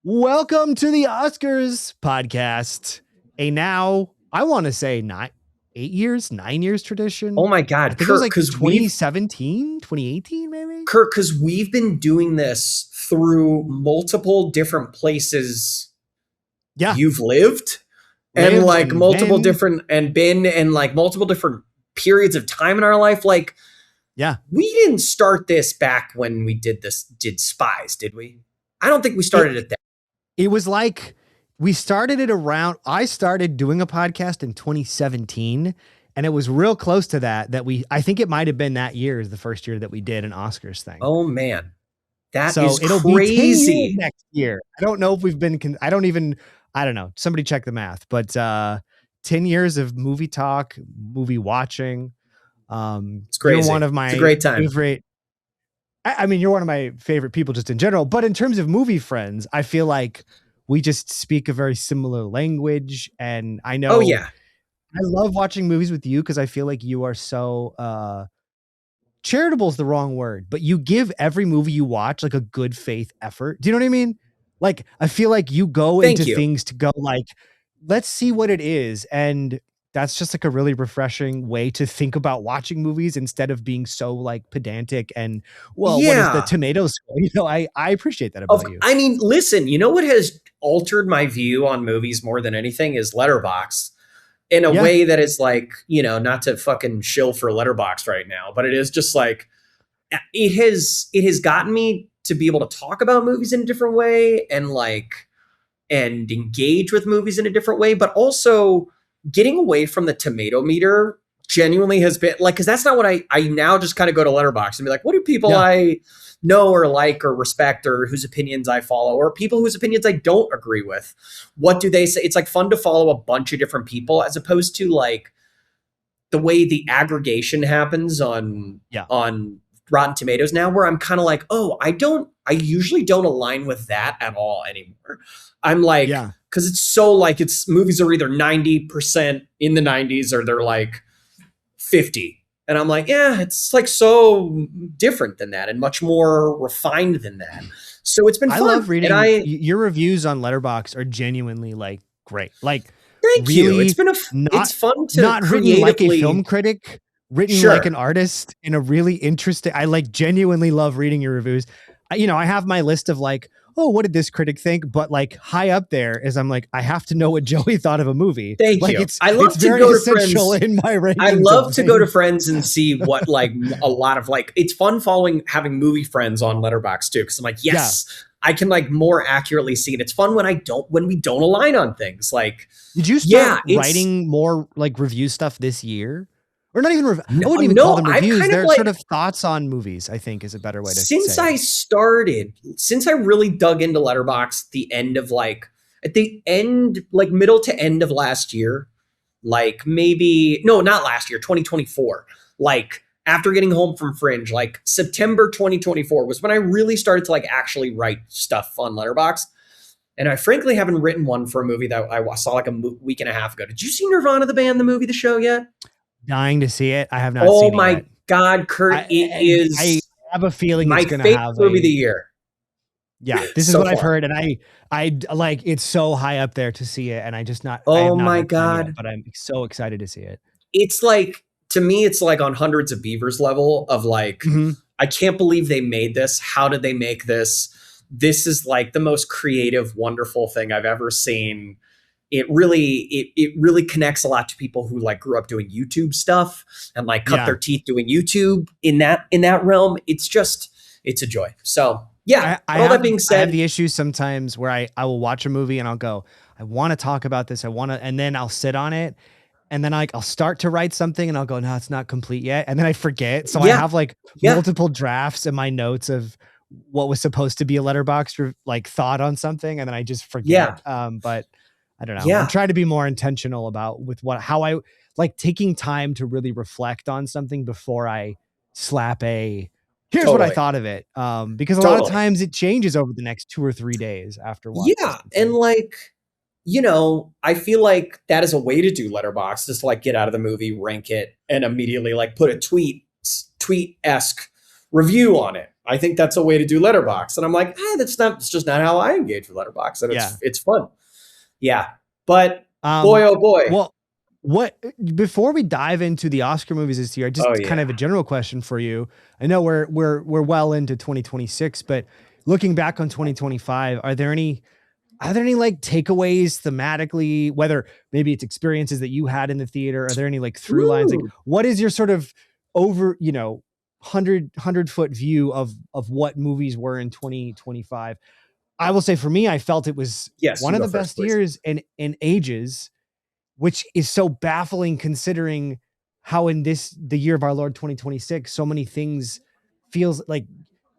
Welcome to the Oscars podcast. I want to say 9 years tradition. Oh my God, I think it was like 2017, 2018, maybe. Kurt, because we've been doing this through multiple different places you've lived and like multiple different periods of time in our life. Like, we didn't start this back when we did Spies, did we? I don't think we started it then. It was like we started it around. I started doing a podcast in 2017, and it was real close to that. I think it might have been that year is the first year that we did an Oscars thing. Oh man, it'll be 10 years next year. I don't know if we've been. I don't know. Somebody check the math, but 10 years of movie talk, movie watching. It's crazy. You're one of my it's a great time. favorite. I mean, you're one of my favorite people just in general, but in terms of movie friends, I feel like we just speak a very similar language. And I know, I love watching movies with you because I feel like you are so, charitable is the wrong word, but you give every movie you watch like a good faith effort. Do you know what I mean? Like, I feel like you go into things to go like, let's see what it is. And that's just like a really refreshing way to think about watching movies instead of being so like pedantic and what is the tomato score? You know, I appreciate that about you. I mean, listen, you know what has altered my view on movies more than anything is Letterboxd in a way that is like, you know, not to fucking shill for Letterboxd right now, but it is just like, it has gotten me to be able to talk about movies in a different way and engage with movies in a different way, but also getting away from the tomato meter genuinely has been like, because that's not what I now just kind of go to Letterboxd and be like, what do people I know or like or respect or whose opinions I follow or people whose opinions I don't agree with? What do they say? It's like fun to follow a bunch of different people as opposed to like the way the aggregation happens on Rotten Tomatoes now, where I'm kind of like, I usually don't align with that at all anymore. I'm like, because it's so like movies are either 90% in the 90s or they're like 50. And I'm like, it's like so different than that and much more refined than that. So it's been fun. I love reading your reviews on Letterboxd are genuinely like great. Like, thank you. It's been it's fun to not written like a film critic, written like an artist in a really interesting. I like genuinely love reading your reviews. I have my list of like, what did this critic think? But like high up there is I'm like, I have to know what Joey thought of a movie. Thank you. I love to go to Friends. In my rankings I love to go to Friends and see what like a lot of like, it's fun having movie friends on Letterboxd too. Cause I'm like, I can like more accurately see it. It's fun when we don't align on things. Like, did you start writing more like review stuff this year? Or not even I wouldn't even call them reviews. They're sort of thoughts on movies, I think is a better way to say it. Since I really dug into Letterboxd at the end, like middle to end of last year, like not last year, 2024, like after getting home from Fringe, like September 2024 was when I really started to like actually write stuff on Letterboxd. And I frankly haven't written one for a movie that I saw like a week and a half ago. Did you see Nirvana, the band, the movie, the show yet? Dying to see it. I have not seen it. Oh my God, Kurt, I have a feeling my it's going to have movie of the year. Yeah, this is what I've heard, and I like it's so high up there to see it, and I just not. Oh my God! Yet, but I'm so excited to see it. It's like, to me, it's like on Hundreds of Beavers level of like, I can't believe they made this. How did they make this? This is like the most creative, wonderful thing I've ever seen. It really connects a lot to people who like grew up doing YouTube stuff and like cut their teeth doing YouTube in that realm. It's a joy. So that being said, I have the issue sometimes where I will watch a movie and I'll go, I want to talk about this. And then I'll sit on it. And then I'll start to write something and I'll go, no, it's not complete yet. And then I forget. So I have like multiple drafts in my notes of what was supposed to be a Letterboxd like thought on something. And then I just forget. But I don't know. I'm trying to be more intentional about how I like taking time to really reflect on something before I slap here's what I thought of it. Because a lot of times it changes over the next 2 or 3 days after watching. Yeah. And like, I feel like that is a way to do Letterboxd, is to like get out of the movie, rank it, and immediately like put a tweet-esque review on it. I think that's a way to do Letterboxd. And I'm like, it's just not how I engage with Letterboxd. And it's fun. Yeah. But boy, oh boy. Well, before we dive into the Oscar movies this year, just kind of a general question for you. I know we're well into 2026, but looking back on 2025, are there any like takeaways thematically, whether maybe it's experiences that you had in the theater? Are there any like through lines? Like, what is your sort of over, 100-foot view of what movies were in 2025? I will say for me, I felt it was one of the best years in ages, which is so baffling considering how in the year of our Lord 2026, so many things feels like.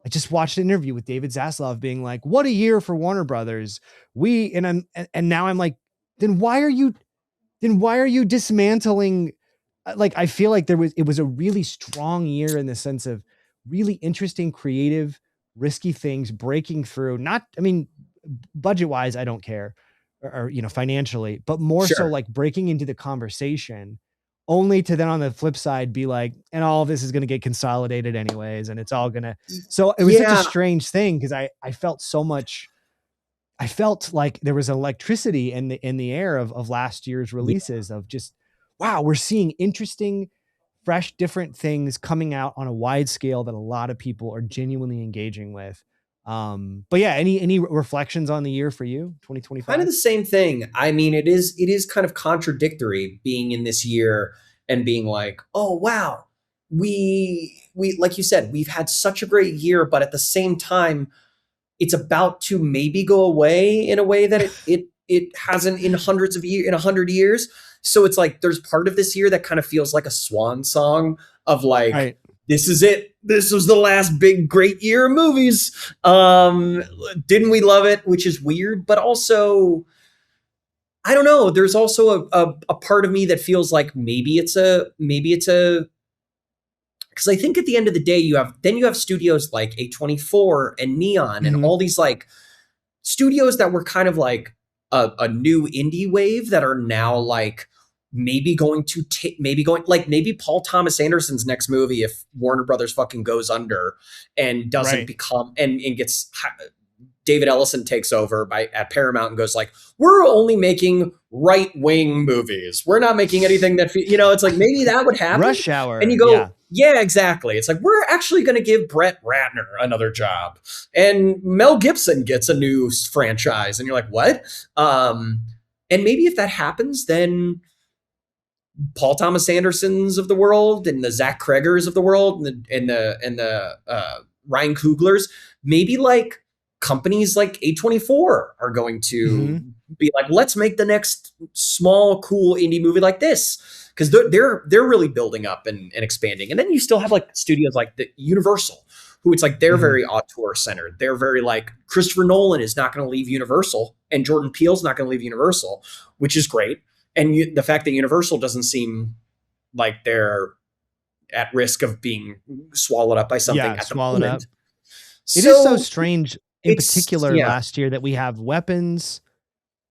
I just watched an interview with David Zaslav being like, what a year for Warner Brothers. And now I'm like, then why are you dismantling? Like, I feel like it was a really strong year in the sense of really interesting, creative, risky things breaking through. Budget wise, I don't care or financially, but more so like breaking into the conversation, only to then on the flip side be like, and all of this is going to get consolidated anyways. And it's all going to, so it was such a strange thing. Cause I felt like there was electricity in the air of last year's releases of just, wow, we're seeing interesting, fresh, different things coming out on a wide scale that a lot of people are genuinely engaging with. But yeah, any reflections on the year for you, 2025? Kind of the same thing. I mean, it is kind of contradictory being in this year and being like, oh wow, we like you said, we've had such a great year, but at the same time, it's about to maybe go away in a way that it hasn't in 100 years. So it's like there's part of this year that kind of feels like a swan song of like, this is it. This was the last big great year of movies. Didn't we love it? Which is weird, but also, I don't know. There's also a part of me that feels like maybe it's a because I think at the end of the day, you have studios like A24 and Neon and all these like studios that were kind of like a new indie wave that are now like maybe Paul Thomas Anderson's next movie, if Warner Brothers fucking goes under and doesn't become and gets David Ellison takes over at Paramount and goes like, we're only making right-wing movies. We're not making anything that, it's like maybe that would happen. Rush Hour. And you go, yeah, exactly. It's like, we're actually going to give Brett Ratner another job. And Mel Gibson gets a new franchise. And you're like, what? And maybe if that happens, then Paul Thomas Andersons of the world and the Zach Kregers of the world and the Ryan Cooglers, maybe like companies like A24 are going to be like, let's make the next small, cool indie movie like this. Because they're really building up and expanding. And then you still have like studios like the Universal, who it's like they're very auteur centered. They're very like Christopher Nolan is not going to leave Universal and Jordan Peele's not going to leave Universal, which is great. And the fact that Universal doesn't seem like they're at risk of being swallowed up by something at the moment. It is so strange in particular last year that we have Weapons,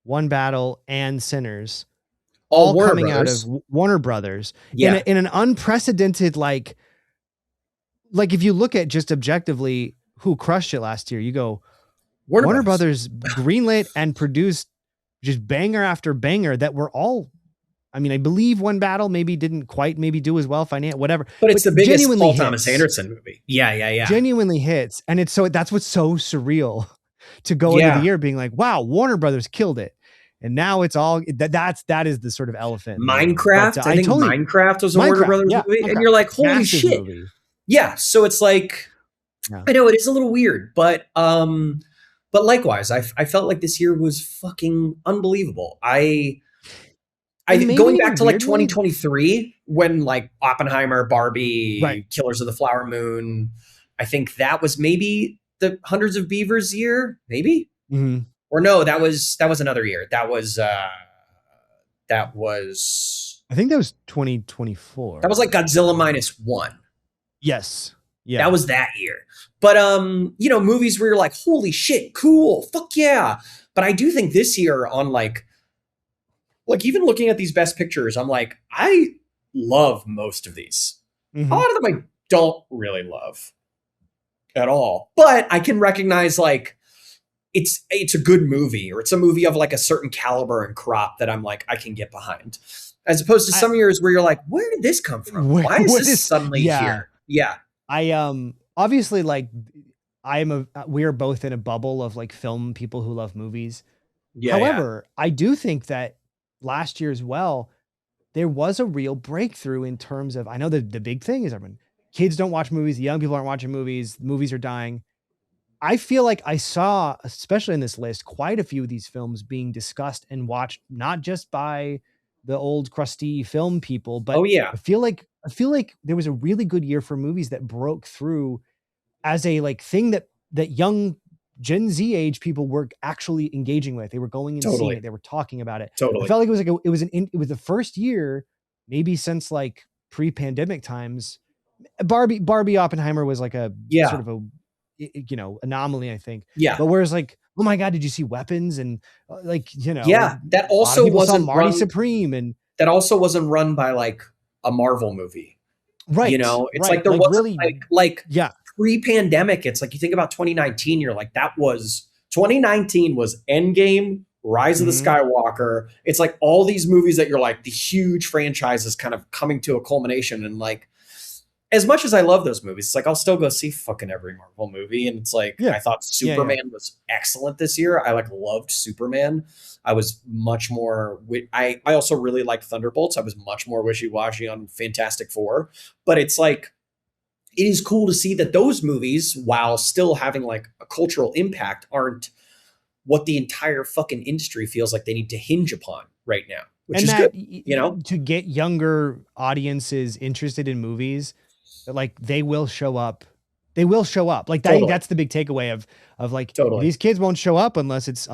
One Battle, and Sinners all coming out of Warner Brothers in an unprecedented, like if you look at just objectively who crushed it last year, you go Warner Brothers greenlit and produced just banger after banger that were all, I mean, I believe One Battle maybe didn't quite do as well financially, whatever. But it's the biggest Paul Thomas Anderson movie. Yeah. Genuinely hits. And it's that's what's so surreal to go into the year being like, wow, Warner Brothers killed it. And now it's all that is the sort of elephant. Minecraft. I think Minecraft was a Warner Brothers movie. And you're like, holy massive shit. Movie. Yeah. So it's like, I know it is a little weird, but likewise, I felt like this year was fucking unbelievable. I going back to like 2023 when like Oppenheimer, Barbie, Killers of the Flower Moon, I think that was maybe the Hundreds of Beavers year, maybe. Or no, that was another year. That was I think that was 2024. That was like Godzilla -1. Yes. Yeah. That was that year. But movies where you're like, holy shit, cool, fuck yeah. But I do think this year on like even looking at these best pictures, I'm like, I love most of these. A lot of them I don't really love. at all. But I can recognize like it's a good movie, or it's a movie of like a certain caliber and crop that I'm like, I can get behind. As opposed to some years where you're like, where did this come from? Why is this suddenly here? Yeah. I obviously like we're both in a bubble of like film people who love movies. Yeah. However, I do think that last year as well, there was a real breakthrough in terms of, I know the big thing is everyone, kids don't watch movies. Young people aren't watching movies. Movies are dying. I feel like I saw, especially in this list, quite a few of these films being discussed and watched, not just by the old crusty film people, but I feel like there was a really good year for movies that broke through as a like thing that young Gen Z age people were actually engaging with. They were going and seeing it. They were talking about it. I felt like it was the first year, maybe since like pre-pandemic times. Barbie Oppenheimer was like a sort of a, you know, anomaly, I think. Yeah. But whereas like, oh my God, did you see Weapons? And like, you know, that also wasn't Marty Supreme, and that also wasn't run by like a Marvel movie. Right. You know, it's like there wasn't really, like yeah. Pre-pandemic, it's like you think about 2019, you're like, 2019 was Endgame, Rise of the Skywalker. It's like all these movies that you're like the huge franchises kind of coming to a culmination. And like, as much as I love those movies, it's like I'll still go see fucking every Marvel movie. And it's like, I thought Superman was excellent this year. I like loved Superman. I was much more, I also really liked Thunderbolts. I was much more wishy-washy on Fantastic Four. But it's like, it is cool to see that those movies, while still having like a cultural impact, aren't what the entire fucking industry feels like they need to hinge upon right now, which is good. You know, to get younger audiences interested in movies, like they will show up. They will show up. Like that's the big takeaway of like these kids won't show up unless it's,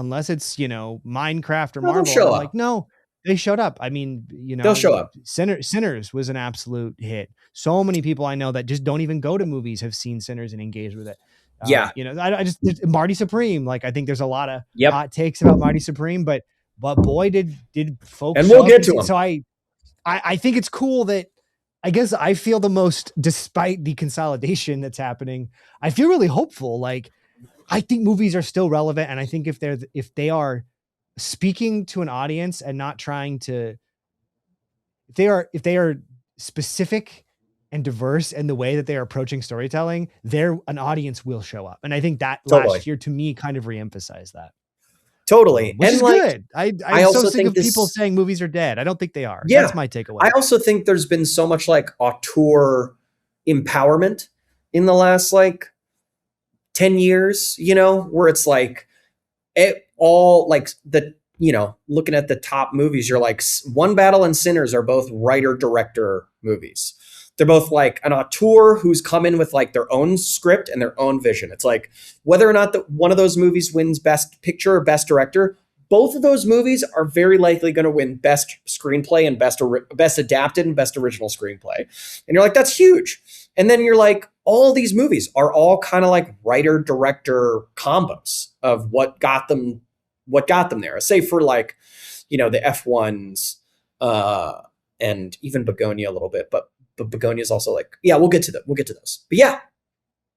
you know, Minecraft or Marvel. Like, no, they showed up. I mean, you know, they'll show up. Sinners was an absolute hit. So many people I know that just don't even go to movies have seen Sinners and engaged with it. You know, I just Marty Supreme. Like, I think there's a lot of hot takes about Marty Supreme, but boy, did folks. And we'll get to them. So I think it's cool that, I guess I feel the most, despite the consolidation that's happening, I feel really hopeful. Like, I think movies are still relevant. And I think if they are speaking to an audience and not trying to, if they are specific and diverse in the way that they are approaching storytelling, an audience will show up. And I think that last year to me kind of reemphasized that. Totally. Which is good. I'm so sick of people saying movies are dead. I don't think they are. Yeah. That's my takeaway. I also think there's been so much like auteur empowerment in the last like 10 years, you know, where it's like you know, looking at the top movies, you're like, One Battle and Sinners are both writer-director movies. They're both like an auteur who's come in with like their own script and their own vision. It's like whether or not one of those movies wins Best Picture or Best Director, both of those movies are very likely going to win Best Screenplay and Best Adapted and Best Original Screenplay. And you're like, that's huge. And then you're like, all these movies are all kind of like writer-director combos of what got them there. Say for like, you know, the F1s and even Begonia a little bit, but Begonia is also like, we'll get to those. But yeah.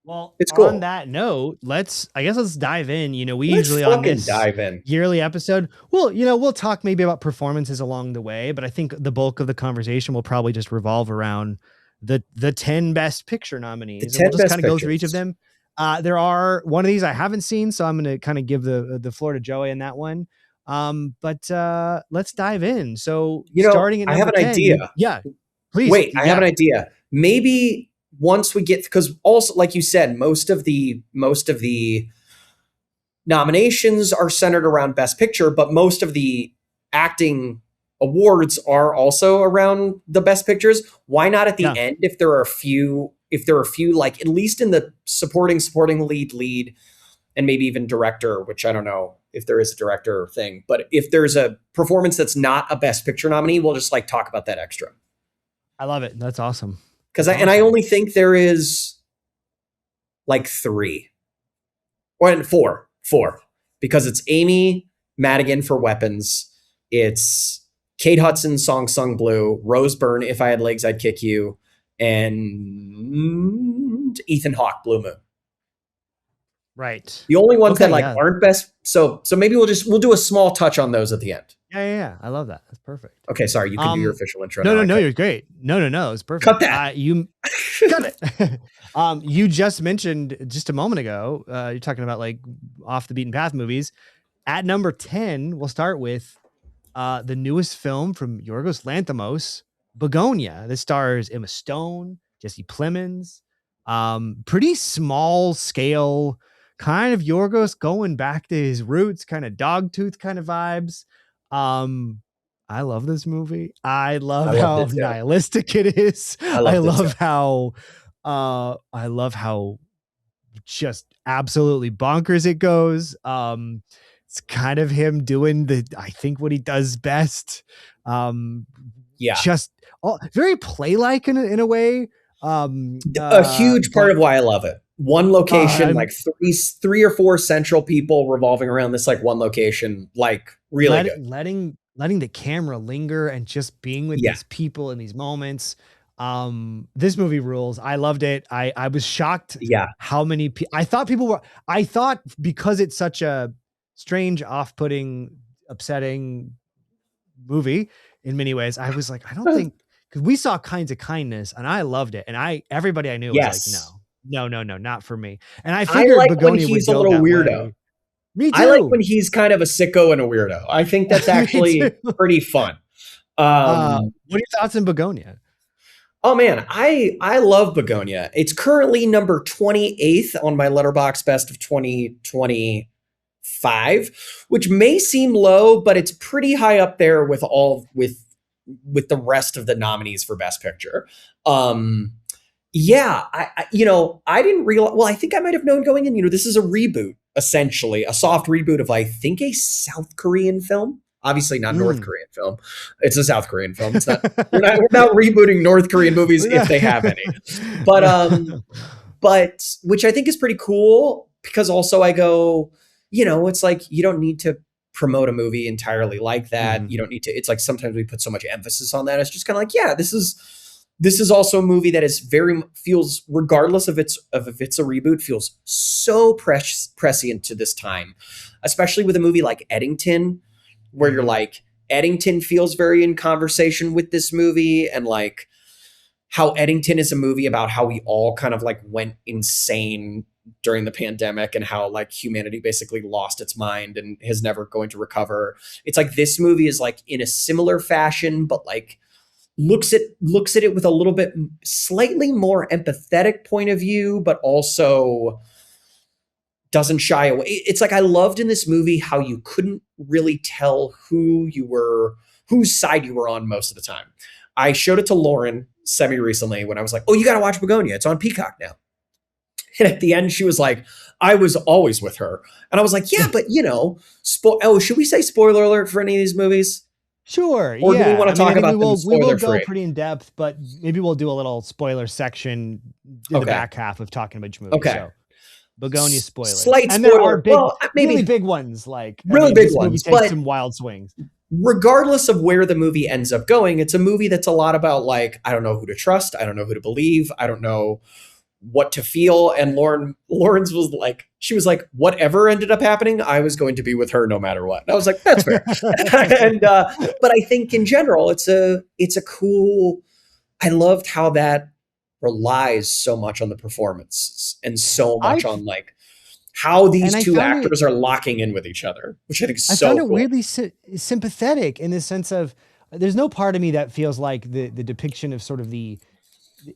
Well, it's cool. On that note, let's dive in. You know, we usually on this yearly episode, well, you know, we'll talk maybe about performances along the way, but I think the bulk of the conversation will probably just revolve around the 10 Best Picture nominees. And we'll just kind of go through each of them. There are one of these I haven't seen, so I'm going to kind of give the floor to Joey in that one. But let's dive in. So, you know, starting at I have an 10, idea. Please. Wait, I have an idea. Maybe once we get, because also, like you said, most of the nominations are centered around Best Picture, but most of the acting awards are also around the Best Pictures. Why not at the end, if there are a few, like at least in the supporting lead, and maybe even director, which I don't know if there is a director thing, but if there's a performance that's not a Best Picture nominee, we'll just like talk about that extra. I love it. That's awesome. I only think there is like 3 or 4, because it's Amy Madigan for Weapons. It's Kate Hudson, Song Sung Blue, Rose Byrne, If I Had Legs, I'd Kick You, and Ethan Hawke, Blue Moon. Right. The only ones Okay, that like yeah. aren't best. So maybe we'll do a small touch on those at the end. Yeah. I love that. That's perfect. Okay, sorry, you can do your official intro No, now. no, you're great. No, it's Cut perfect. that. You cut it. You just mentioned just a moment ago, you're talking about like off the beaten path movies. At number 10, we'll start with the newest film from Yorgos Lanthimos, Begonia. This stars Emma Stone, Jesse Plemons. Pretty small scale, kind of Yorgos going back to his roots, kind of Dogtooth kind of vibes. I love this movie. I love how nihilistic it is. I love how just absolutely bonkers it goes. It's kind of him doing I think what he does best. Just very play-like in a way. A huge part of why I love it. One location, like three or four central people revolving around this like one location, like really good. Letting the camera linger and just being with these people in these moments. This movie rules. I loved it. I was shocked how many people I thought because it's such a strange, off-putting, upsetting movie in many ways. I was like, I don't think, because we saw Kinds of Kindness and I loved it. And everybody I knew was like, no, not for me. And I figured like Begonia would go that weirdo. Way. Me too. I like when he's kind of a sicko and a weirdo. I think that's actually pretty fun. What are your thoughts on Begonia? Oh man, I love Begonia. It's currently number 28th on my Letterboxd Best of 2025, which may seem low, but it's pretty high up there with the rest of the nominees for Best Picture. I didn't realize. Well, I think I might have known going in. This is a reboot, essentially a soft reboot of I think a South Korean film. Obviously not North Korean film. It's a South Korean film. It's not, we're not rebooting North Korean movies if they have any. But which I think is pretty cool because also I go, it's like you don't need to promote a movie entirely like that. You don't need to. It's like sometimes we put so much emphasis on that. It's just kind of like, this is also a movie that is feels regardless of if it's a reboot, feels so prescient to this time, especially with a movie like Eddington, where you're like, Eddington feels very in conversation with this movie, and like how Eddington is a movie about how we all kind of like went insane during the pandemic and how like humanity basically lost its mind and is never going to recover. It's like this movie is like in a similar fashion, but like looks at it with a little bit slightly more empathetic point of view, but also doesn't shy away. It's like I loved in this movie how you couldn't really tell whose side you were on most of the time. I showed it to Lauren semi-recently when I was like, oh, you got to watch Begonia. It's on Peacock now. And at the end, she was like, I was always with her. And I was like, yeah, but should we say spoiler alert for any of these movies? Sure. Or do we want to talk about them we will go pretty in depth, but maybe we'll do a little spoiler section in the back half of talking about each movie. Okay. So Begonia spoilers. Slight and spoiler. There are really big ones. Like really big ones. Movie takes some wild swings. Regardless of where the movie ends up going, it's a movie that's a lot about like, I don't know who to trust. I don't know who to believe. I don't know what to feel. And Lauren's was like, she was like, whatever ended up happening, I was going to be with her no matter what. And I was like, that's fair. But I think in general, it's a cool, I loved how that relies so much on the performances and so much on like how these two actors are locking in with each other, which I think is so cool. I found it weirdly sympathetic in the sense of there's no part of me that feels like the depiction of sort of the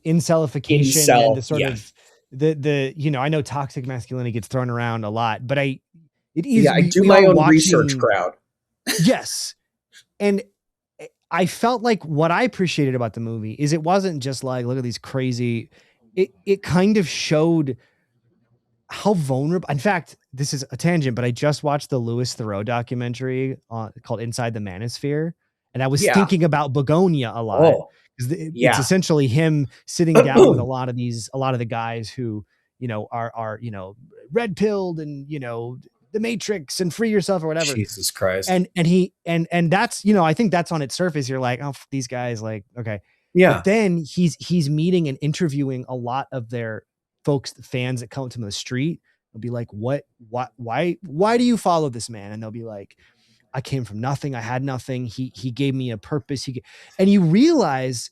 incelification and the sort of the I know toxic masculinity gets thrown around a lot, but I do my own research crowd. Yes. And I felt like what I appreciated about the movie is it wasn't just like, look at these crazy, it kind of showed how vulnerable. In fact, this is a tangent, but I just watched the Louis Theroux documentary called Inside the Manosphere. And I was thinking about Begonia a lot. It's essentially him sitting down with a lot of the guys who, are red pilled and, the Matrix and free yourself or whatever. Jesus Christ. And that's, I think that's on its surface. You're like, oh, these guys, like, okay. Yeah. But then he's meeting and interviewing a lot of their folks, fans that come to him on the street I'll be like, why do you follow this man? And they'll be like, I came from nothing. I had nothing. He gave me a purpose. And you realize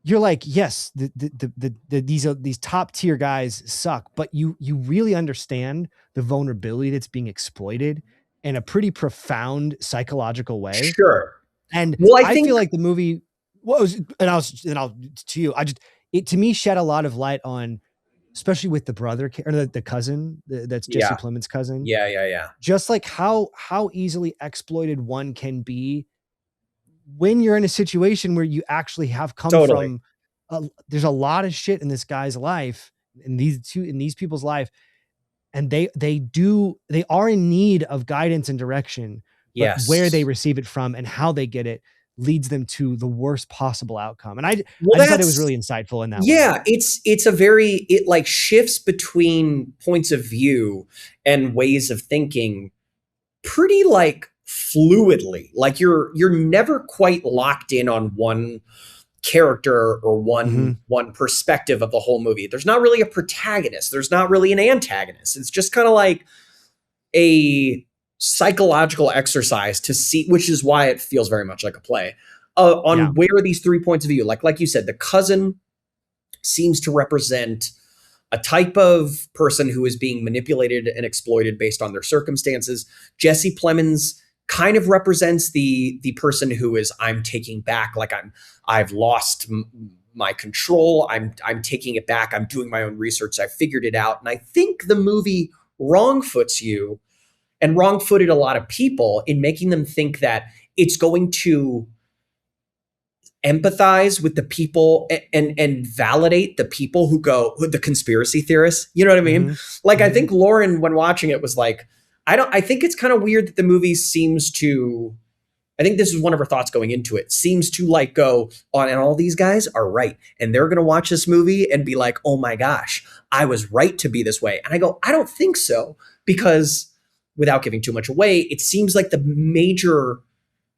you're like, yes, these top tier guys suck, but you really understand the vulnerability that's being exploited in a pretty profound psychological way. Sure. And well, I feel like the movie it to me shed a lot of light on, especially with the brother or the cousin, that's Jesse Plemons' cousin. Yeah. Just like how easily exploited one can be when you're in a situation where you actually have come from. There's a lot of shit in this guy's life, in these people's life, and they are in need of guidance and direction. But where they receive it from and how they get it leads them to the worst possible outcome. And I just thought it was really insightful in that way. Yeah, it like shifts between points of view and ways of thinking pretty like fluidly. Like you're never quite locked in on one character or one perspective of the whole movie. There's not really a protagonist. There's not really an antagonist. It's just kind of like a psychological exercise to see, which is why it feels very much like a play, on where are these 3 points of view. Like you said, the cousin seems to represent a type of person who is being manipulated and exploited based on their circumstances. Jesse Plemons kind of represents the person who is, I'm taking back, like I've lost my control. I'm taking it back. I'm doing my own research. I figured it out. And I think the movie wrongfooted you and wrongfooted a lot of people in making them think that it's going to empathize with the people and validate the people who the conspiracy theorists. You know what I mean? Like, I think Lauren, when watching it, was like, I think it's kind of weird that the movie seems to, I think this is one of her thoughts going into it, seems to like go on, and all these guys are right. And they're going to watch this movie and be like, oh my gosh, I was right to be this way. And I go, I don't think so, because without giving too much away, it seems like the major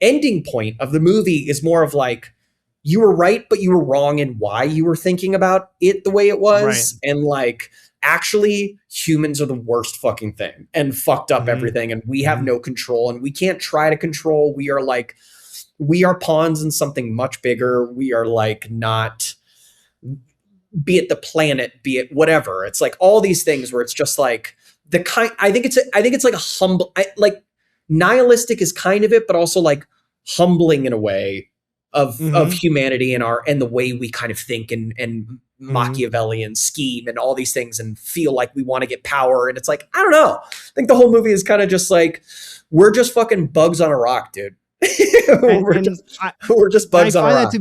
ending point of the movie is more of like, you were right, but you were wrong in why you were thinking about it the way it was. Right. And like, actually, humans are the worst fucking thing and fucked up everything. And we have no control, and we can't try to control. We are pawns in something much bigger. We are like not, be it the planet, be it whatever. It's like all these things where it's just like, I think it's like a humble, like nihilistic is kind of it, but also like humbling in a way of humanity and the way we kind of think and Machiavellian scheme and all these things and feel like we want to get power. And it's like, I don't know. I think the whole movie is kind of just like, we're just fucking bugs on a rock, dude. we're just bugs on a rock.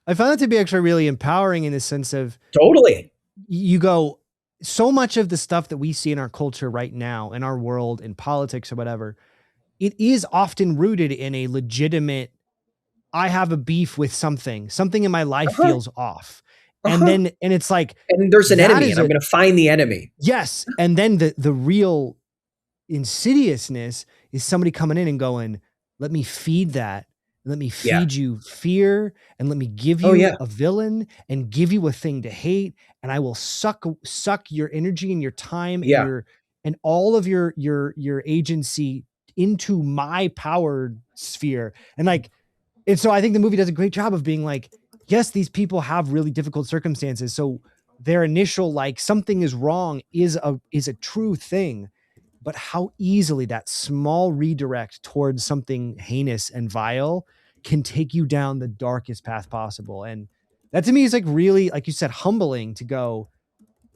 I find that to be actually really empowering in the sense of totally. You go, so much of the stuff that we see in our culture right now, in our world, in politics or whatever, it is often rooted in a legitimate, I have a beef with something in my life feels off. And it's like, and there's an enemy and I'm going to find the enemy. Yes. And then the real insidiousness is somebody coming in and going, let me feed that. Let me feed you fear, and let me give you a villain and give you a thing to hate. And I will suck your energy and your time and all of your agency into my power sphere. And so I think the movie does a great job of being like, yes, these people have really difficult circumstances. So their initial, like, something is wrong is a true thing, but how easily that small redirect towards something heinous and vile can take you down the darkest path possible. And that to me is like really, like you said, humbling to go.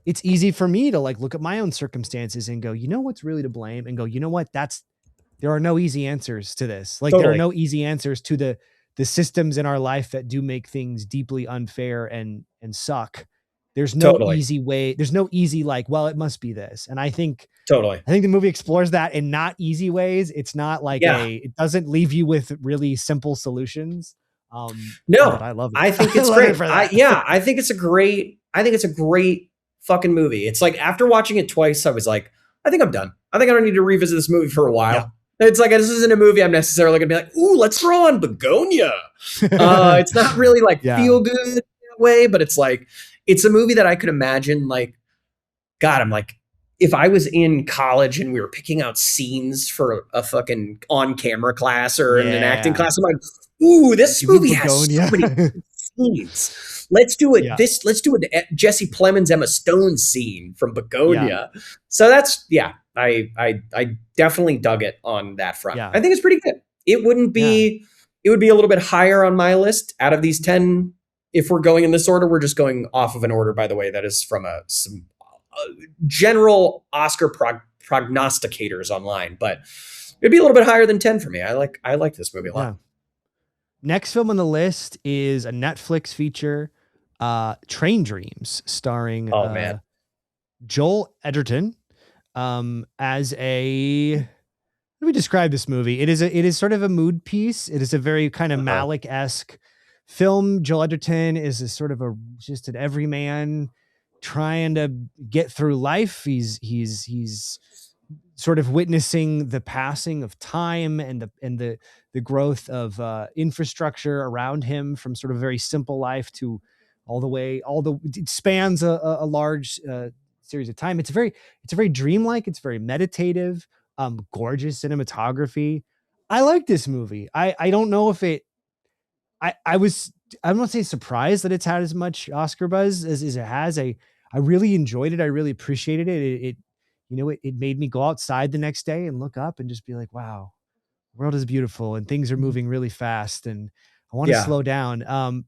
It's easy for me to like look at my own circumstances and go, you know what's really to blame, and go, you know what, there are no easy answers to this. Like there are no easy answers to the systems in our life that do make things deeply unfair and suck. There's no easy way. There's no easy, like, well, it must be this. And I think the movie explores that in not easy ways. It's not like it doesn't leave you with really simple solutions. No, I love it. I think it's great. I think it's a great fucking movie. It's like, after watching it twice, I was like, I think I'm done. I think I don't need to revisit this movie for a while. Yeah. It's like, this isn't a movie I'm necessarily going to be like, ooh, let's throw on Begonia. It's not really like feel good in that way, but it's like, it's a movie that I could imagine, like, God, I'm like, if I was in college and we were picking out scenes for a fucking on-camera class or in an acting class, I'm like, ooh, this movie has so many scenes. Let's do it. Yeah. Let's do a Jesse Plemons, Emma Stone scene from Begonia. Yeah. So that's, I definitely dug it on that front. Yeah. I think it's pretty good. It wouldn't be, it would be a little bit higher on my list out of these 10. If we're going in this order, we're just going off of an order, by the way, that is from some general Oscar prognosticators online, but it'd be a little bit higher than 10 for me. I like this movie a lot. Next film on the list is a Netflix feature, Train Dreams, starring Joel Edgerton as a. Let me describe this movie. It is sort of a mood piece. It is a very kind of Malick-esque film. Joel Edgerton is a sort of just an everyman trying to get through life. He's sort of witnessing the passing of time and the growth of infrastructure around him, from sort of a very simple life to it spans a large series of time. It's very dreamlike. It's very meditative. Gorgeous cinematography. I like this movie. I don't know if I'm not saying surprised that it's had as much Oscar buzz as it has. I really enjoyed it. I really appreciated it. It made me go outside the next day and look up and just be like, wow, the world is beautiful and things are moving really fast and I want to slow down.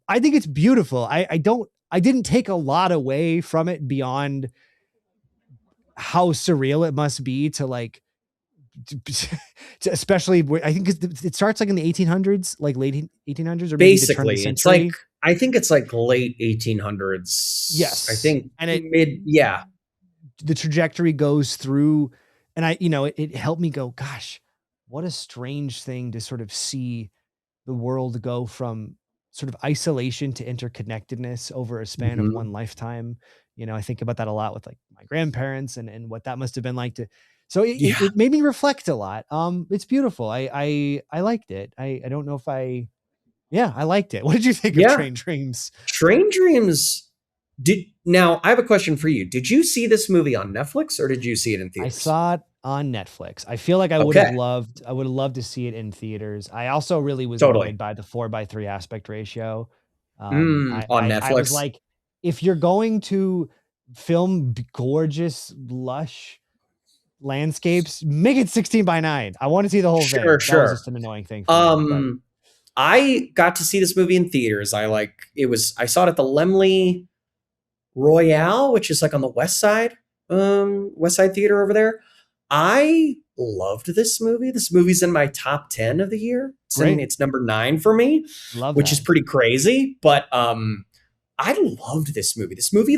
I think it's beautiful. I didn't take a lot away from it beyond how surreal it must be to like, especially I think it starts like in the 1800s, like late 1800s, or maybe basically it's like, I think it's like late 1800s. Yes, I think, and the trajectory goes through, and it helped me go, gosh, what a strange thing to sort of see the world go from sort of isolation to interconnectedness over a span of one lifetime. I think about that a lot with like my grandparents and what that must have been like to. So it made me reflect a lot. It's beautiful. I liked it. I don't know if I liked it. What did you think of Train Dreams? Train Dreams. Now I have a question for you. Did you see this movie on Netflix or did you see it in theaters? I saw it on Netflix. I feel like I would have loved to see it in theaters. I also really was annoyed by the 4:3 aspect ratio. On Netflix. I was like, if you're going to film gorgeous, lush landscapes, make it 16:9. I want to see the whole thing. That was just an annoying thing for me, I got to see this movie in theaters. I saw it at the Laemmle Royale, which is like on the West Side Theater over there. I loved this movie. This movie's in my top 10 of the year. It's number 9 for me, which is pretty crazy. But I loved this movie. This movie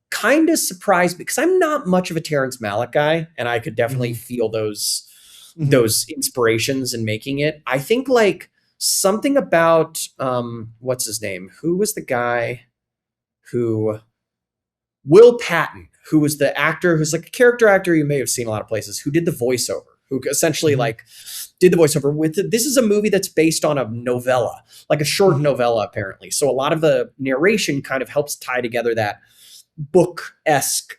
kind of surprised me because I'm not much of a Terrence Malick guy, and I could definitely feel those inspirations in making it. I think something about what's his name? Who was the guy Will Patton, who was the actor who's like a character actor you may have seen a lot of places, who did the voiceover, who essentially did the voiceover with it. This is a movie that's based on a novella, like a short novella apparently. So a lot of the narration kind of helps tie together that book-esque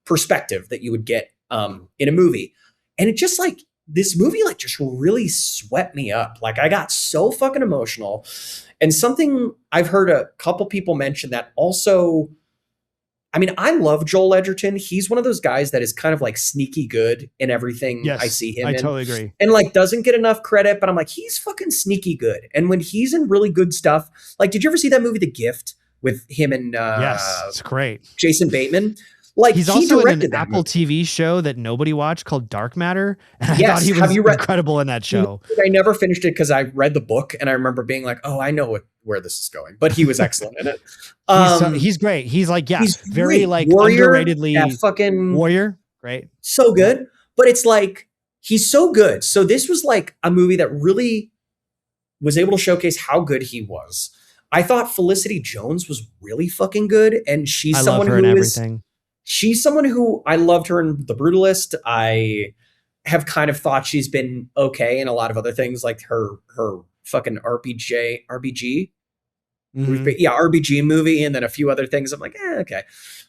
perspective that you would get in a movie. And it just this movie just really swept me up. I got so fucking emotional. And something I've heard a couple people mention that also, I mean, I love Joel Edgerton. He's one of those guys that is kind of sneaky good in everything I see him in. I totally agree. And doesn't get enough credit, but I'm he's fucking sneaky good. And when he's in really good stuff, did you ever see that movie, The Gift, with him and yes, it's great. Jason Bateman? He's also in an Apple TV show that nobody watched called Dark Matter. And I thought he was incredible in that show. I never finished it because I read the book and I remember being oh, I know where this is going. But he was excellent in it. He's great. He's he's very Warrior, underratedly fucking Warrior. Great. So good. But it's he's so good. So this was a movie that really was able to showcase how good he was. I thought Felicity Jones was really fucking good. And she's someone she's someone who I loved her in The Brutalist. I have kind of thought she's been okay in a lot of other things, like her fucking RBG. Mhm. Yeah, RBG movie, and then a few other things. I'm like, okay.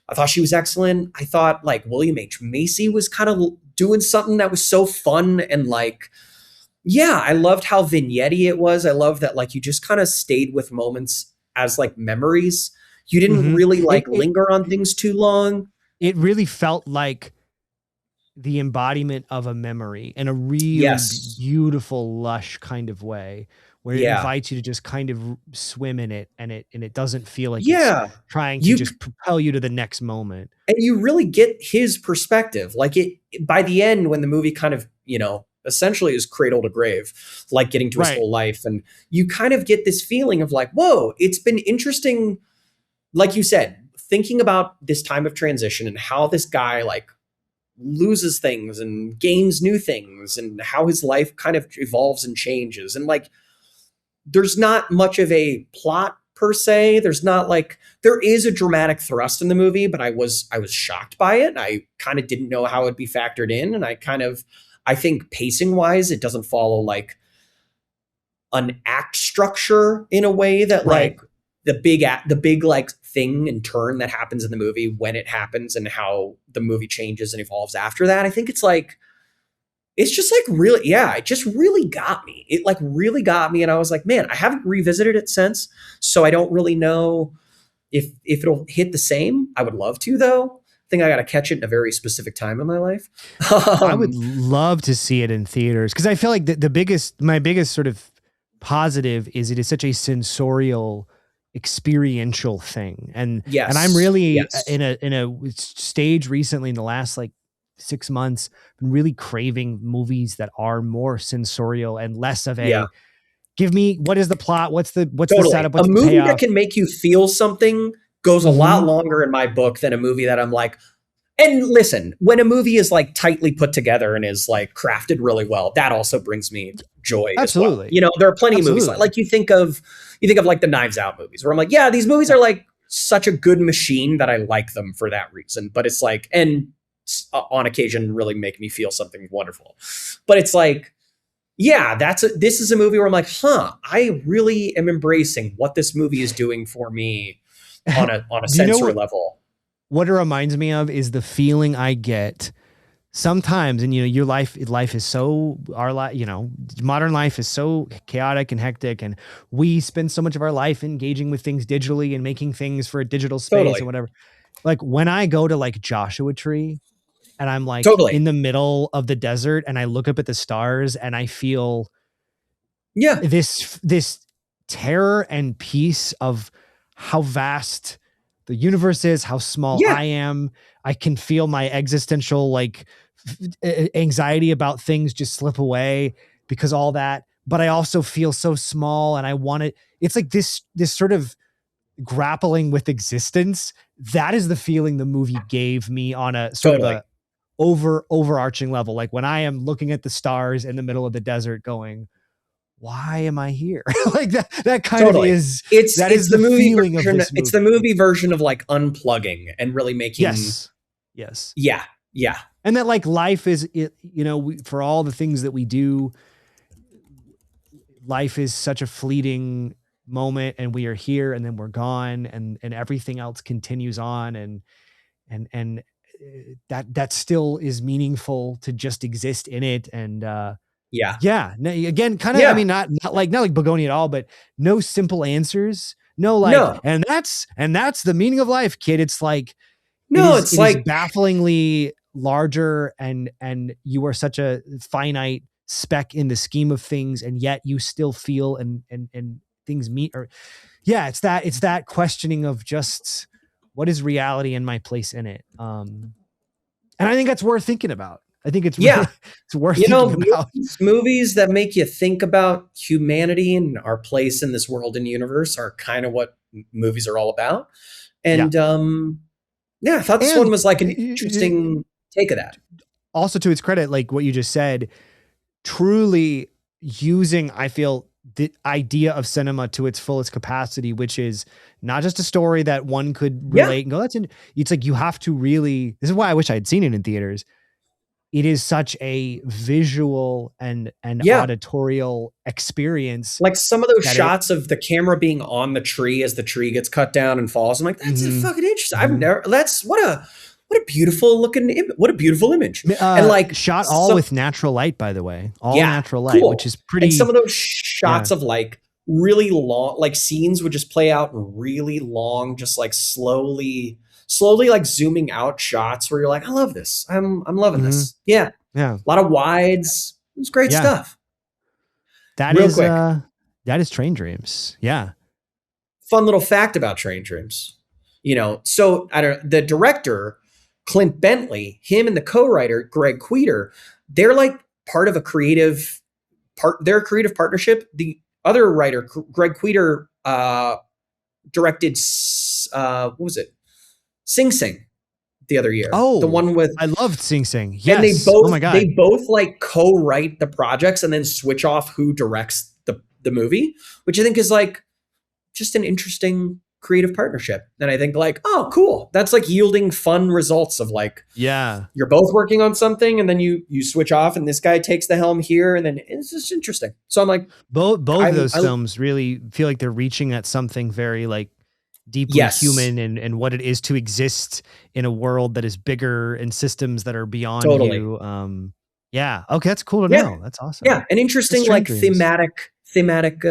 I thought she was excellent. I thought like William H. Macy was kind of doing something that was so fun and like, yeah, I loved how vignette-y it was. I love that like you just kind of stayed with moments as like memories. You didn't Mhm. really like It linger on things too long. it really felt like the embodiment of a memory in a really Yes. beautiful, lush kind of way, where it Yeah. invites you to just kind of swim in it, and it doesn't feel like it's Yeah. trying to You just propel you to the next moment. and you really get his perspective. Like it by the end, when the movie kind of, essentially is cradle to grave, like getting to his Right. whole life. And you kind of get this feeling of like, whoa, it's been interesting, like you said, thinking about this time of transition and how this guy like loses things and gains new things and how his life kind of evolves and changes. And like there's not much of a plot per se. There's not like there is a dramatic thrust in the movie, but I was shocked by it. I kind of didn't know how it'd be factored in, and I think pacing wise, it doesn't follow like an act structure in a way that Right. like the big like thing and turn that happens in the movie when it happens and how the movie changes and evolves after that. I think it's just like really, yeah, it just really got me. It like really got me. And I was like, man, I haven't revisited it since. So I don't really know if it'll hit the same. I would love to though. I think I got to catch it in a very specific time in my life. I would um, love to see it in theaters, because I feel like my biggest sort of positive is it is such a sensorial, experiential thing, and I'm yes, really yes, in a stage recently in the last like 6 months, been really craving movies that are more sensorial and less of yeah, a give me what is the plot, what's the totally. setup, A what's the movie that payoff. can make you feel something goes a lot Hmm. longer in my book than a movie that I'm like, and listen, when a movie is like tightly put together and is like crafted really well, that also brings me joy as well. Absolutely, There are plenty of movies absolutely. like you think of like the Knives Out movies where I'm like, yeah, these movies Yeah. are like such a good machine that I like them for that reason. But it's like, and on occasion really make me feel something wonderful. But it's like, yeah, this is a movie where I'm like, I really am embracing what this movie is doing for me on a Do you know sensory level. what it reminds me of is the feeling I get sometimes, and your life is so our life, modern life is so chaotic and hectic, and we spend so much of our life engaging with things digitally and making things for a digital space and Totally. whatever. Like when I go to like Joshua Tree and I'm like Totally. in the middle of the desert and I look up at the stars and I feel Yeah. this terror and peace of how vast the universe is, how small Yeah. I am. I can feel my existential like anxiety about things just slip away because all that. But I also feel so small, and I want it. It's like this sort of grappling with existence. That is the feeling the movie gave me on a sort of Totally. a overarching level. Like when I am looking at the stars in the middle of the desert, going, why am I here? Like that kind of Totally. is, It's that it's is the the movie feeling of version. this It's the movie. movie version of like unplugging and really making. Yes. Yes. Yeah. Yeah. And that like life is, for all the things that we do, life is such a fleeting moment, and we are here and then we're gone, and everything else continues on. And that still is meaningful to just exist in it. And, Yeah. yeah. Again, kind of. I Yeah. mean, not like Begonia at all, but no simple answers. No, like, No. and that's the meaning of life, kid. It's like it No. is. It's It is like bafflingly larger, and you are such a finite speck in the scheme of things, and yet you still feel and things meet. Or yeah, it's that questioning of just what is reality and my place in it. And I think that's worth thinking about. I think it's yeah. it's worth thinking about. Movies that make you think about humanity and our place in this world and universe are kind of what movies are all about. Yeah. And yeah, I thought this one And was like an interesting take of that. also, to its credit, like what you just said, truly using, I feel, the idea of cinema to its fullest capacity, which is not just a story that one could Yeah. relate and go, it's like you have to really, this is why I wish I had seen it in theaters. it is such a visual and auditorial experience. Like some of those shots of the camera being on the tree as the tree gets cut down and falls. I'm like, that's fucking interesting. I've never, what a beautiful image. And like shot all with natural light, by the way, natural light, which is pretty. And some of those shots of like really long, like scenes would just play out in really long, just like slowly like zooming out shots where you're like, I love this. I'm loving this. Yeah. Yeah. A lot of wides. It's great stuff. That Real is quick. That is Train Dreams. Yeah. Fun little fact about Train Dreams. So the director, Clint Bentley, him and the co-writer, Greg Queter, they're like part of a creative partnership. The other writer, Greg Queter, directed, what was it? Sing Sing the other year. Oh, the one with, I loved Sing Sing. Yes. And they both like co-write the projects and then switch off who directs the movie, which I think is like just an interesting creative partnership. And I think like, oh, cool. That's like yielding fun results of like, you're both working on something and then you switch off and this guy takes the helm here and then it's just interesting. So I'm like, both of those films really feel like they're reaching at something very like deeply human and what it is to exist in a world that is bigger and systems that are beyond you. Okay, that's cool to know. That's awesome. Yeah, an interesting like thematic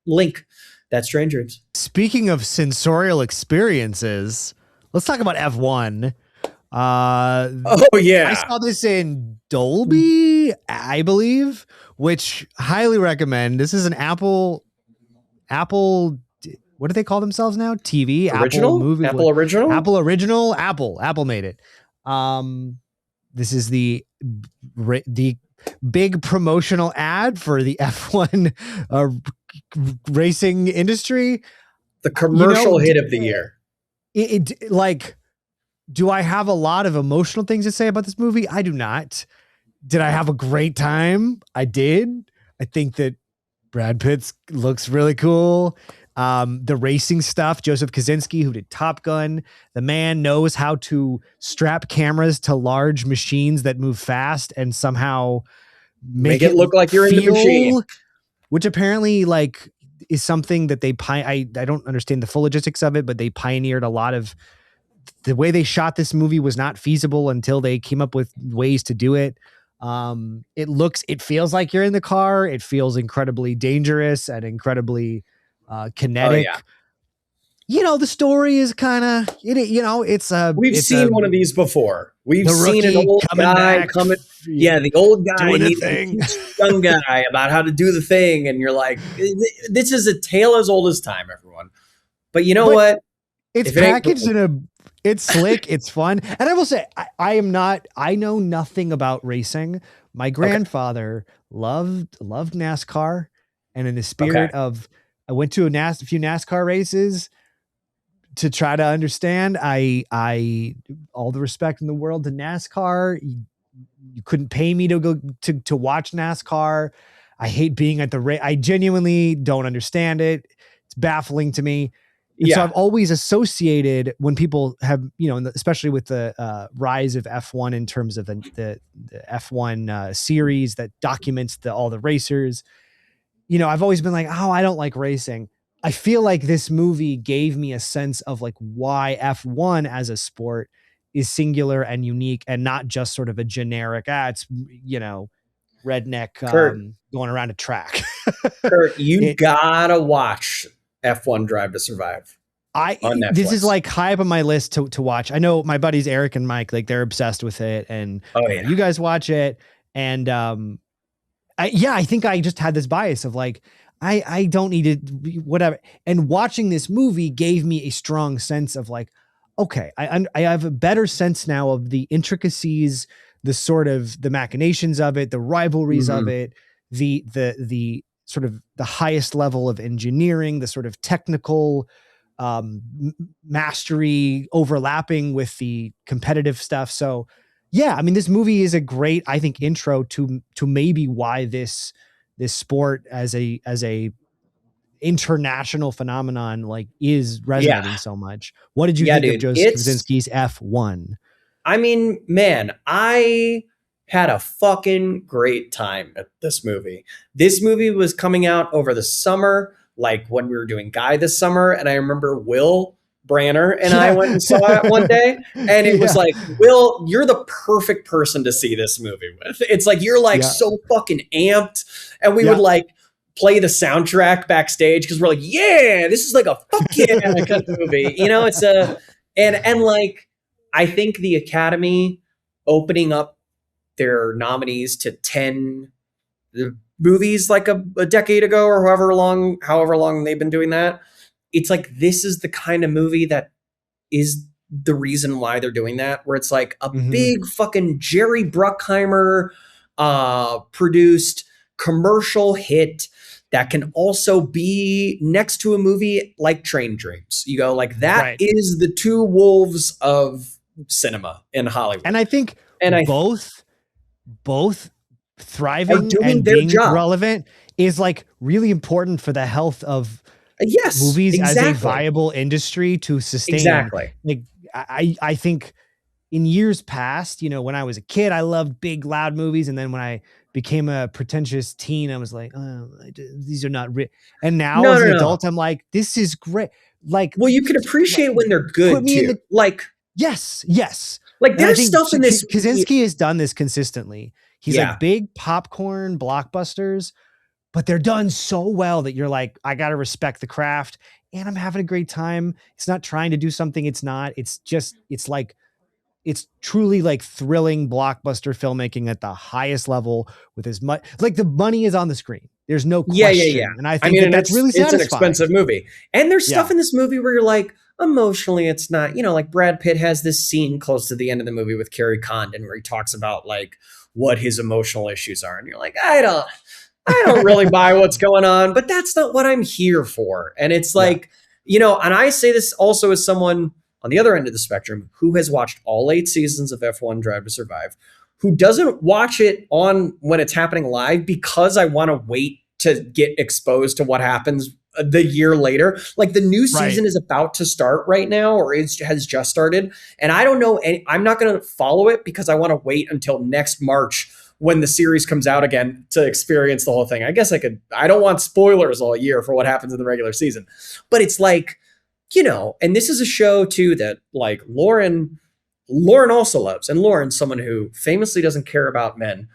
link. That's Train Dreams. Speaking of sensorial experiences, let's talk about F1. I saw this in Dolby, I believe, which highly recommend. This is an Apple. What do they call themselves now? TV, original? Apple movie, Apple original, Apple original, Apple made it. This is the big promotional ad for the F1 racing industry. The commercial hit of the year. It like, do I have a lot of emotional things to say about this movie? I do not. Did I have a great time? I did. I think that Brad Pitt looks really cool. The racing stuff, Joseph Kosinski, who did Top Gun, the man knows how to strap cameras to large machines that move fast and somehow make it look like you're in the machine, which apparently like is something that I don't understand the full logistics of it, but they pioneered a lot of the way they shot this movie was not feasible until they came up with ways to do it. It feels like you're in the car. It feels incredibly dangerous and incredibly kinetic. The story is kind of we've seen one of these before. We've seen an old guy coming. Yeah, the old guy needs the young guy about how to do the thing, and you're like, this is a tale as old as time, everyone. But what? It's packaged it's slick, it's fun, and I will say, I know nothing about racing. My grandfather loved NASCAR, and in the spirit of, I went to a few NASCAR races to try to understand. I all the respect in the world to NASCAR. You couldn't pay me to go to watch NASCAR. I hate being at the race. I genuinely don't understand it. It's baffling to me. And so I've always associated when people have, especially with the rise of F1 in terms of the F1 series that documents all the racers, I've always been like, oh, I don't like racing. I feel like this movie gave me a sense of like why F1 as a sport is singular and unique and not just sort of a generic, it's, redneck going around a track. Kurt, you gotta watch F1 Drive to Survive. This is like high up on my list to watch. I know my buddies Eric and Mike, like they're obsessed with it, and you guys watch it. And I think I just had this bias of like, I don't need it, whatever. And watching this movie gave me a strong sense of like, okay, I have a better sense now of the intricacies, the sort of the machinations of it, the rivalries of it, the sort of the highest level of engineering, the sort of technical mastery overlapping with the competitive stuff. So yeah, I mean, this movie is a great, I think, intro to maybe why this sport as a international phenomenon like is resonating so much. What did you think of Joseph Kosinski's F1? I mean, man, I had a fucking great time at this movie. This movie was coming out over the summer, like when we were doing Guy this summer. And I remember Will Branner and I went and saw it one day. And it was like, Will, you're the perfect person to see this movie with. It's like, you're like so fucking amped. And we would like play the soundtrack backstage because we're like, yeah, this is like a fuck yeah kind of movie. You know, it's a, and like, I think the Academy opening up their nominees to 10 movies like a decade ago or however long they've been doing that. It's like, this is the kind of movie that is the reason why they're doing that, where it's like a big fucking Jerry Bruckheimer produced commercial hit that can also be next to a movie like Train Dreams. You go like, that is the two wolves of cinema in Hollywood. And I think both thriving and being relevant is like really important for the health of movies as a viable industry to sustain. Exactly. Like I think in years past, you know, when I was a kid, I loved big, loud movies. And then when I became a pretentious teen, I was like, oh, these are not real. And now as an adult, I'm like, this is great. Like, well, you can appreciate when they're good too. Yes. Like there's stuff in this. Kaczynski has done this consistently. He's like big popcorn blockbusters, but they're done so well that you're like, I got to respect the craft and I'm having a great time. It's not trying to do something it's not. It's just, it's like, it's truly like thrilling blockbuster filmmaking at the highest level with as much, like the money is on the screen. There's no question. Yeah. And I think that's really satisfying. It's an expensive movie. And there's stuff in this movie where you're like, emotionally, it's not, you know, like Brad Pitt has this scene close to the end of the movie with Carrie Condon where he talks about like what his emotional issues are. And you're like, I don't really buy what's going on, but that's not what I'm here for. And it's like, you know, and I say this also as someone on the other end of the spectrum who has watched all 8 seasons of F1 Drive to Survive, who doesn't watch it on when it's happening live because I want to wait to get exposed to what happens the year later. Like the new season is about to start right now, or has just started. And I don't know, I'm not going to follow it because I want to wait until next March when the series comes out again to experience the whole thing. I guess I don't want spoilers all year for what happens in the regular season, but it's like, you know, and this is a show too that like Lauren also loves. And Lauren's someone who famously doesn't care about men's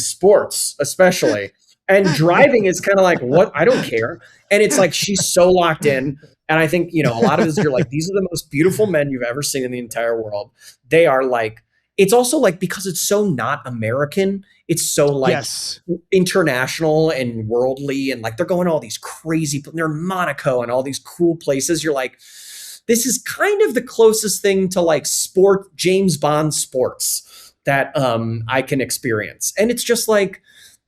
sports, especially. And driving is kind of like, what? I don't care. And it's like, she's so locked in. And I think, you know, a lot of this, you're like, these are the most beautiful men you've ever seen in the entire world. They are like, it's also like, because it's so not American, it's so like international and worldly. And like, they're going to all these crazy, they're in Monaco and all these cool places. You're like, this is kind of the closest thing to like James Bond sports that I can experience. And it's just like,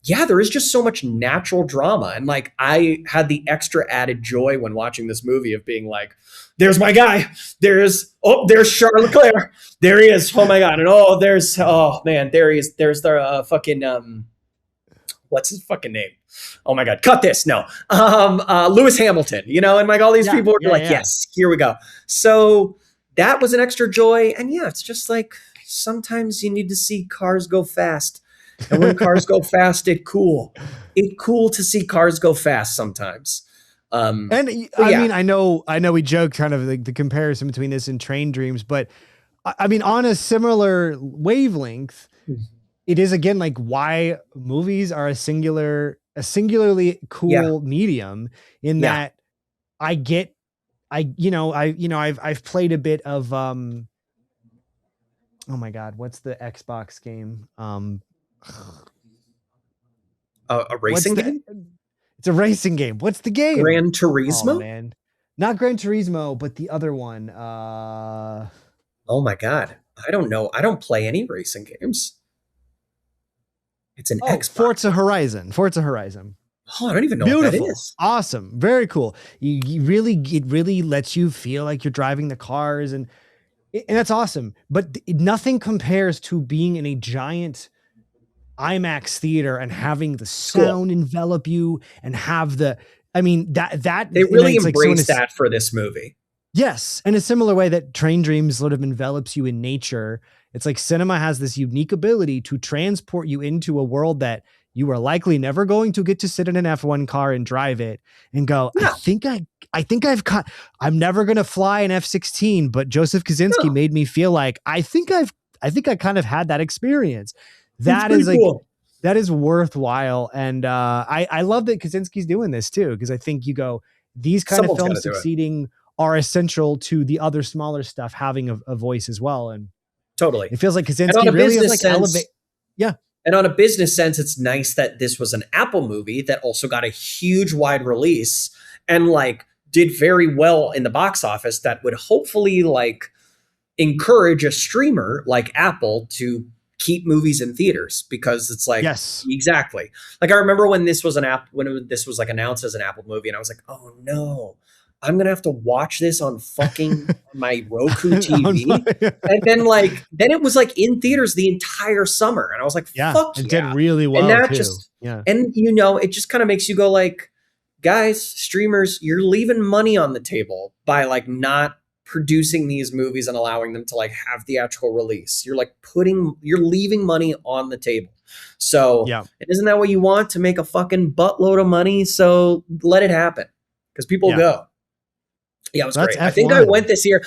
yeah, there is just so much natural drama. And like, I had the extra added joy when watching this movie of being like, there's my guy. There's Charles Leclerc. There he is. Oh my God. And there he is. There's the fucking, what's his fucking name? Oh my God. Cut this. No. Lewis Hamilton, you know, and like all these people were like, yes, here we go. So that was an extra joy. And yeah, it's just like, sometimes you need to see cars go fast. And when cars go fast, it's cool to see cars go fast sometimes. I mean, I know we joke kind of like the comparison between this and Train Dreams, but I mean, on a similar wavelength, it is again, like why movies are a singularly cool medium in that I've played a bit of, oh my God, what's the Xbox game? A racing game? It's a racing game. What's the game? Gran Turismo? Oh, man. Not Gran Turismo, but the other one. Oh my God. I don't know. I don't play any racing games. It's an Xbox. Forza Horizon. Oh, I don't even know what that is. Awesome. Very cool. It really lets you feel like you're driving the cars and that's awesome. But nothing compares to being in a giant IMAX theater and having the sound envelop you and have that they really embrace that for this movie. Yes. In a similar way that Train Dreams sort of envelops you in nature It's like cinema has this unique ability to transport you into a world that you are likely never going to get to sit in an F1 car and drive it and go, Yeah. I'm never going to fly an F-16, but Joseph Kosinski made me feel like, I think I kind of had that experience. That is like, cool. That is worthwhile. And I love that Kosinski's doing this too, because I think you go, these kind of films succeeding are essential to the other smaller stuff having a voice as well. And totally, it feels like Kosinski really is like elevate. Yeah. And on a business sense, it's nice that this was an Apple movie that also got a huge wide release and like did very well in the box office that would hopefully like encourage a streamer like Apple to keep movies in theaters, because it's like, yes, exactly. Like I remember when this was this was like announced as an Apple movie, and I was like, oh no, I'm going to have to watch this on fucking my Roku TV. And then it was like in theaters the entire summer. And I was like, fuck yeah. It did really well. And that too. And you know, it just kind of makes you go like, guys, streamers, you're leaving money on the table by like not producing these movies and allowing them to like have theatrical release. You're like you're leaving money on the table. So isn't that what you want, to make a fucking buttload of money? So let it happen, because people go. Yeah, it was great. F1. I think I went this year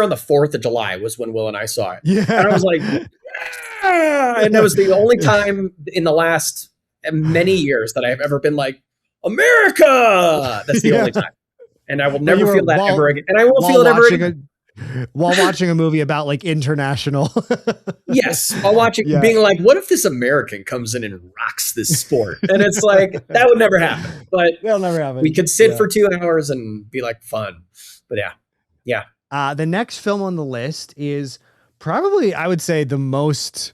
on the 4th of July was when Will and I saw it. Yeah. And I was like, and that was the only time in the last many years that I've ever been like, America! That's the only time. And I will never feel that ever again. And I won't feel it ever again. While watching a movie about like international. Yes. While watching, being like, what if this American comes in and rocks this sport? And it's like, that would never happen. But that'll never happen. We could sit for 2 hours and be like fun. But yeah. The next film on the list is probably, I would say, the most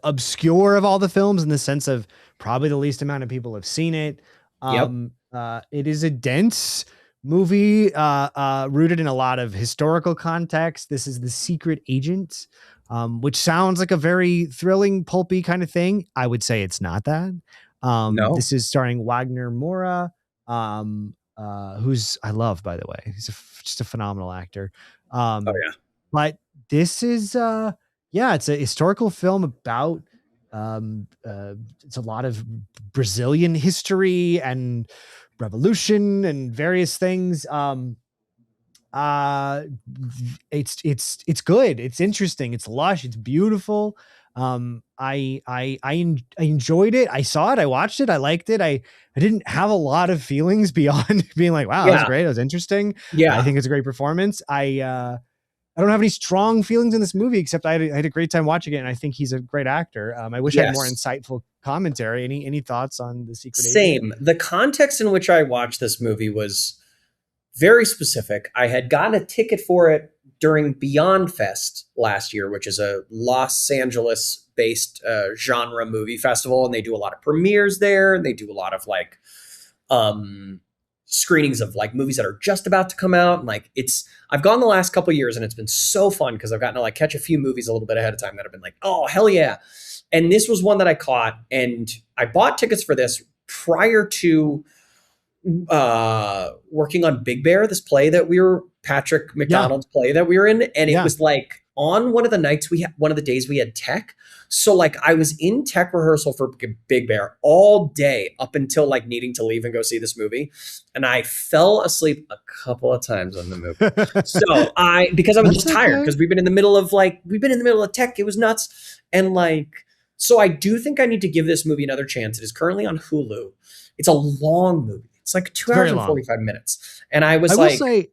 obscure of all the films, in the sense of probably the least amount of people have seen it. It is a dense movie rooted in a lot of historical context. This is The Secret Agent, which sounds like a very thrilling, pulpy kind of thing. I would say it's not that. No. This is starring Wagner Moura, who's I love, by the way. He's just a phenomenal actor. But this is it's a historical film about it's a lot of Brazilian history and revolution and various things. It's good. It's interesting. It's lush. It's beautiful. I enjoyed it. I saw it. I watched it. I liked it. I didn't have a lot of feelings beyond being like, wow, that was great. It was interesting. Yeah. I think it's a great performance. I don't have any strong feelings in this movie, except I had a great time watching it, and I think he's a great actor. I wish I had more insightful commentary. Any thoughts on The Secret Agent? Same. The context in which I watched this movie was very specific. I had gotten a ticket for it during Beyond Fest last year, which is a Los Angeles-based genre movie festival, and they do a lot of premieres there, and they do a lot of like screenings of like movies that are just about to come out. And like I've gone the last couple of years, and it's been so fun because I've gotten to like catch a few movies a little bit ahead of time that have been like, oh hell yeah. And this was one that I caught, and I bought tickets for this prior to working on Big Bear, this play that Patrick McDonald's play that we were in. And it was like on one of the days we had tech. So like I was in tech rehearsal for Big Bear all day up until like needing to leave and go see this movie. And I fell asleep a couple of times on the movie. So because I was just tired, because we've been in the middle of tech. It was nuts. And like, so I do think I need to give this movie another chance. It is currently on Hulu. It's a long movie. It's like 2 hours and 45 minutes. And I will say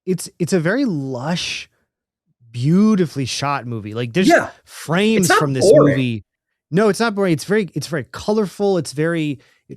it's a very lush, beautifully shot movie. Like there's frames from this movie. No, it's not boring. It's very colorful. It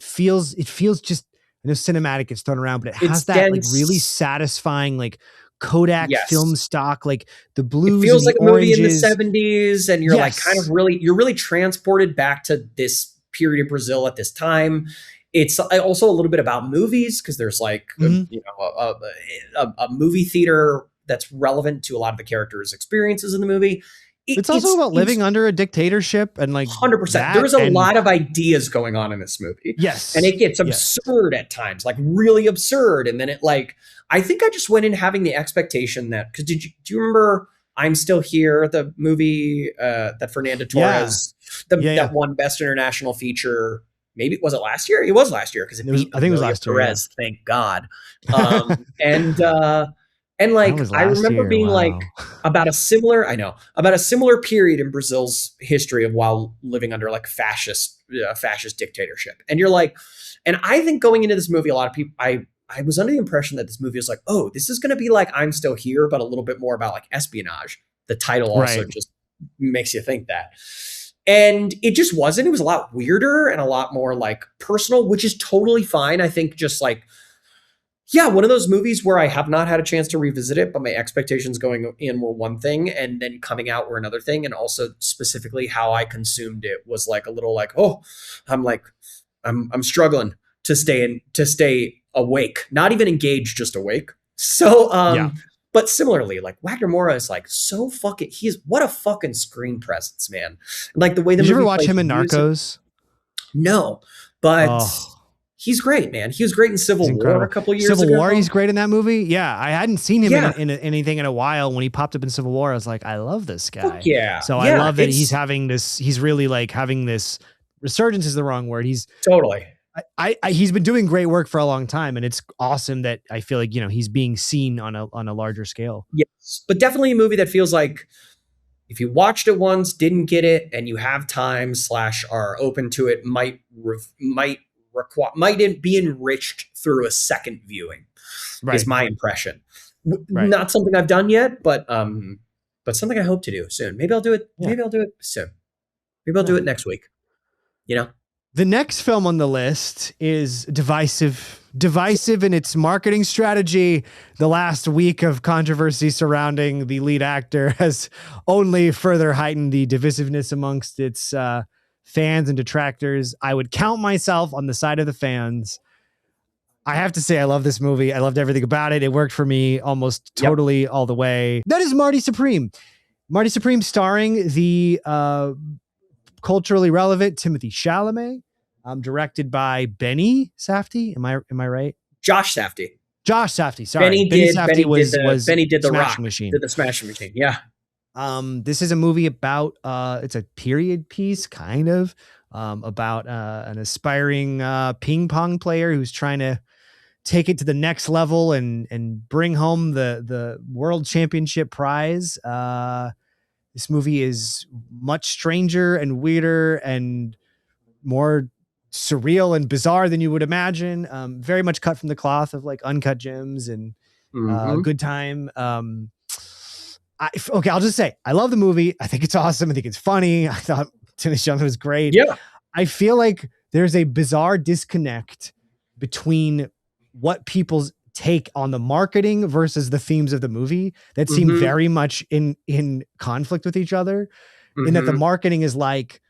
feels just, I know cinematic gets thrown around, but it has that dense, like really satisfying, like Kodak film stock, like the blues. It feels like a movie in the 70s, and you're like kind of really transported back to this period of Brazil at this time. It's also a little bit about movies, because there's like a movie theater that's relevant to a lot of the characters' experiences in the movie. It's also about living under a dictatorship and like 100%. There's a lot of ideas going on in this movie. Yes. And it gets absurd at times, like really absurd. And then I think I just went in having the expectation that, because do you remember I'm Still Here, the movie that Fernando Torres, that won Best International Feature. Maybe was it last year? It was last year because it beat I think it was last year. Perez. Yeah. Thank God. And like I remember being like about a similar period in Brazil's history of while living under like fascist dictatorship. And you're like, and I think going into this movie, a lot of people, I was under the impression that this movie is like, oh, this is going to be like I'm Still Here, but a little bit more about like espionage. The title also just makes you think that. And it just wasn't. It was a lot weirder and a lot more like personal, which is totally fine. I think just like, yeah, one of those movies where I have not had a chance to revisit it, but my expectations going in were one thing and then coming out were another thing. And also specifically how I consumed it was like a little like, oh, I'm struggling to stay awake, not even engaged, just awake. So, but similarly, like Wagner Moura is like so fucking, what a fucking screen presence, man. And like the way Did you ever watch him in Narcos? No, but he's great, man. He was great in Civil War a couple years ago. Civil War, he's great in that movie. Yeah, I hadn't seen him in anything in a while. When he popped up in Civil War, I was like, I love this guy. Fuck yeah. So I love that he's really like having this resurgence is the wrong word. He's totally. He's been doing great work for a long time, and it's awesome that I feel like, he's being seen on a larger scale. Yes, but definitely a movie that feels like if you watched it once, didn't get it, and you have time / are open to it, might be enriched through a second viewing. Is my impression. Not something I've done yet, but something I hope to do soon. Maybe I'll do it. Yeah. Maybe I'll do it soon. Maybe I'll do it next week. The next film on the list is divisive in its marketing strategy. The last week of controversy surrounding the lead actor has only further heightened the divisiveness amongst its fans and detractors. I would count myself on the side of the fans. I have to say, I love this movie. I loved everything about it. It worked for me almost totally all the way. That is Marty Supreme. Marty Supreme starring the culturally relevant Timothée Chalamet, directed by Benny Safdie. Am I right? Josh Safdie. Sorry, Benny did the Smashing Machine. Did the Smashing Machine? Yeah. This is a movie about it's a period piece, kind of, about an aspiring ping pong player who's trying to take it to the next level and bring home the world championship prize. This movie is much stranger and weirder and more surreal and bizarre than you would imagine. Very much cut from the cloth of like Uncut Gems and Good Time. I'll just say I love the movie. I think it's awesome. I think it's funny. I thought Timothée Chalamet was great. Yeah. I feel like there's a bizarre disconnect between what people's take on the marketing versus the themes of the movie that seem very much in conflict with each other. In that the marketing is like,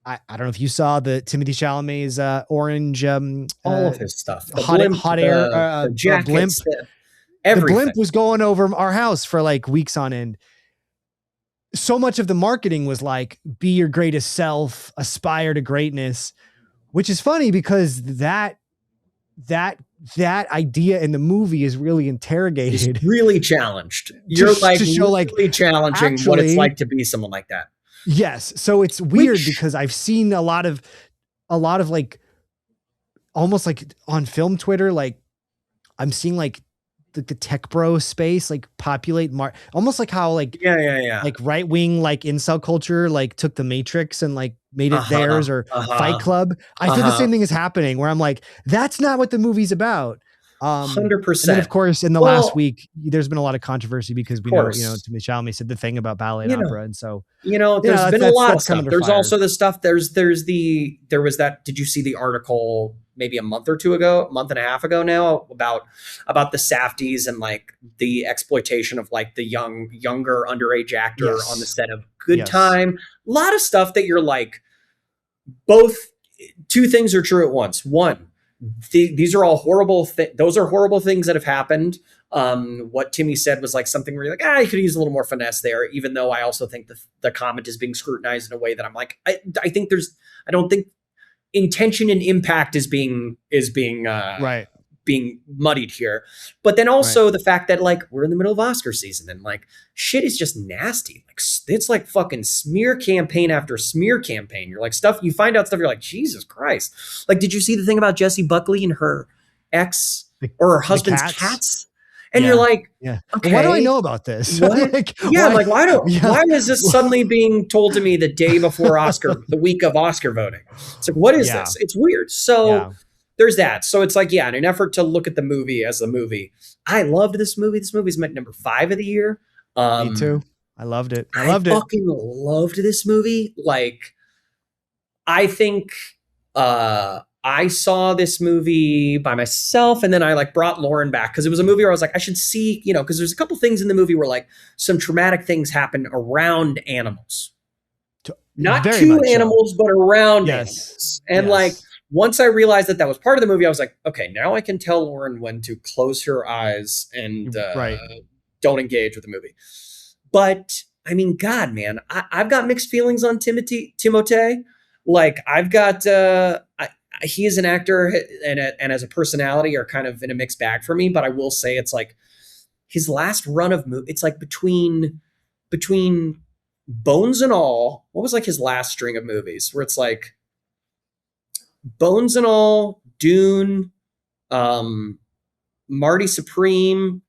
I don't know if you saw the Timothée Chalamet's orange, all of his stuff, hot air, jackets, blimp. Everything. The blimp was going over our house for like weeks on end. So much of the marketing was like, be your greatest self, aspire to greatness, which is funny because that idea in the movie is really interrogated. It's really challenged. You're like to show really challenging actually, what it's like to be someone like that. Yes. So it's weird because I've seen a lot of like almost like on film Twitter, like I'm seeing like the tech bro space like populate almost like how like like right wing like incel culture like took the Matrix and like made it theirs or Fight Club. I feel the same thing is happening where I'm like, that's not what the movie's about. 100%. And of course, in the last week, there's been a lot of controversy because we know, Timothée Chalamet said the thing about ballet and opera, and so there's been a lot of stuff. There's also the stuff. There was that. Did you see the article maybe a month and a half ago now about the Safdies and like the exploitation of like the younger underage actor on the set of Good Time? A lot of stuff that you're like, both two things are true at once. One, these are all horrible. Those are horrible things that have happened. What Timmy said was like something where you're like, you could use a little more finesse there. Even though I also think the comment is being scrutinized in a way that I'm like, I don't think intention and impact is being right being muddied here. But then also the fact that like we're in the middle of Oscar season and like shit is just nasty. Like it's like fucking smear campaign after smear campaign. You're like stuff, you find out stuff, you're like, Jesus Christ. Like, did you see the thing about Jessie Buckley and her ex or her husband's cats? And you're like, okay, what do I know about this? Like, I'm like, why is this suddenly being told to me the day before Oscar, the week of Oscar voting? It's like, what is this? It's weird. So there's that. So it's like, in an effort to look at the movie as a movie, I loved this movie. This movie's my number 5 of the year. Me too. I loved it. I fucking loved this movie. Like, I think, I saw this movie by myself and then I like brought Lauren back because it was a movie where I was like, I should see, because there's a couple things in the movie where like some traumatic things happen around animals. Not to animals, but around animals. And like, once I realized that was part of the movie, I was like, okay, now I can tell Lauren when to close her eyes and don't engage with the movie. But I mean, God, man, I've got mixed feelings on Timothée. Like I've got, he is an actor and as a personality are kind of in a mixed bag for me, but I will say it's like his last run of it's like between Bones and All. What was like his last string of movies where it's like Bones and All, Dune, Marty Supreme.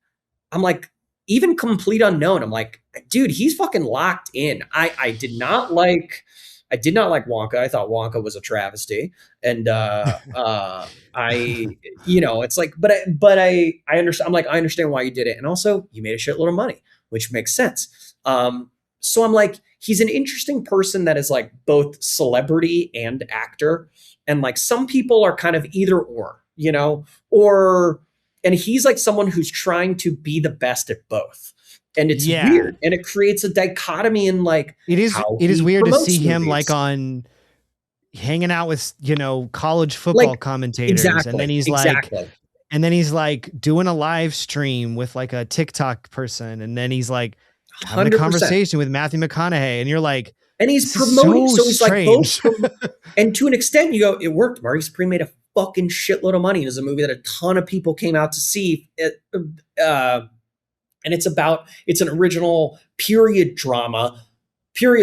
I'm like, even Complete Unknown. I'm like, dude, he's fucking locked in. I did not like Wonka. I thought Wonka was a travesty. And it's like, but I understand. I'm like, I understand why you did it. And also you made a shitload of money, which makes sense. So I'm like, he's an interesting person that is like both celebrity and actor. And like some people are kind of either or, and he's like someone who's trying to be the best at both. And it's weird, and it creates a dichotomy in like it is weird to see him like on hanging out with college football commentators, and then he's like doing a live stream with like a TikTok person, and then he's like having 100%. A conversation with Matthew McConaughey, and you're like, and he's promoting, so he's strange. Like both, and to an extent, you go, it worked. Marty Supreme made a fucking shitload of money. It was a movie that a ton of people came out to see. And it's an original period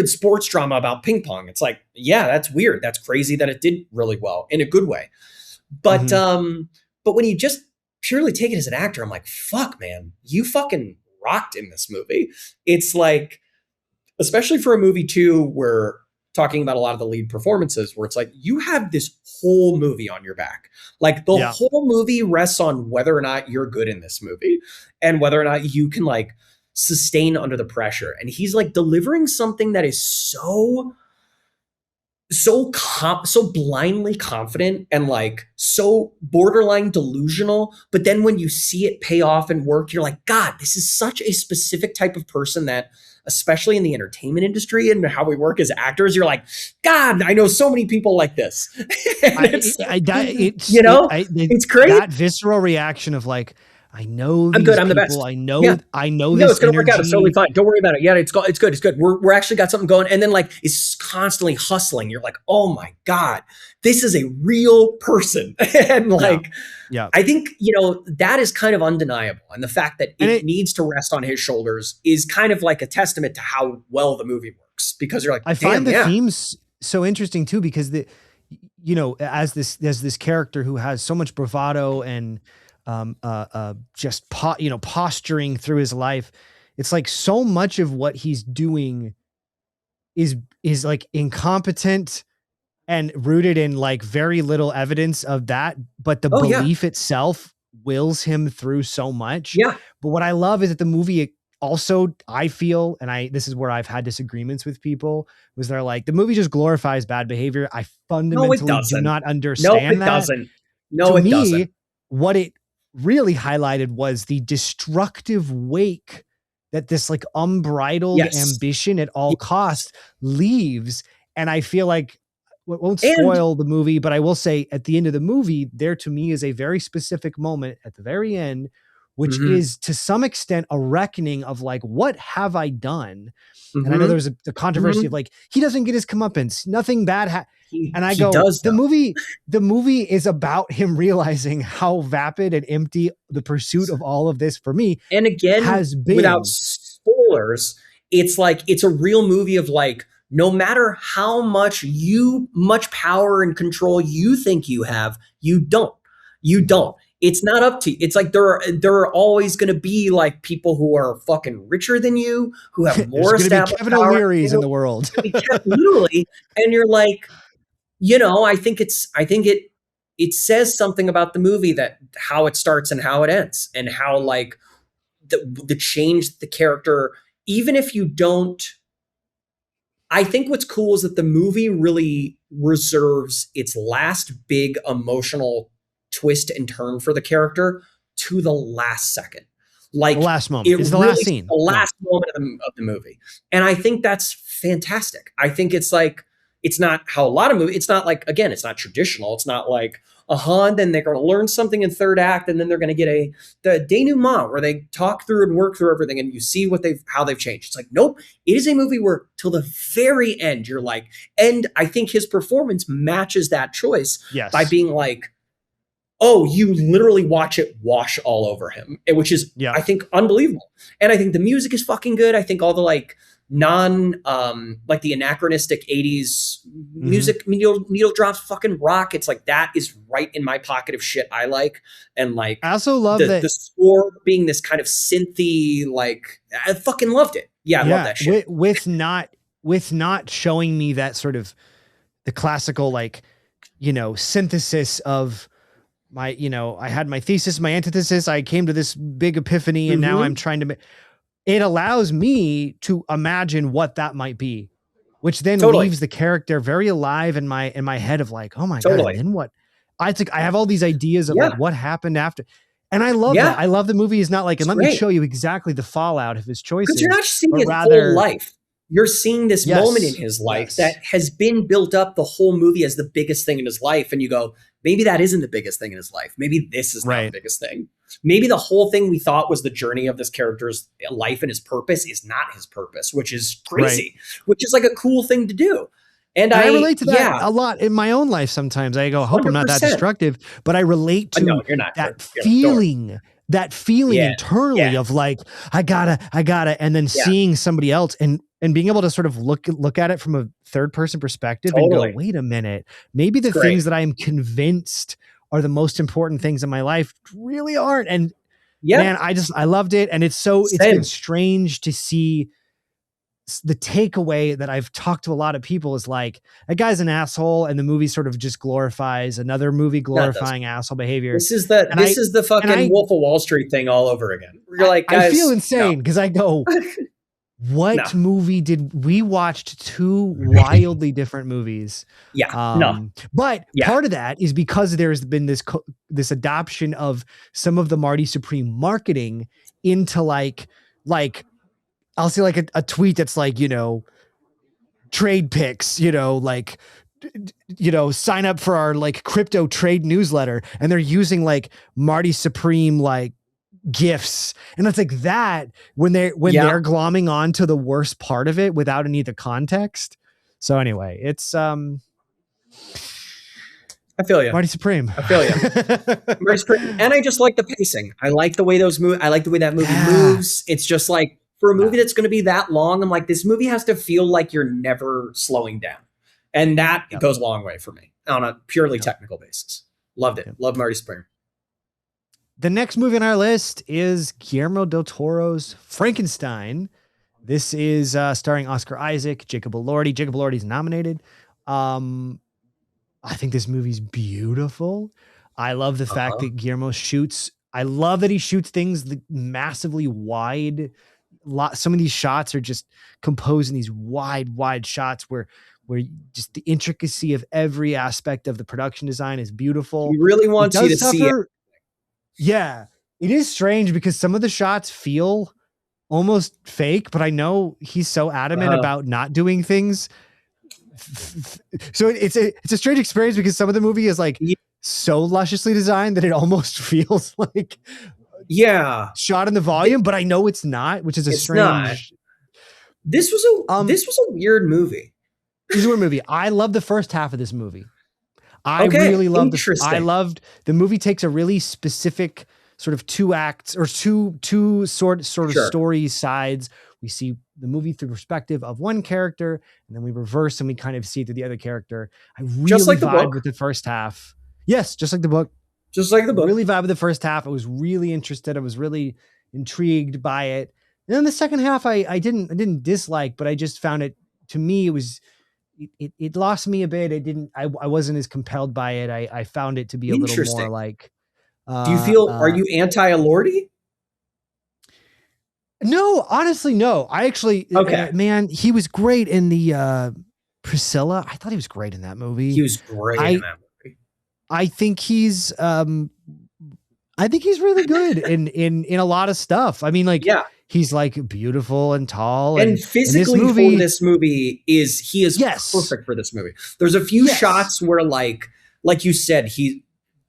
sports drama about ping pong. It's like, that's weird. That's crazy that it did really well in a good way. But, but when you just purely take it as an actor, I'm like, fuck, man, you fucking rocked in this movie. It's like, especially for a movie too, where talking about a lot of the lead performances where it's like, you have this whole movie on your back. Like the whole movie rests on whether or not you're good in this movie and whether or not you can like sustain under the pressure. And he's like delivering something that is so blindly confident and like so borderline delusional. But then when you see it pay off and work, you're like, God, this is such a specific type of person that, especially in the entertainment industry and how we work as actors, you're like, God, I know so many people like this. It's crazy. That visceral reaction of like, I know these I'm good. I'm the best. I know this. It's going to work out. It's totally fine. Don't worry about it. Yeah, it's good. It's good. We're actually got something going. And then like, it's constantly hustling. You're like, oh my God, this is a real person. And like, I think, that is kind of undeniable. And the fact that it needs to rest on his shoulders is kind of like a testament to how well the movie works, because you're like, I find the themes so interesting too, because as this character who has so much bravado and, just posturing through his life, it's like so much of what he's doing is like incompetent and rooted in like very little evidence of that, but the belief itself wills him through so much. But what I love is that the movie also, I feel, and this is where I've had disagreements with people, was they're like, the movie just glorifies bad behavior. I fundamentally do not understand that. Doesn't. No, it doesn't. What it really highlighted was the destructive wake that this like unbridled ambition at all costs leaves. And I feel like it won't spoil the movie, but I will say at the end of the movie, there to me is a very specific moment at the very end which is to some extent a reckoning of like, what have I done? And I know there's a controversy of like, he doesn't get his comeuppance, nothing bad. And I go, the movie is about him realizing how vapid and empty the pursuit of all of this for me and again has been. Without spoilers, it's like, it's a real movie of like, no matter how much power and control you think you have, you don't. It's not up to you. It's like there are always going to be like people who are fucking richer than you, who have more established Kevin O'Leary's in the world. Literally. And you're like, I think it says something about the movie, that how it starts and how it ends, and how like the change the character, even if you don't. I think what's cool is that the movie really reserves its last big emotional twist and turn for the character to the last second. Like the last moment. It's the last scene. The last moment of the movie. And I think that's fantastic. I think it's like, it's not how a lot of movies, it's not like, again, it's not traditional. It's not like, and then they're going to learn something in third act, and then they're going to get the denouement where they talk through and work through everything, and you see how they've changed. It's like, nope, it is a movie where till the very end, you're like, and I think his performance matches that choice by being like, oh, you literally watch it wash all over him, which is, I think, unbelievable. And I think the music is fucking good. I think all the like like the anachronistic 80s music, needle drops fucking rock. It's like, that is right in my pocket of shit I like. And like, I also love the score being this kind of synthy, like, I fucking loved it. I love that shit. With not showing me that sort of the classical, like, synthesis of my, I had my thesis, my antithesis, I came to this big epiphany, and now I'm trying to it allows me to imagine what that might be, which then leaves the character very alive in my head of like, oh my God, and then what? I think I have all these ideas of like what happened after. And I love that. I love the movie is not like, and let me show you exactly the fallout of his choices. Because you're not seeing his whole life. You're seeing this moment in his life that has been built up the whole movie as the biggest thing in his life. And you go, maybe that isn't the biggest thing in his life. Maybe this is not the biggest thing. Maybe the whole thing we thought was the journey of this character's life and his purpose is not his purpose, which is crazy, which is like a cool thing to do. And I relate to that a lot in my own life. Sometimes I go, I hope 100%. I'm not that destructive, but I relate to that feeling internally of like, I gotta, and then seeing somebody else and being able to sort of look at it from a third person perspective and go, wait a minute, maybe the things that I am convinced are the most important things in my life really aren't. And man, I loved it. And it's been strange to see the takeaway that I've talked to a lot of people is like, that guy's an asshole, and the movie sort of just glorifies another movie glorifying asshole behavior. This is the fucking Wolf of Wall Street thing all over again. You're like, guys, I feel insane because I go, what movie did we watched two wildly different movies? But part of that is because there's been this adoption of some of the Marty Supreme marketing into like I'll see like a tweet that's like, trade picks, sign up for our like crypto trade newsletter, and they're using like Marty Supreme like gifts, and it's like that when they're glomming on to the worst part of it without any of the context. So anyway, it's I feel you, Marty Supreme. I feel you, Marty Supreme. And I just like the pacing. I like the way I like the way that movie moves. It's just like, for a movie that's going to be that long, I'm like, this movie has to feel like you're never slowing down, and that goes a long way for me on a purely technical basis. Loved it. Love Marty Supreme. The next movie on our list is Guillermo del Toro's Frankenstein. This is starring Oscar Isaac, Jacob Elordi. Jacob Elordi's nominated. I think this movie's beautiful. I love the fact that Guillermo I love that he shoots things massively wide. Some of these shots are just composed in these wide shots where just the intricacy of every aspect of the production design is beautiful. He really wants you to see it. Yeah, it is strange because some of the shots feel almost fake, but I know he's so adamant about not doing things. So it's a strange experience because some of the movie is like so lusciously designed that it almost feels like Yeah. shot in the volume, but I know it's not, which is a strange. This was a weird movie. This is a weird movie. I love the first half of this movie. I loved the movie. Takes a really specific sort of two acts or two sort of story sides. We see the movie through the perspective of one character, and then we reverse and we kind of see through the other character. I really vibed with the first half. Yes, just like the book. Just like the book. Really vibed with the first half. I was really interested. I was really intrigued by it. And then the second half, I didn't dislike, but I just found it, to me, it lost me a bit. I wasn't as compelled by it. I found it to be a little more like. Do you feel? Are you anti-Elordi? No, honestly, no. I actually, man, he was great in the Priscilla. I thought he was great in that movie. He was great in that movie. I think he's really good in a lot of stuff. I mean, like, he's like beautiful and tall, and physically for this movie he is perfect for this movie. There's a few shots where like you said,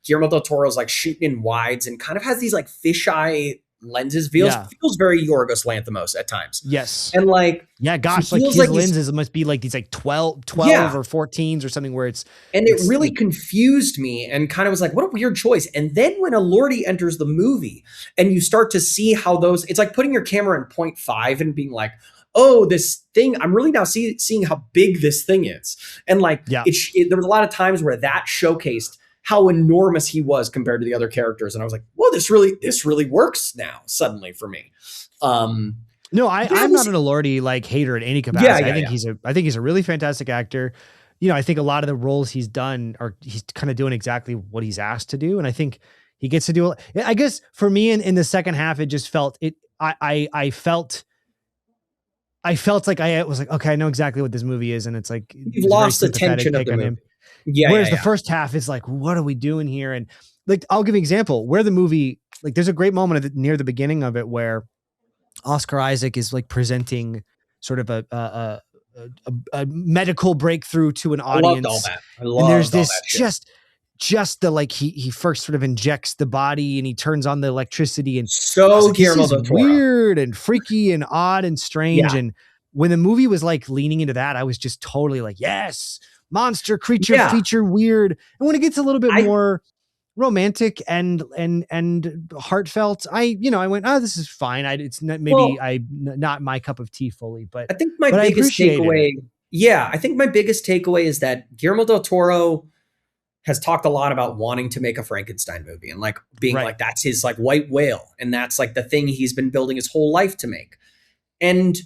Guillermo del Toro's like shooting in wides and kind of has these like fisheye lenses. Feels very Yorgos Lanthimos at times. Yes. And like, gosh, like his lenses must be like these like 12 or 14s or something where it's. And it really confused me and kind of was like, what a weird choice. And then when Elordi enters the movie and you start to see how it's like putting your camera in 0.5 and being like, oh, this thing, I'm really now seeing how big this thing is. And like, there was a lot of times where that showcased how enormous he was compared to the other characters. And I was like, well, this really works now suddenly for me. No, I'm not an Elordi like hater in any capacity. I think he's a really fantastic actor. You know, I think a lot of the roles he's done he's kind of doing exactly what he's asked to do. And I think he gets to do, I guess for me in the second half, it just felt I felt like I was like, okay, I know exactly what this movie is. And it's like, you've lost the tension of the movie. Whereas the first half is like, what are we doing here? And like, I'll give you an example where the movie, like there's a great moment near the beginning of it where Oscar Isaac is like presenting sort of a medical breakthrough to an audience. I loved all that. And there's this just the, like he first sort of injects the body and he turns on the electricity and so Guillermo del Toro. Weird and freaky and odd and strange. And when the movie was like leaning into that, I was just totally like, yes, monster creature feature weird. And when it gets a little bit more romantic and heartfelt, I went, oh, this is fine. It's not, not my cup of tea fully, but I think my biggest takeaway. I think my biggest takeaway is that Guillermo del Toro has talked a lot about wanting to make a Frankenstein movie and like being like, that's his like white whale. And that's like the thing he's been building his whole life to make. And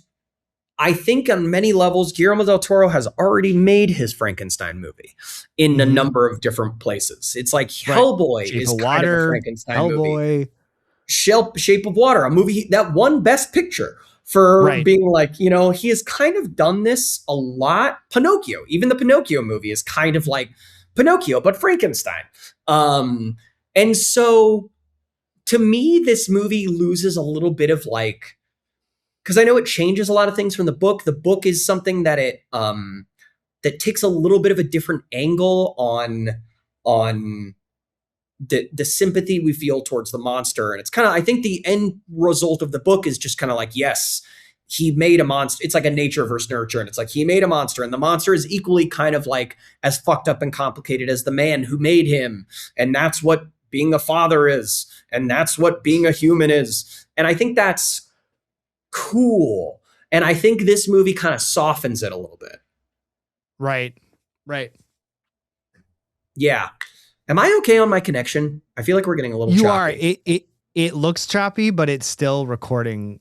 I think on many levels, Guillermo del Toro has already made his Frankenstein movie in a number of different places. It's like Hellboy is kind of a Frankenstein movie. Shape of Water, a movie that won Best Picture for being like, he has kind of done this a lot. Pinocchio, even the Pinocchio movie is kind of like Pinocchio, but Frankenstein. And so to me, this movie loses a little bit of like, because I know it changes a lot of things from the book. The book is something that that takes a little bit of a different angle on the sympathy we feel towards the monster. And it's kind of, I think the end result of the book is just kind of like, yes, he made a monster. It's like a nature versus nurture. And it's like, he made a monster and the monster is equally kind of like as fucked up and complicated as the man who made him. And that's what being a father is. And that's what being a human is. And I think that's cool. And I think this movie kind of softens it a little bit. Right. Yeah. Am I okay on my connection? I feel like we're getting a little choppy. You are. It looks choppy, but it's still recording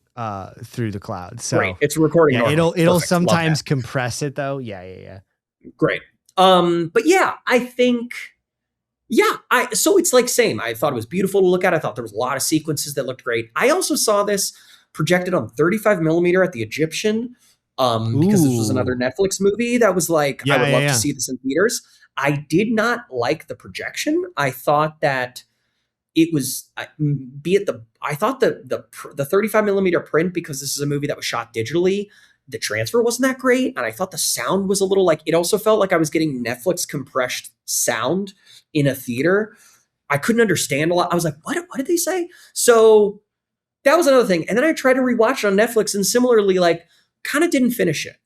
through the cloud. So great. It's recording. Yeah, it'll sometimes compress it though. Yeah. Great. But yeah, I think so it's like same. I thought it was beautiful to look at. I thought there was a lot of sequences that looked great. I also saw this projected on 35 millimeter at the Egyptian because this was another Netflix movie that was like, I would love to see this in theaters. I did not like the projection. I thought that it was, I thought the 35 millimeter print, because this is a movie that was shot digitally, the transfer wasn't that great. And I thought the sound was a little like, it also felt like I was getting Netflix compressed sound in a theater. I couldn't understand a lot. I was like, what did they say? So that was another thing. And then I tried to rewatch it on Netflix and similarly, like, kind of didn't finish it,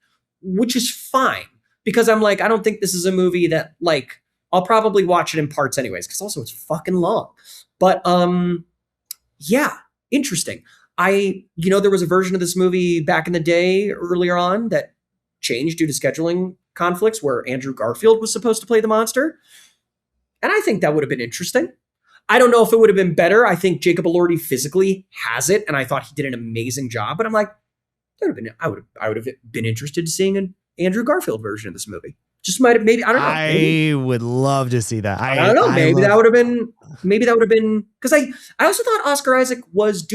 which is fine because I'm like, I don't think this is a movie that, like, I'll probably watch it in parts anyways, because also it's fucking long. But yeah, interesting. There was a version of this movie back in the day earlier on that changed due to scheduling conflicts where Andrew Garfield was supposed to play the monster. And I think that would have been interesting. I don't know if it would have been better. I think Jacob Elordi physically has it, and I thought he did an amazing job. But I'm like, I would have been interested in seeing an Andrew Garfield version of this movie. Just might have, maybe, I don't know. I would love to see that. I don't know. Maybe that would have been, because I also thought Oscar Isaac was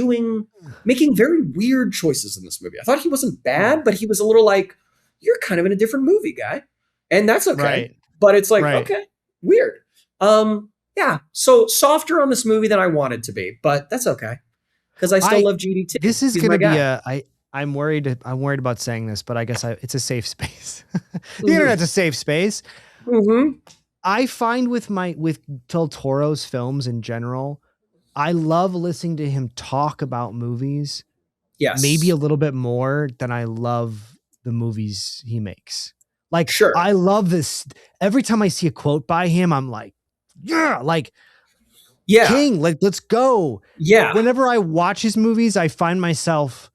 making very weird choices in this movie. I thought he wasn't bad, but he was a little like, you're kind of in a different movie, guy. And that's okay. Right. But it's like, okay, weird. Yeah. So softer on this movie than I wanted to be, but that's okay. Because I still love GDT. This is going to be I'm worried about saying this, but I guess it's a safe space. The internet's a safe space. Mm-hmm. I find with Del Toro's films in general, I love listening to him talk about movies. Yes. Maybe a little bit more than I love the movies he makes. Like, sure. I love this. Every time I see a quote by him, I'm like, yeah, like, yeah, King, like, let's go. Yeah. Whenever I watch his movies, I find myself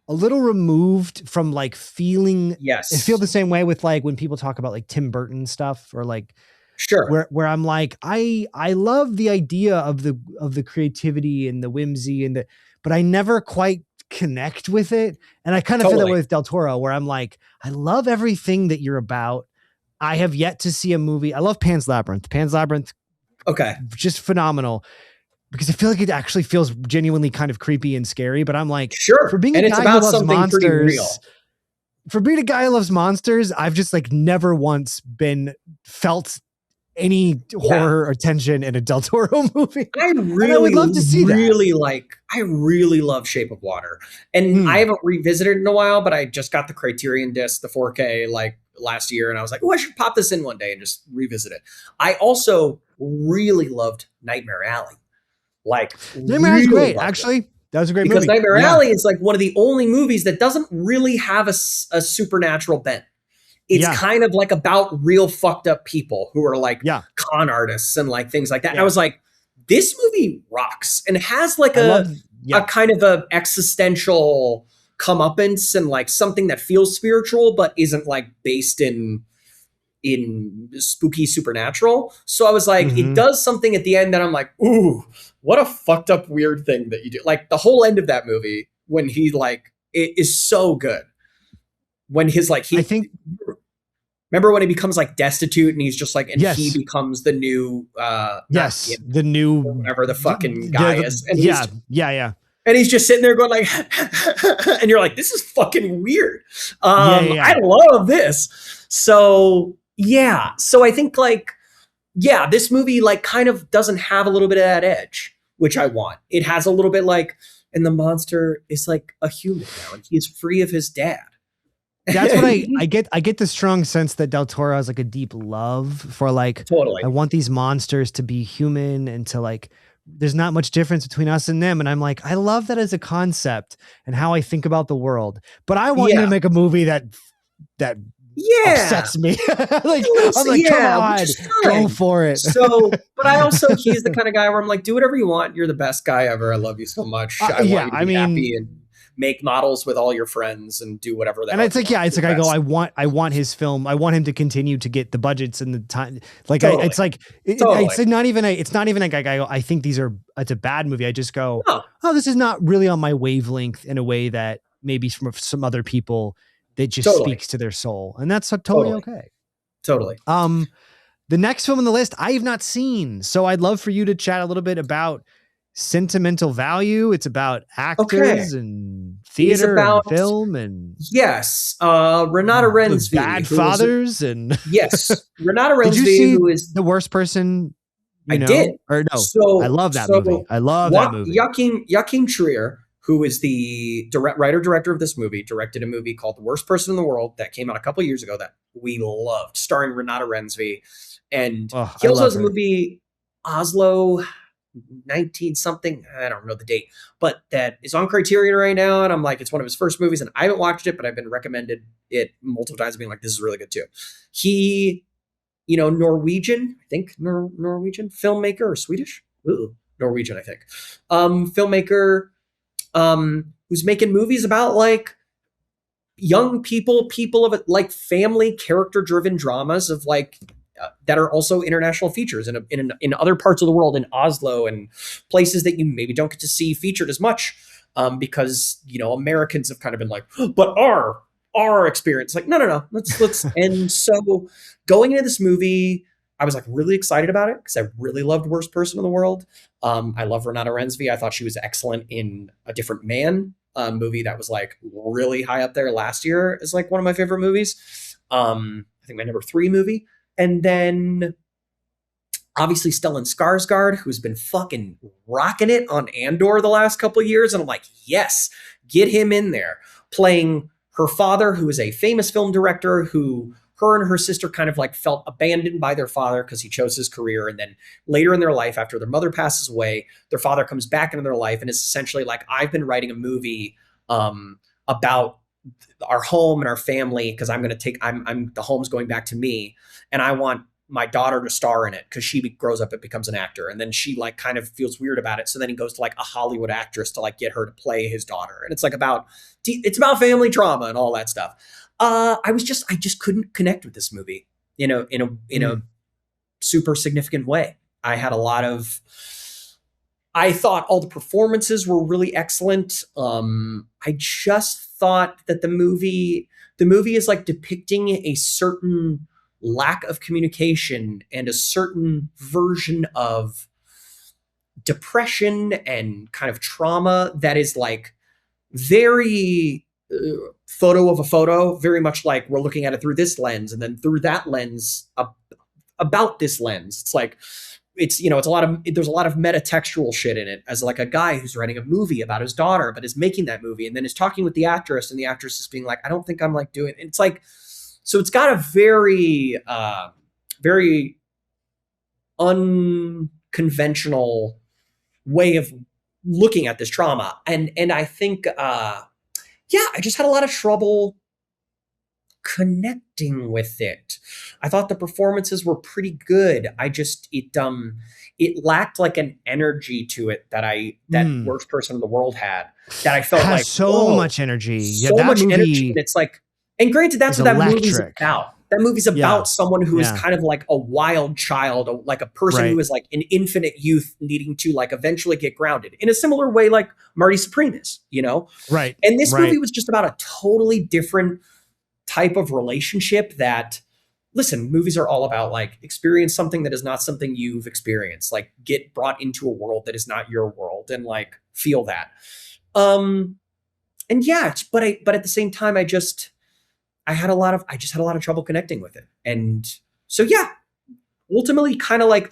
a little removed from like feeling. Yes. I feel the same way with like when people talk about like Tim Burton stuff or like, sure, where I'm like, I love the idea of the creativity and the whimsy but I never quite connect with it. And I kind of feel that way with Del Toro, where I'm like, I love everything that you're about. I have yet to see a movie. I love Pan's Labyrinth. Okay. Just phenomenal. Because I feel like it actually feels genuinely kind of creepy and scary, but I'm like, sure. For being a guy who loves monsters, for being a guy who loves monsters, I've just like never once felt any horror or tension in a Del Toro movie. I would love to see that. I really love Shape of Water, and I haven't revisited it in a while, but I just got the Criterion disc, the 4K, like last year, and I was like, oh, I should pop this in one day and just revisit it. I also really loved Nightmare Alley. Like, Nightmare Alley's great, actually. That was a great movie. Because Nightmare Alley is like one of the only movies that doesn't really have a supernatural bent. It's kind of like about real fucked up people who are like con artists and like things like that. And I was like, this movie rocks, and it has like a kind of a existential comeuppance and like something that feels spiritual but isn't like based in spooky supernatural. So I was like, it does something at the end that I'm like, ooh, what a fucked up weird thing that you do. Like the whole end of that movie when he like it is so good. When his like remember when he becomes like destitute and he's just like he becomes the new the new whatever the fucking guy is. And and he's just sitting there going like and you're like, this is fucking weird. I love this. So I think like this movie like kind of doesn't have a little bit of that edge, which I want. It has a little bit like, and the monster is like a human now and he is free of his dad. That's what I get. I get the strong sense that Del Toro has like a deep love for like, I want these monsters to be human and to like, there's not much difference between us and them. And I'm like, I love that as a concept and how I think about the world, but I want you to make a movie that upsets me. Like, I'm like, come on, go for it. So, but I also, he's the kind of guy where I'm like, do whatever you want. You're the best guy ever. I love you so much. I want you to be happy and make models with all your friends and do whatever that. And it's like, I want his film. I want him to continue to get the budgets and the time. Like, it's like, it's not even like I go, I think it's a bad movie. I just go, oh, this is not really on my wavelength in a way that maybe from some other people that just speaks to their soul. And that's totally okay. Totally. The next film on the list, I have not seen. So I'd love for you to chat a little bit about Sentimental Value. It's about actors and theater and film and Renata Rensby, Bad Fathers and Renata Rensby, who is The Worst Person. I did. Or no, I love that movie. I love that movie. Joachim Trier, who is the writer-director of this movie, directed a movie called The Worst Person in the World that came out a couple years ago that we loved, starring Renata Rensby. And he also has a movie Oslo 19 something, I don't know the date, but that is on Criterion right now. And I'm like, it's one of his first movies, and I haven't watched it, but I've been recommended it multiple times, being like, this is really good too. He, Norwegian, I think, Norwegian filmmaker, or Swedish? Ooh, Norwegian, I think. Filmmaker who's making movies about like young people of like family character driven dramas of like that are also international features in other parts of the world, in Oslo and places that you maybe don't get to see featured as much, because Americans have kind of been like, but our experience, like no, let's and so going into this movie, I was like really excited about it because I really loved Worst Person in the World. I love Renata Rensby. I thought she was excellent in A Different Man, movie that was like really high up there last year as like one of my favorite movies. I think my number 3 movie. And then obviously Stellan Skarsgård, who's been fucking rocking it on Andor the last couple of years. And I'm like, yes, get him in there, playing her father, who is a famous film director who her and her sister kind of like felt abandoned by their father because he chose his career. And then later in their life, after their mother passes away, their father comes back into their life and is essentially like, I've been writing a movie about our home and our family because I'm the home's going back to me, and I want my daughter to star in it because she grows up and becomes an actor. And then she like kind of feels weird about it. So then he goes to like a Hollywood actress to like get her to play his daughter. And it's like it's about family trauma and all that stuff. I just couldn't connect with this movie, in a super significant way. I thought all the performances were really excellent. I just thought that the movie is like depicting a certain lack of communication and a certain version of depression and kind of trauma that is like very photo of a photo, very much like we're looking at it through this lens and then through that lens about this lens. It's like, there's a lot of metatextual shit in it, as like a guy who's writing a movie about his daughter, but is making that movie and then is talking with the actress, and the actress is being like, I don't think I'm like doing it. It's like, so it's got a very, very unconventional way of looking at this trauma. And I think, I just had a lot of trouble connecting with it. I thought the performances were pretty good. It lacked like an energy to it that Worst Person in the World had, that I felt like so much energy. So much energy. And it's like, and granted, that's what that movie's about. That movie's about someone who is kind of like a wild child, like a person who is like an infinite youth needing to like eventually get grounded in a similar way like Marty Supreme is, Right. And this movie was just about a totally different type of relationship that, listen, movies are all about like experience something that is not something you've experienced, like get brought into a world that is not your world and like feel that. But at the same time, I just had a lot of trouble connecting with it. And so, ultimately kind of like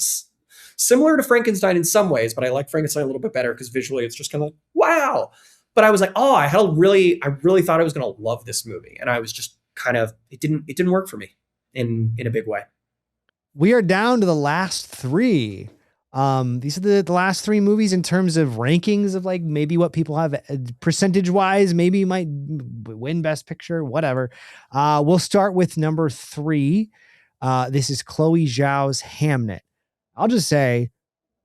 similar to Frankenstein in some ways, but I like Frankenstein a little bit better because visually it's just kind of like, wow. But I was like, I really thought I was going to love this movie. And I was just kind of, it didn't work for me in a big way. We are down to the last 3. These are the last 3 movies in terms of rankings of like maybe what people have percentage wise, maybe might win Best Picture, whatever. We'll start with number 3. This is Chloe Zhao's Hamnet. I'll just say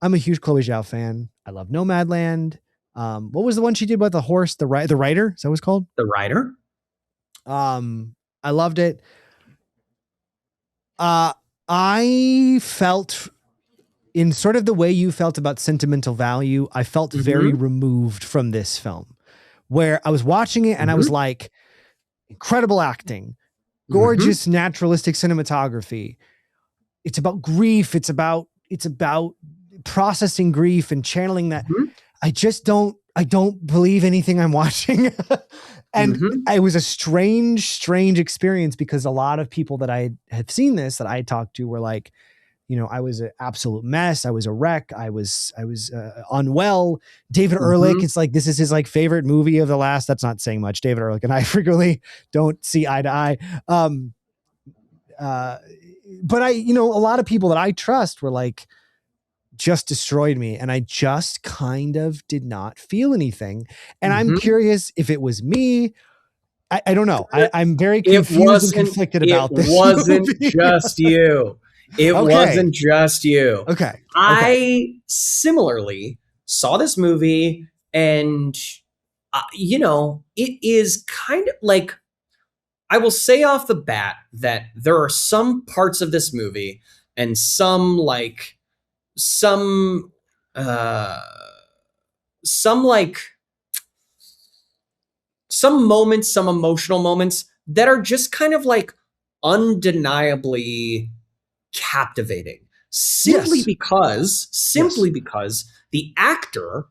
I'm a huge Chloe Zhao fan. I love Nomadland. What was the one she did about the horse? The Rider? Is that what it's called? The Rider. I loved it. I felt in sort of the way you felt about Sentimental Value. I felt very removed from this film, where I was watching it and I was like, incredible acting, gorgeous naturalistic cinematography. It's about grief. It's about processing grief and channeling that. I don't believe anything I'm watching. And it was a strange experience because a lot of people that I have seen this, that I talked to, were like, I was an absolute mess. I was a wreck. I was unwell. David Ehrlich, it's like, this is his like favorite movie of the last, that's not saying much. David Ehrlich and I frequently don't see eye to eye. But a lot of people that I trust were like, just destroyed me, and I just kind of did not feel anything. And I'm curious if it was me. I don't know. I'm very confused and conflicted about this. It wasn't just you. It wasn't just you. Okay. I similarly saw this movie, and it is kind of like, I will say off the bat that there are some parts of this movie and some moments, some emotional moments that are just kind of like undeniably captivating, simply because the actor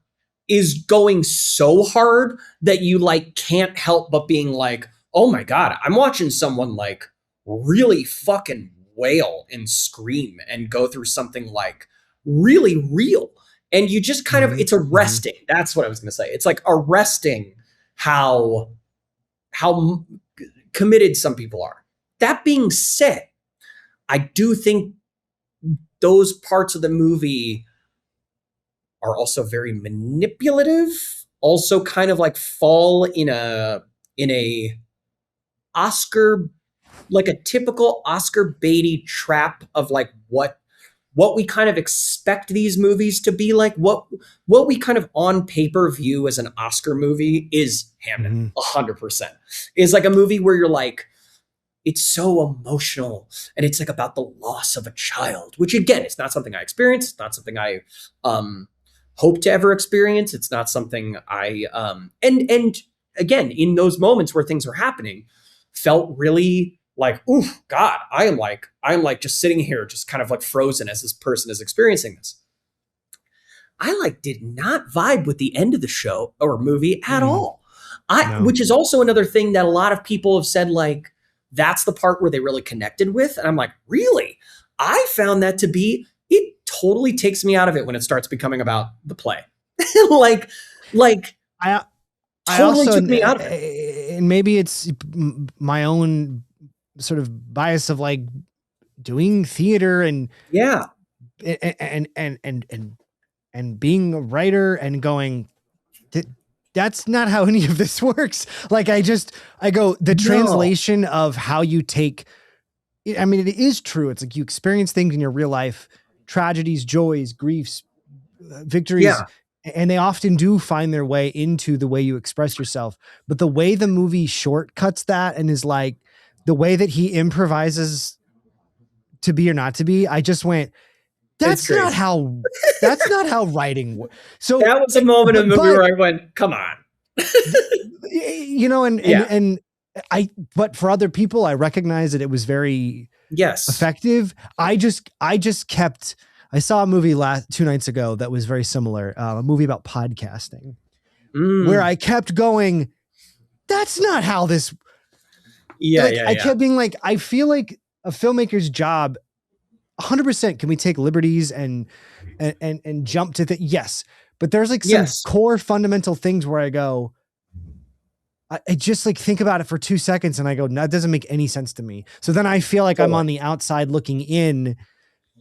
is going so hard that you like can't help but being like, oh my God, I'm watching someone like really fucking wail and scream and go through something like really real. And you just kind of, it's arresting. That's what I was going to say. It's like arresting how committed some people are. That being said, I do think those parts of the movie are also very manipulative, also kind of like fall in a Oscar, like a typical Oscar baity trap of like what we kind of expect these movies to be like, what we kind of on paper view as an Oscar movie is Hamnet. 100% is like a movie where you're like, it's so emotional and it's like about the loss of a child, which again, it's not something I experienced. It's not something I hope to ever experience. It's not something I and again, in those moments where things were happening, felt really like, ooh, God, I am like just sitting here, just kind of like frozen as this person is experiencing this. I like did not vibe with the end of the show or movie at all. Which is also another thing that a lot of people have said, like, that's the part where they really connected with. And I'm like, really? I found that to be, it totally takes me out of it when it starts becoming about the play. like I totally also took me out of it. And maybe it's my own sort of bias of like doing theater and and being a writer and going, that's not how any of this works. Like I go, the translation of how you take, I mean, it is true. It's like you experience things in your real life, tragedies, joys, griefs, victories, and they often do find their way into the way you express yourself. But the way the movie shortcuts that and is like the way that he improvises to be or not to be, I just went, that's not how writing works. So that was a moment in the movie where I went, come on. But for other people, I recognize that it was very effective. I saw a movie 2 nights ago that was very similar, a movie about podcasting, where I kept going, that's not how this. I kept being like, I feel like a filmmaker's job, 100%. Can we take liberties and jump to the yes, but there's like some core fundamental things where I go, I just like think about it for 2 seconds and I go, no, that doesn't make any sense to me. So then I feel like I'm on the outside looking in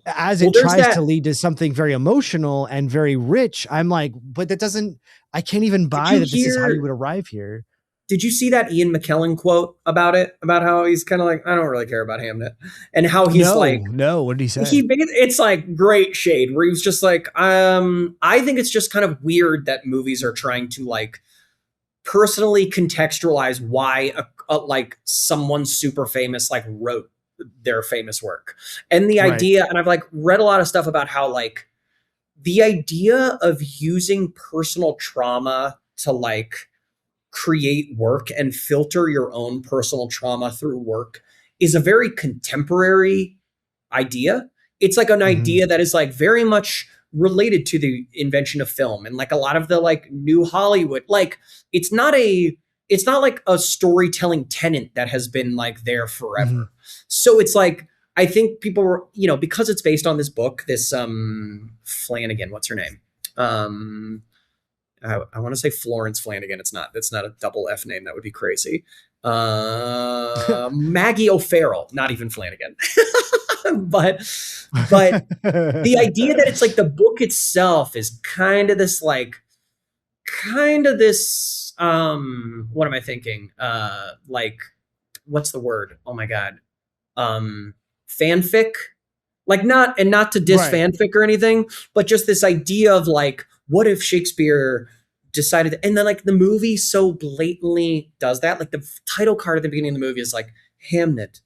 as it tries to lead to something very emotional and very rich. I'm like, but that doesn't, I can't even buy that this is how you would arrive here. Did you see that Ian McKellen quote about it? About how he's kind of like, I don't really care about Hamnet, and how he's no. What did he say? It's like great shade where he's just like, I think it's just kind of weird that movies are trying to like personally contextualize why like someone super famous like wrote their famous work, and the idea, and I've like read a lot of stuff about how like the idea of using personal trauma to like create work and filter your own personal trauma through work is a very contemporary idea. It's like an idea that is like very much related to the invention of film and like a lot of the like new Hollywood. Like it's not like a storytelling tenet that has been like there forever. So it's like, I think people were, because it's based on this book, this Flanagan, what's her name? I want to say Florence Flanagan. It's not a double F name. That would be crazy. Maggie O'Farrell, not even Flanagan. but the idea that it's like the book itself is kind of this what am I thinking? Like, what's the word? Oh my God. Fanfic? Like not to diss Right. fanfic or anything, but just this idea of like, what if Shakespeare decided, and then like the movie so blatantly does that. Like the title card at the beginning of the movie is like, Hamnet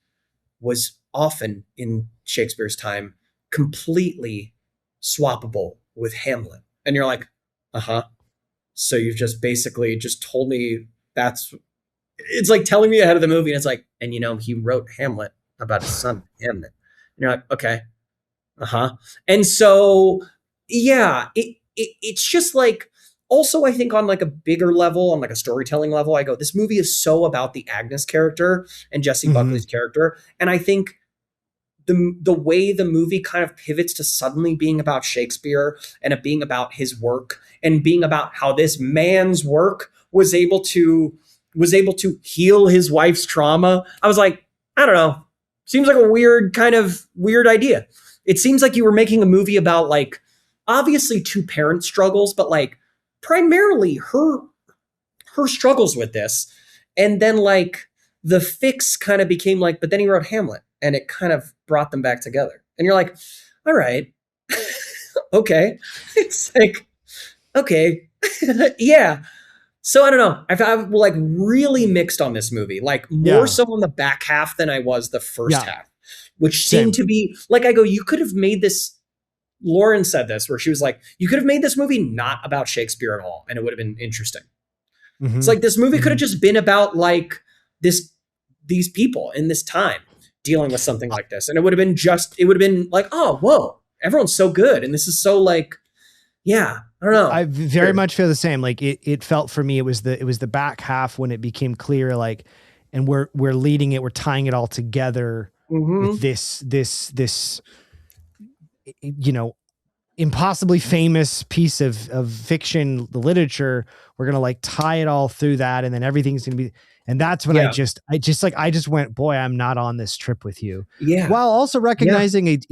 was often in Shakespeare's time completely swappable with Hamlet. And you're like, uh-huh. So you've just basically just told me it's like telling me ahead of the movie. And it's like, and he wrote Hamlet about his son, Hamnet. And you're like, okay. Uh-huh. And so, yeah, it's just like, also, I think on like a bigger level, on like a storytelling level, I go, this movie is so about the Agnes character and Jessie Buckley's character. And I think the way the movie kind of pivots to suddenly being about Shakespeare and it being about his work and being about how this man's work was able to heal his wife's trauma. I was like, I don't know. Seems like a weird idea. It seems like you were making a movie about like obviously two parent struggles, but like primarily her struggles with this. And then like the fix kind of became like, but then he wrote Hamlet and it kind of brought them back together. And you're like, all right, okay. It's like, okay. Yeah. So I don't know. I've like really mixed on this movie, like more so on the back half than I was the first half, which seemed to be like, I go, you could have made this. Lauren said this where she was like, you could have made this movie not about Shakespeare at all. And it would have been interesting. Mm-hmm. It's like this movie could have just been about like these people in this time dealing with something like this. And it would have been like, oh, whoa, everyone's so good. And this is so like, yeah, I don't know. I very much feel the same. Like it felt for me, it was the back half when it became clear, like, and we're leading it, we're tying it all together with this, impossibly famous piece of fiction, the literature. We're going to like tie it all through that. And then everything's going to be, and that's when I just went, boy, I'm not on this trip with you. Yeah. While also recognizing it's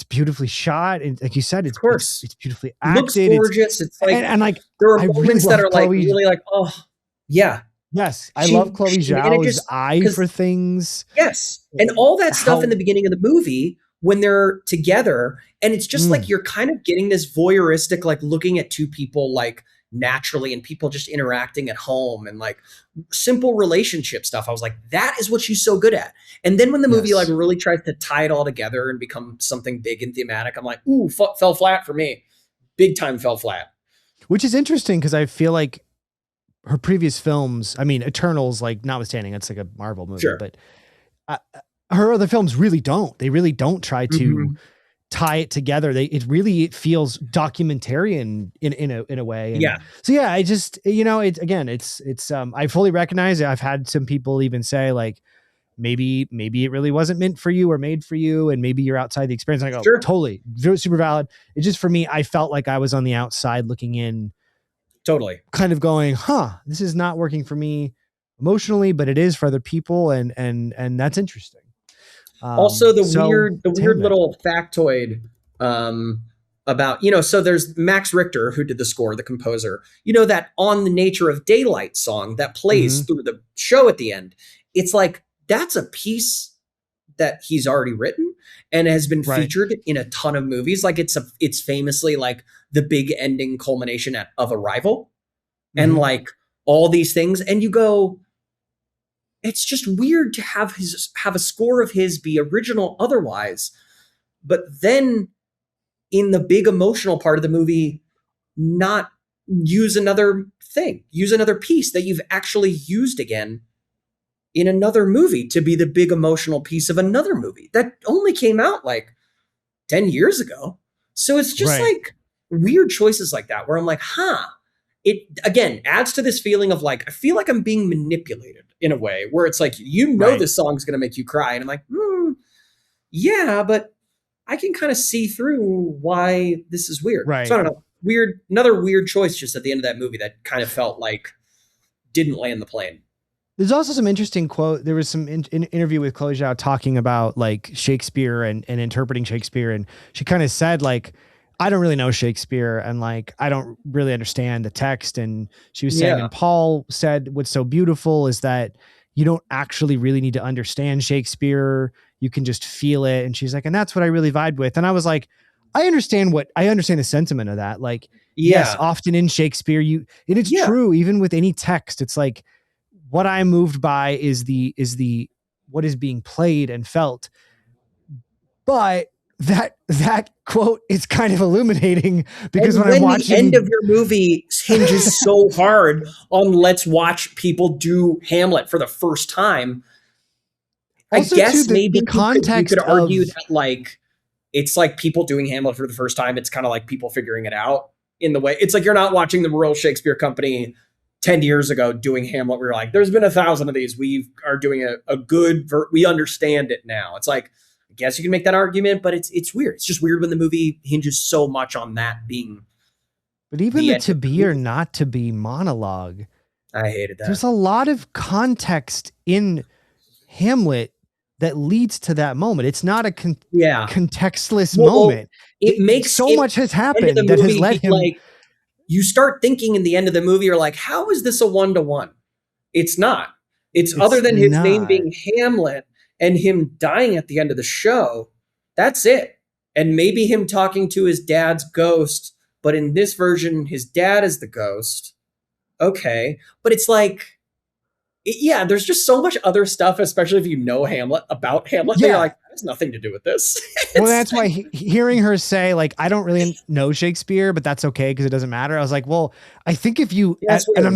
beautifully shot. And like you said, it's beautifully acted. It looks gorgeous. It's like, and like, there are moments that are like really like, oh yeah. Yes. I love Chloe Zhao's eye for things. Yes. And all that stuff in the beginning of the movie when they're together, and it's just like, you're kind of getting this voyeuristic, like looking at two people like naturally and people just interacting at home and like simple relationship stuff. I was like, that is what she's so good at. And then when the movie like really tries to tie it all together and become something big and thematic, I'm like, ooh, fell flat for me. Big time fell flat. Which is interesting because I feel like her previous films, I mean, Eternals, like notwithstanding, it's like a Marvel movie, but her other films really don't. They really don't try to tie it together. It feels documentarian in a way. And so yeah, I just, I fully recognize it. I've had some people even say like, maybe it really wasn't meant for you or made for you, and maybe you're outside the experience. And I go, totally, super valid. It's just for me, I felt like I was on the outside looking in, totally, kind of going, this is not working for me emotionally, but it is for other people, and that's interesting. Also, the weird little factoid about, so there's Max Richter, who did the score, the composer, that On the Nature of Daylight song that plays through the show at the end. It's like, that's a piece that he's already written and has been featured in a ton of movies. Like it's famously like the big ending culmination of Arrival and like all these things. And you go, it's just weird to have a score of his be original otherwise, but then in the big emotional part of the movie, not use another piece that you've actually used again in another movie to be the big emotional piece of another movie that only came out like 10 years ago. So it's just like weird choices like that where I'm like, it again adds to this feeling of like, I feel like I'm being manipulated in a way where it's like, this song's going to make you cry. And I'm like, yeah, but I can kind of see through why this is weird. So I don't know, another weird choice just at the end of that movie that kind of felt like didn't land the plane. There's also some interesting quote. There was some interview with Chloe Zhao talking about like Shakespeare and interpreting Shakespeare. And she kind of said like, I don't really know Shakespeare and like, I don't really understand the text. And she was saying, and Paul said, what's so beautiful is that you don't actually really need to understand Shakespeare. You can just feel it. And she's like, and that's what I really vibed with. And I was like, I understand the sentiment of that. Like, yes, often in Shakespeare, and it's true, even with any text, it's like, what I'm moved by is what is being played and felt. But that quote is kind of illuminating because when I'm watching, the end of your movie hinges so hard on let's watch people do Hamlet for the first time. Also, I guess maybe the context you could argue that like it's like people doing Hamlet for the first time. It's kind of like people figuring it out in the way. It's like you're not watching the Royal Shakespeare Company 10 years ago doing Hamlet. We were like, there's been 1,000 of these. We are doing a good, we understand it now. It's like, I guess you can make that argument, but it's weird. It's just weird when the movie hinges so much on that being. But even the to be or not to be monologue, I hated that. There's a lot of context in Hamlet that leads to that moment. It's not a contextless moment. It makes so much has happened that has led him. Like, you start thinking in the end of the movie, you're like, how is this a 1-to-1? It's not. It's other than his name being Hamlet and him dying at the end of the show. That's it. And maybe him talking to his dad's ghost. But in this version, his dad is the ghost. Okay. But it's like, there's just so much other stuff, especially if you know about Hamlet. You're like, that has nothing to do with this. Well, that's why hearing her say, like, I don't really know Shakespeare, but that's okay because it doesn't matter. I was like, well, I think if you, and I'm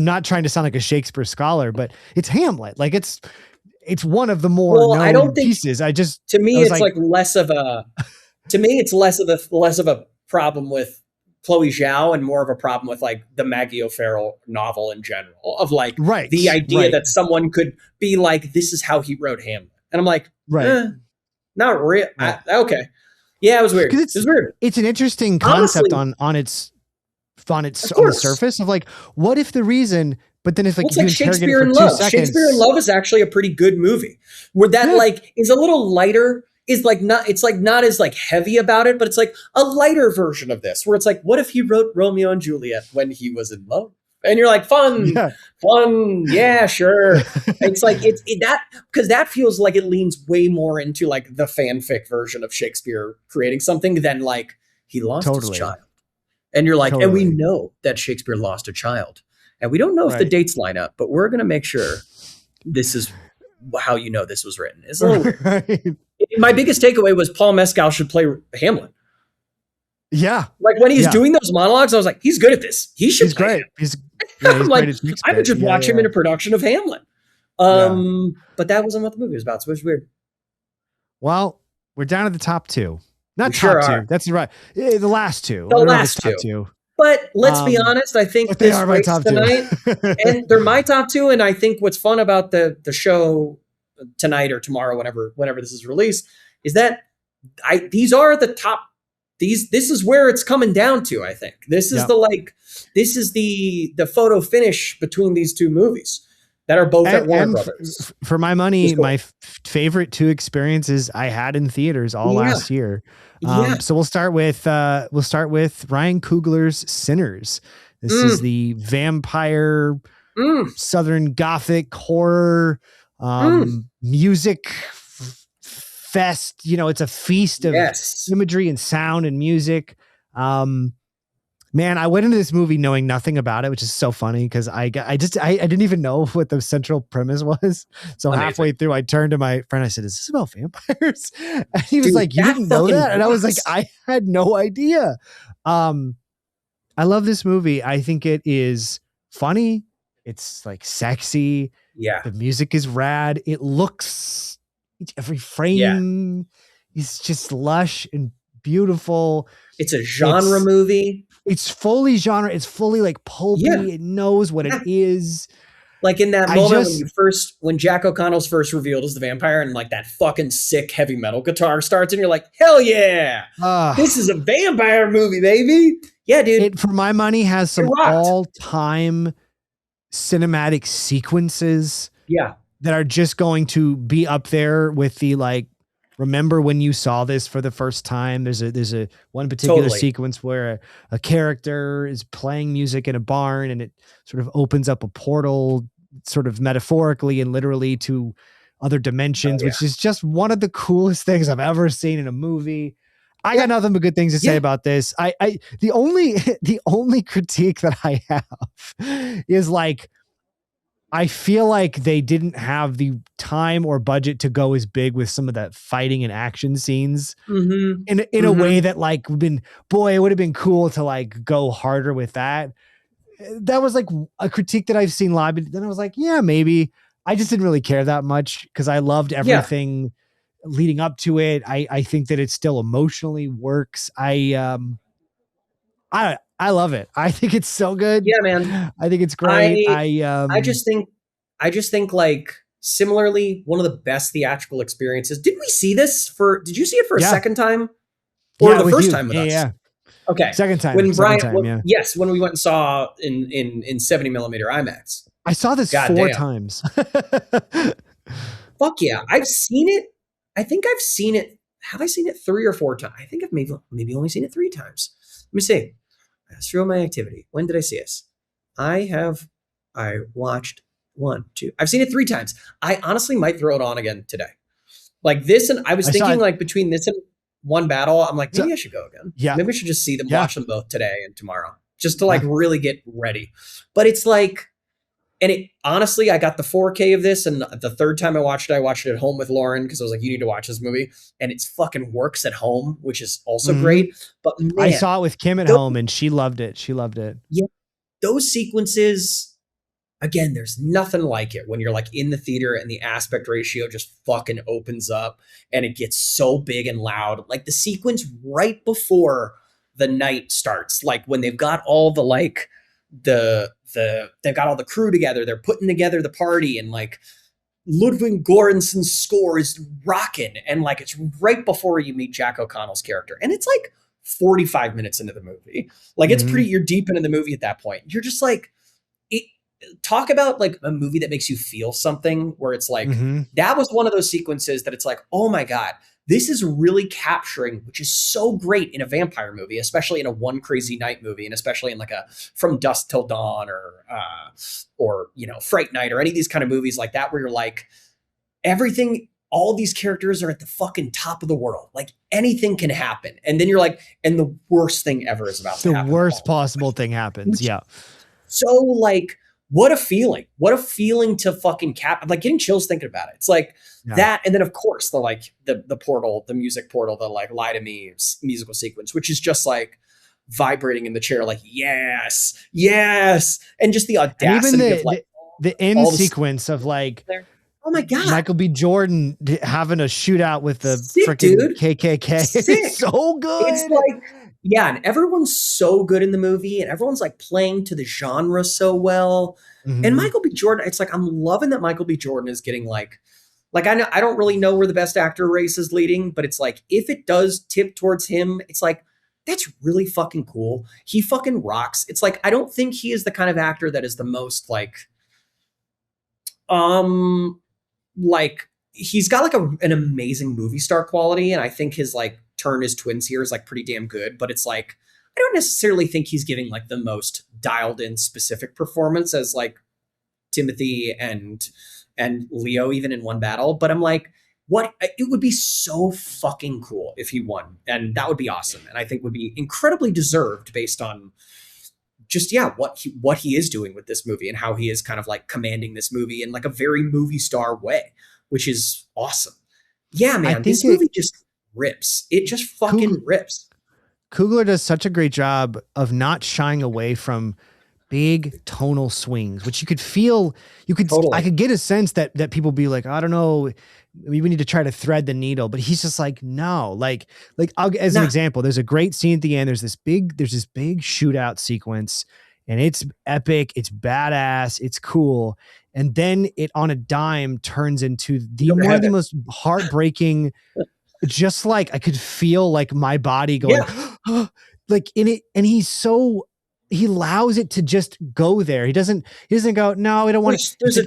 not trying to sound like a Shakespeare scholar, but it's Hamlet. Like it's one of the more known pieces. To me, it's like less of a problem with Chloe Zhao and more of a problem with like the Maggie O'Farrell novel in general of like the idea that someone could be like, this is how he wrote Hamlet. And I'm like, not real. Okay. Yeah, it was weird. It's weird. It's an interesting concept on the surface of like, what if the reason, but then it's like, like Shakespeare in Love. Shakespeare in Love is actually a pretty good movie where that like is a little lighter. Is like not, it's like not as like heavy about it, but it's like a lighter version of this where it's like, what if he wrote Romeo and Juliet when he was in love? And you're like, fun, yeah, sure. It's like that because that feels like it leans way more into like the fanfic version of Shakespeare creating something than like he lost his child. And you're like, and we know that Shakespeare lost a child, and we don't know if the dates line up, but we're gonna make sure this is how you know this was written. It's a little weird. My biggest takeaway was Paul Mescal should play Hamlet. Yeah. Like when he's doing those monologues, I was like, he's good at this. He's great. He's like, I would just watch him in a production of Hamlet. But that wasn't what the movie was about. So it was weird. Well, we're down to the top two. Not top two. That's right. The last two. The last two. But let's be honest. I think they are my top tonight, and they're my top two. And I think what's fun about the show tonight or tomorrow, whenever this is released, is that these are the top. This is where it's coming down to. I think this is the photo finish between these two movies that are both at Warner Brothers. For my money, my favorite two experiences I had in theaters all last year. So we'll start with Ryan Coogler's Sinners. This is the vampire Southern Gothic horror music fest. You know, it's a feast of imagery and sound and music. Man, I went into this movie knowing nothing about it, which is so funny because I didn't even know what the central premise was. So halfway through, I turned to my friend. I said, "Is this about vampires?" And he was like, "You didn't know that?" And I was like, "I had no idea." I love this movie. I think it is funny. It's like sexy. Yeah, the music is rad. It looks every frame is just lush and beautiful. It's a genre movie. It's fully genre. It's fully like pulpy. Yeah. It knows what it is. Like in that moment when Jack O'Connell's first revealed as the vampire and like that fucking sick heavy metal guitar starts and you're like, hell yeah. This is a vampire movie, baby. Yeah, dude. It, for my money, has some all-time cinematic sequences Yeah. that are just going to be up there with the like, remember when you saw this for the first time? There's a one particular sequence where a character is playing music in a barn and it sort of opens up a portal, sort of metaphorically and literally, to other dimensions, which is just one of the coolest things I've ever seen in a movie. I got nothing but good things to say about this. The only critique that I have is like, I feel like they didn't have the time or budget to go as big with some of that fighting and action scenes in a way that like it would have been cool to like go harder with that. That was like a critique that I've seen live. But then I was like, yeah, maybe. I just didn't really care that much because I loved everything leading up to it. I think that it still emotionally works. I love it. I think it's so good. Yeah, man. I think it's great. I just think like similarly, one of the best theatrical experiences. Did you see it for a second time? Or the first time with us? Yeah. Okay. Second time. When we went and saw in 70 millimeter IMAX. I saw this 4 times. Fuck yeah. I've seen it. I think I've seen it. Have I seen it 3 or 4 times? I think I've maybe only seen it 3 times. Let me see. Let's throw my activity. When did I see this? I watched 1, 2. I've seen it 3 times. I honestly might throw it on again today. Like this, and I was thinking like between this and One Battle, I'm like, maybe I should go again. Yeah. Maybe I should just see them, watch them both today and tomorrow, just to like really get ready. But it's like, and it honestly, I got the 4K of this, and the third time I watched it at home with Lauren because I was like, you need to watch this movie, and it's fucking works at home, which is also great. But man, I saw it with Kim at home, and she loved it. Yeah, those sequences, again, there's nothing like it when you're like in the theater and the aspect ratio just fucking opens up and it gets so big and loud. Like the sequence right before the night starts, like when they've got all the like they've got all the crew together, they're putting together the party, and like Ludwig Göransson's score is rocking, and like it's right before you meet Jack O'Connell's character, and it's like 45 minutes into the movie. Like it's you're deep into the movie at that point. You're just like, talk about like a movie that makes you feel something, where it's like, that was one of those sequences that it's like, oh my God, this is really capturing, which is so great in a vampire movie, especially in a One Crazy Night movie, and especially in like a From Dusk Till Dawn or you know, Fright Night, or any of these kind of movies like that, where you're like, everything, all these characters are at the fucking top of the world. Like anything can happen. And then you're like, and the worst thing ever is about to happen. The worst possible thing happens. Yeah. So like, what a feeling to fucking like getting chills thinking about it. It's like that. And then of course the portal, the music portal, the like Lie to Me musical sequence, which is just like vibrating in the chair. Like, yes. And just the audacity of like the end sequence of like, oh my God, Michael B. Jordan having a shootout with the freaking KKK. It's so good. It's like, yeah, and everyone's so good in the movie, and everyone's like playing to the genre so well. And Michael B. Jordan, it's like, I'm loving that Michael B. Jordan is getting like I don't really know where the best actor race is leading, but it's like, if it does tip towards him, it's like, that's really fucking cool. He fucking rocks. It's like, I don't think he is the kind of actor that is the most like he's got like an amazing movie star quality, and I think his like turn his twins here is like pretty damn good, but it's like, I don't necessarily think he's giving like the most dialed in specific performance as like Timothy and Leo, even in One Battle. But I'm like, it would be so fucking cool if he won, and that would be awesome, and I think would be incredibly deserved based on just what he is doing with this movie and how he is kind of like commanding this movie in like a very movie star way, which is awesome. Yeah, man, this movie just rips. It just fucking rips. Coogler does such a great job of not shying away from big tonal swings, which you could feel. I could get a sense that people be like, I don't know, we need to try to thread the needle, but he's just like, no, like as an example, there's a great scene at the end. There's this big shootout sequence, and it's epic. It's badass. It's cool. And then it on a dime turns into one of the most heartbreaking, just like I could feel like my body going like in it. And he's so he allows it to just go there. He doesn't go, no, we don't want to. There's a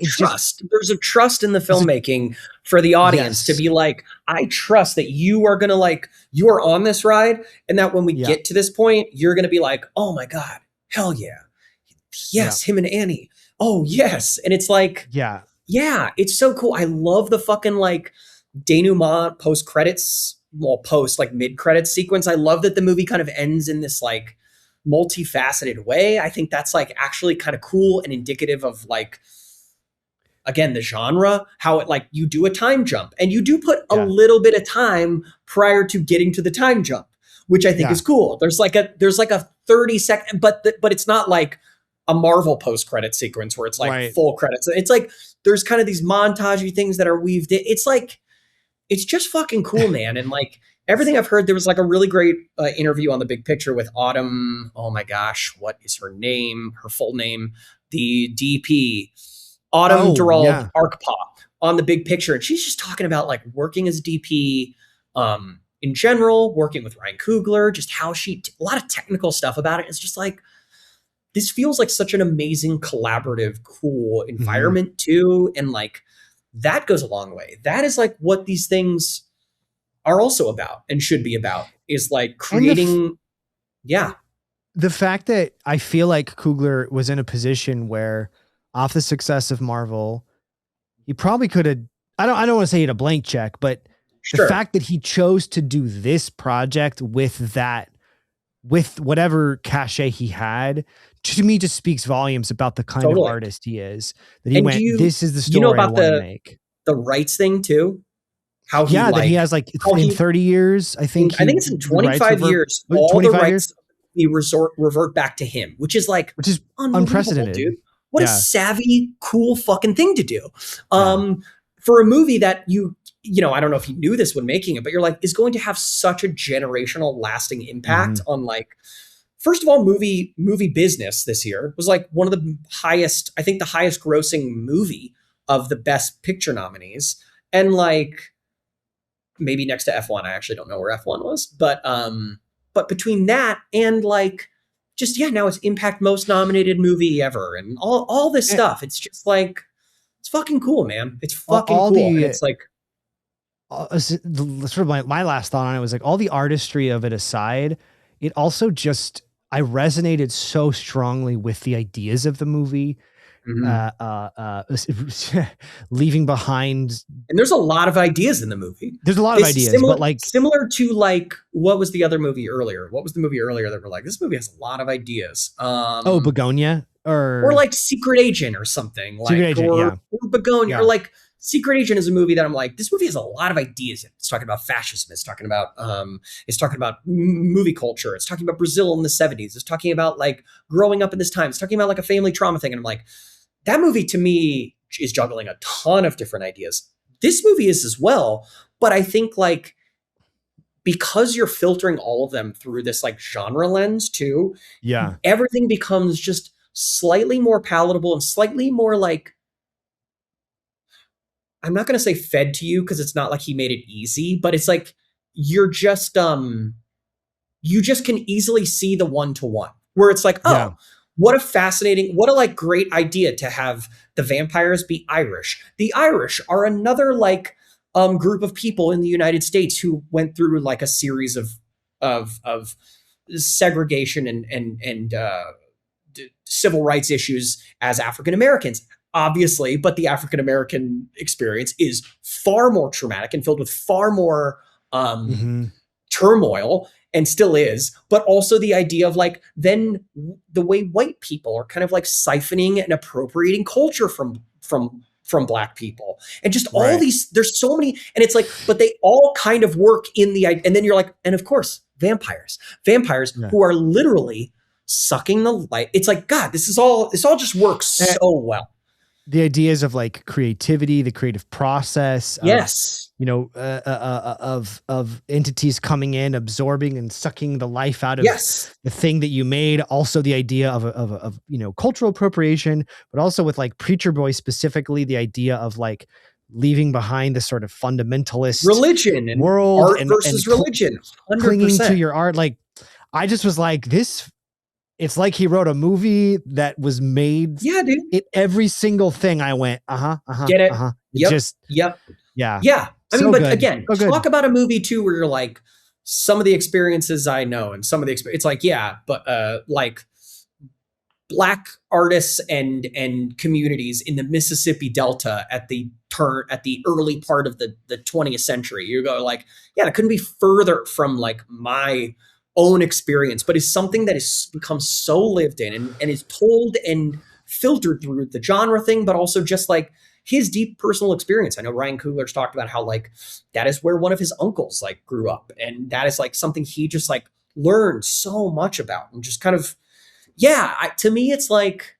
trust in the filmmaking for the audience to be like, I trust that you are going to you are on this ride. And that when we get to this point, you're going to be like, oh my God, hell yeah. Yes. Him and Annie. Oh yes. And it's like, yeah, it's so cool. I love the fucking denouement post credits, mid credits sequence. I love that the movie kind of ends in this multifaceted way. I think that's actually kind of cool and indicative of again, the genre, how it you do a time jump and you do put a little bit of time prior to getting to the time jump, which I think is cool. There's a 30-second, but it's not like a Marvel post credit sequence where it's full credits. It's there's kind of these montagey things that are weaved in. It's just fucking cool, man. And everything I've heard, there was a really great interview on The Big Picture with Autumn. Oh my gosh, what is her name? Her full name, the DP, Autumn Durald Arkpaw on The Big Picture, and she's just talking about working as DP in general, working with Ryan Coogler, just how a lot of technical stuff about it. It's just this feels like such an amazing collaborative, cool environment too, and that goes a long way. That is what these things are also about and should be about, is creating. The fact that I feel like Coogler was in a position where, off the success of Marvel, he probably could have, I don't want to say he had a blank check, but the fact that he chose to do this project with whatever cachet he had, to me just speaks volumes about the kind of artist he is. That he this is the story I want to make. The rights thing too. How he that he has in 30 years, I think it's in 25 years, all the rights revert back to him, which is unprecedented, dude. What a savvy, cool fucking thing to do. For a movie that I don't know if you knew this when making it, but you're is going to have such a generational lasting impact on first of all, movie business this year was one of the highest, I think the highest grossing movie of the Best Picture nominees. And maybe next to F1, I actually don't know where F1 was, but between that and now it's Impact Most Nominated Movie Ever and all this stuff. It's just it's fucking cool, man. It's fucking cool. It's sort of my last thought on it was all the artistry of it aside, it also just, I resonated so strongly with the ideas of the movie. Leaving behind, and there's a lot of ideas in the movie. There's a lot of ideas, similar to what was the other movie earlier? What was the movie earlier that we're this movie has a lot of ideas? Begonia or Secret Agent or something. Or Begonia, or Secret Agent is a movie that I'm this movie has a lot of ideas. It's talking about fascism. It's talking about movie culture. It's talking about Brazil in the 70s. It's talking about growing up in this time. It's talking about a family trauma thing. And I'm that movie to me is juggling a ton of different ideas. This movie is as well, but I think because you're filtering all of them through this genre lens too, everything becomes just slightly more palatable and slightly more I'm not going to say fed to you because it's not he made it easy, but it's you're just you just can easily see the one-to-one where it's what a great idea to have the vampires be Irish. The Irish are another group of people in the United States who went through a series of segregation and civil rights issues as African Americans, obviously, but the African American experience is far more traumatic and filled with far more turmoil, and still is, but also the idea of then the way white people are kind of siphoning and appropriating culture from Black people, and just all these, there's so many, and it's but they all kind of work in the, and then you're and of course, vampires who are literally sucking the life. It's God, this all just works so well. The ideas of creativity, the creative process. Of entities coming in, absorbing and sucking the life out of the thing that you made. Also the idea of cultural appropriation, but also with Preacher Boy specifically, the idea of leaving behind this sort of fundamentalist religion and world art versus religion, 100%. Clinging to your art. I just was this it's like he wrote a movie that was made. Yeah, dude. Every single thing I went, get it. Yep. Yeah. I mean, but again, talk about a movie too, where you're like, some of the experiences I know and some of the it's like, yeah, but like Black artists and communities in the Mississippi Delta at the early part of the 20th century. You go like, yeah, it couldn't be further from like my own experience, but is something that has become so lived in and is told and filtered through the genre thing, but also just like his deep personal experience. I know Ryan Coogler's talked about how like that is where one of his uncles like grew up, and that is like something he just like learned so much about, and just kind of, to me it's like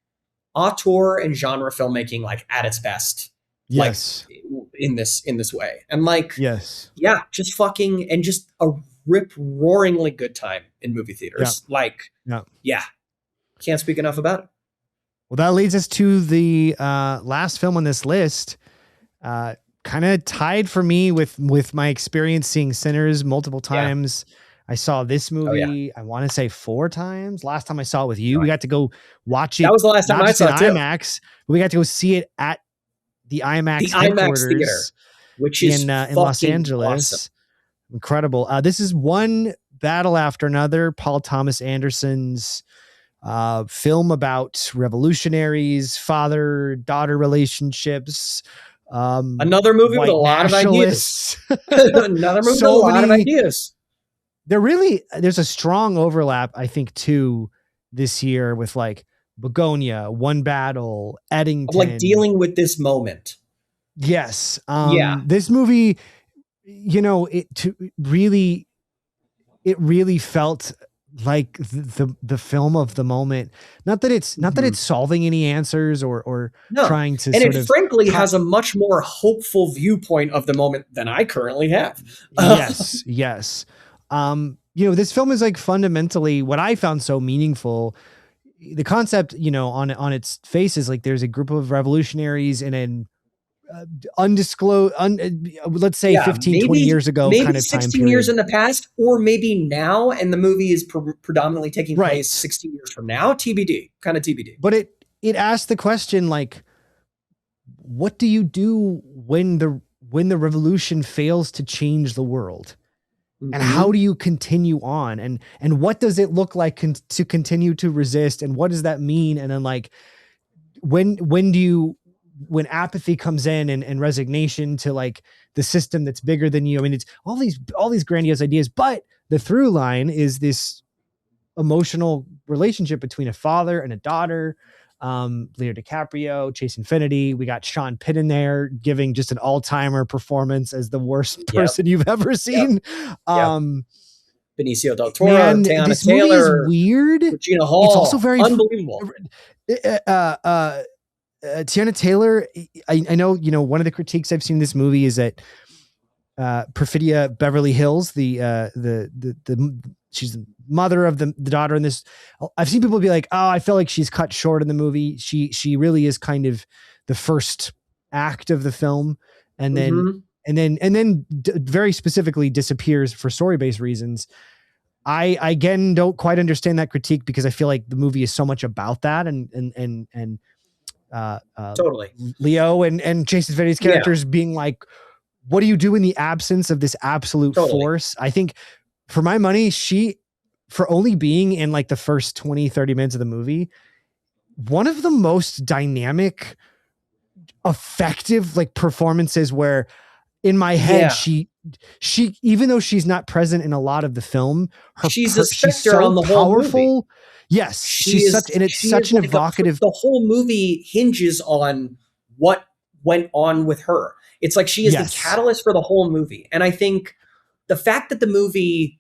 auteur and genre filmmaking like at its best. Yes. Like in this way. And like, yes. Yeah, just fucking, and just a rip-roaringly good time in movie theaters. Yeah. Can't speak enough about it. Well, that leads us to the last film on this list. Kind of tied for me with my experience seeing Sinners multiple times. Yeah. I saw this movie, I want to say 4 times. Last time I saw it with you, we got to go watch it. That was the last time I saw it too. IMAX, but we got to go see it at the IMAX headquarters, theater, which is in Los Angeles. Awesome. Incredible. This is one battle after another. Paul Thomas Anderson's film about revolutionaries, father-daughter relationships. Another movie with a lot of ideas. Another movie with a lot of ideas. There's a strong overlap, I think, too, this year with like Begonia, One Battle, Eddington. Like dealing with this moment. Yes. This movie, it really felt like the film of the moment. Not that it's solving any answers or trying to, and it frankly has a much more hopeful viewpoint of the moment than I currently have. Yes. This film is like fundamentally what I found so meaningful. The concept, on its face is like there's a group of revolutionaries in an undisclosed, let's say 15, 20 years ago, maybe kind of 16 time period. years in the past, or maybe now, and the movie is predominantly taking place 16 years from now. TBD. But it asked the question, like, what do you do when the revolution fails to change the world? And how do you continue on? And what does it look like to continue to resist? And what does that mean? And then like, when apathy comes in and resignation to like the system that's bigger than you. I mean, it's all these grandiose ideas, but the through line is this emotional relationship between a father and a daughter. Leo DiCaprio, Chase Infinity. We got Sean Penn in there giving just an all-timer performance as the worst person you've ever seen. Benicio del Toro, Tiana this Taylor, movie is weird. Regina Hall. It's also very unbelievable. Tiana Taylor, I know, one of the critiques I've seen in this movie is that Perfidia Beverly Hills, she's the mother of the daughter in this. I've seen people be like, oh, I feel like she's cut short in the movie. She really is kind of the first act of the film. And then, very specifically disappears for story-based reasons. I again, don't quite understand that critique because I feel like the movie is so much about that and totally Leo and Jason Fitty's characters being like, what do you do in the absence of this absolute force? I think for my money, for only being in like the first 20, 30 minutes of the movie, one of the most dynamic, effective like performances where in my head, she, even though she's not present in a lot of the film, she's a specter so on the whole movie. Yes. She's such an evocative. The whole movie hinges on what went on with her. It's like she is the catalyst for the whole movie. And I think the fact that the movie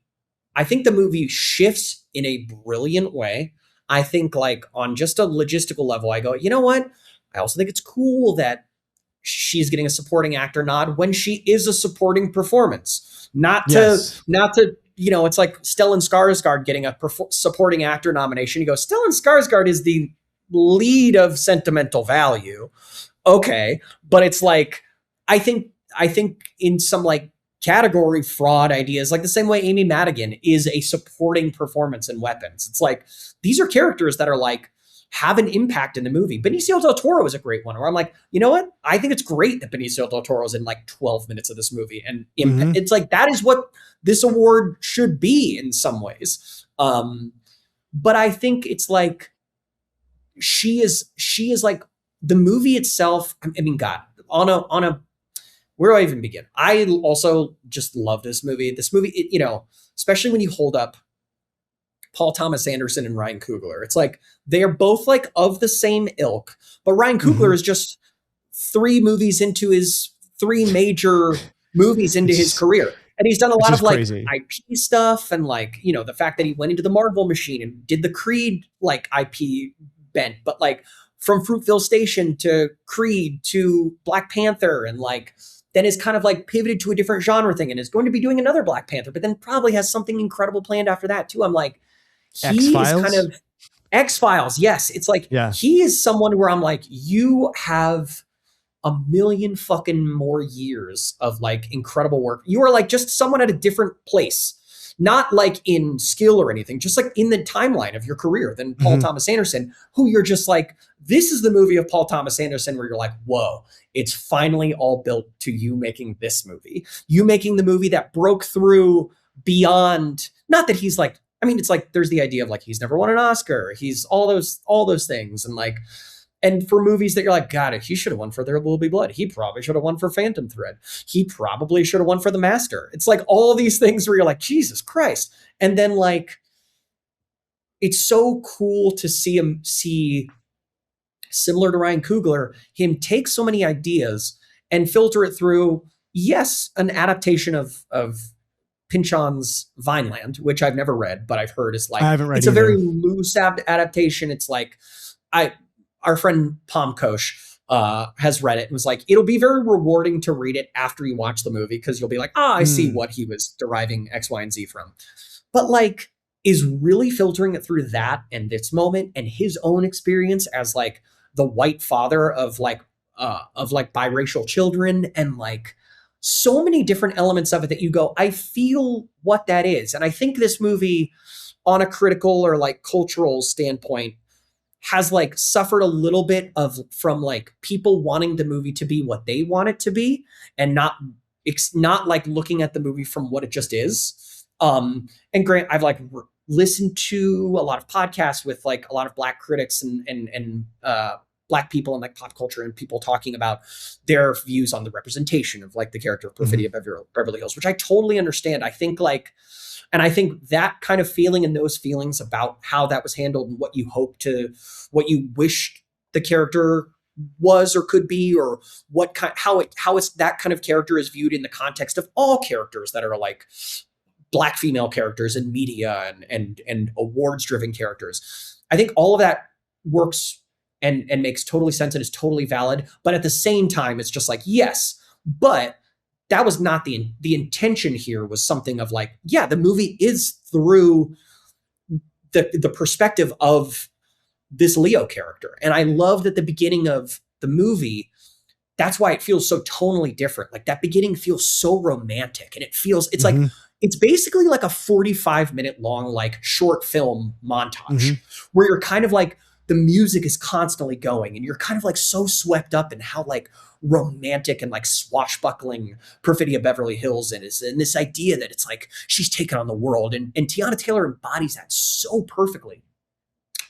shifts in a brilliant way. I think like on just a logistical level, I go, you know what? I also think it's cool that she's getting a supporting actor nod when she is a supporting performance. Not to, it's like Stellan Skarsgård getting a supporting actor nomination. You go, Stellan Skarsgård is the lead of Sentimental Value. Okay. But it's like, I think in some like category fraud ideas, like the same way Amy Madigan is a supporting performance in Weapons. It's like, these are characters that are like, have an impact in the movie. Benicio del Toro is a great one where I'm like, you know what? I think it's great that Benicio del Toro is in like 12 minutes of this movie. And it's like, that is what this award should be in some ways. But I think it's like, she is like the movie itself. I mean, God, on a, where do I even begin? I also just love this movie. This movie, you know, especially when you hold up Paul Thomas Anderson and Ryan Coogler. It's like, they are both like of the same ilk, but Ryan Coogler is just 3 movies into his 3 major movies into his career. And he's done a lot of like crazy IP stuff. And like, you know, the fact that he went into the Marvel machine and did the Creed like IP bent, but like from Fruitville Station to Creed to Black Panther, and like, then is kind of like pivoted to a different genre thing and is going to be doing another Black Panther, but then probably has something incredible planned after that too. I'm like, he is kind of X-Files. Yes. It's like, he is someone where I'm like, you have a million fucking more years of like incredible work. You are like just someone at a different place, not like in skill or anything, just like in the timeline of your career than Paul Thomas Anderson, who you're just like, this is the movie of Paul Thomas Anderson where you're like, whoa, it's finally all built to you making this movie. You making the movie that broke through beyond, not that he's like, I mean, it's like, there's the idea of like, he's never won an Oscar. He's all those things. And like, and for movies that you're like, God, he should have won for There Will Be Blood. He probably should have won for Phantom Thread. He probably should have won for The Master. It's like all these things where you're like, Jesus Christ. And then like, it's so cool to see similar to Ryan Coogler, him take so many ideas and filter it through, yes, an adaptation of Pynchon's Vineland, which I've never read, but I've heard is like, it's a very loose adaptation. It's like, our friend Pom Kosh has read it and was like, it'll be very rewarding to read it after you watch the movie, because you'll be like, I see what he was deriving X, Y, and Z from. But like, is really filtering it through that and this moment and his own experience as like the white father of like biracial children, and like so many different elements of it that you go, I feel what that is. And I think this movie on a critical or like cultural standpoint has like suffered a little bit from like people wanting the movie to be what they want it to be, and not like looking at the movie from what it just is. And Grant, I've like listened to a lot of podcasts with like a lot of Black critics and Black people in like pop culture, and people talking about their views on the representation of like the character of Perfidia Beverly Hills, which I totally understand. I think like, and I think that kind of feeling and those feelings about how that was handled and what you wish the character was or could be, or how it's that kind of character is viewed in the context of all characters that are like Black female characters in media and awards driven characters. I think all of that works and makes totally sense and is totally valid. But at the same time, it's just like, yes, but that was not the intention here. Was something of like, yeah, the movie is through the perspective of this Leo character. And I love that the beginning of the movie, that's why it feels so tonally different. Like that beginning feels so romantic, and it's like, it's basically like a 45-minute long, like short film montage where you're kind of like, the music is constantly going and you're kind of like so swept up in how like romantic and like swashbuckling Perfidia Beverly Hills is. And this idea that it's like, she's taken on the world, and Tiana Taylor embodies that so perfectly.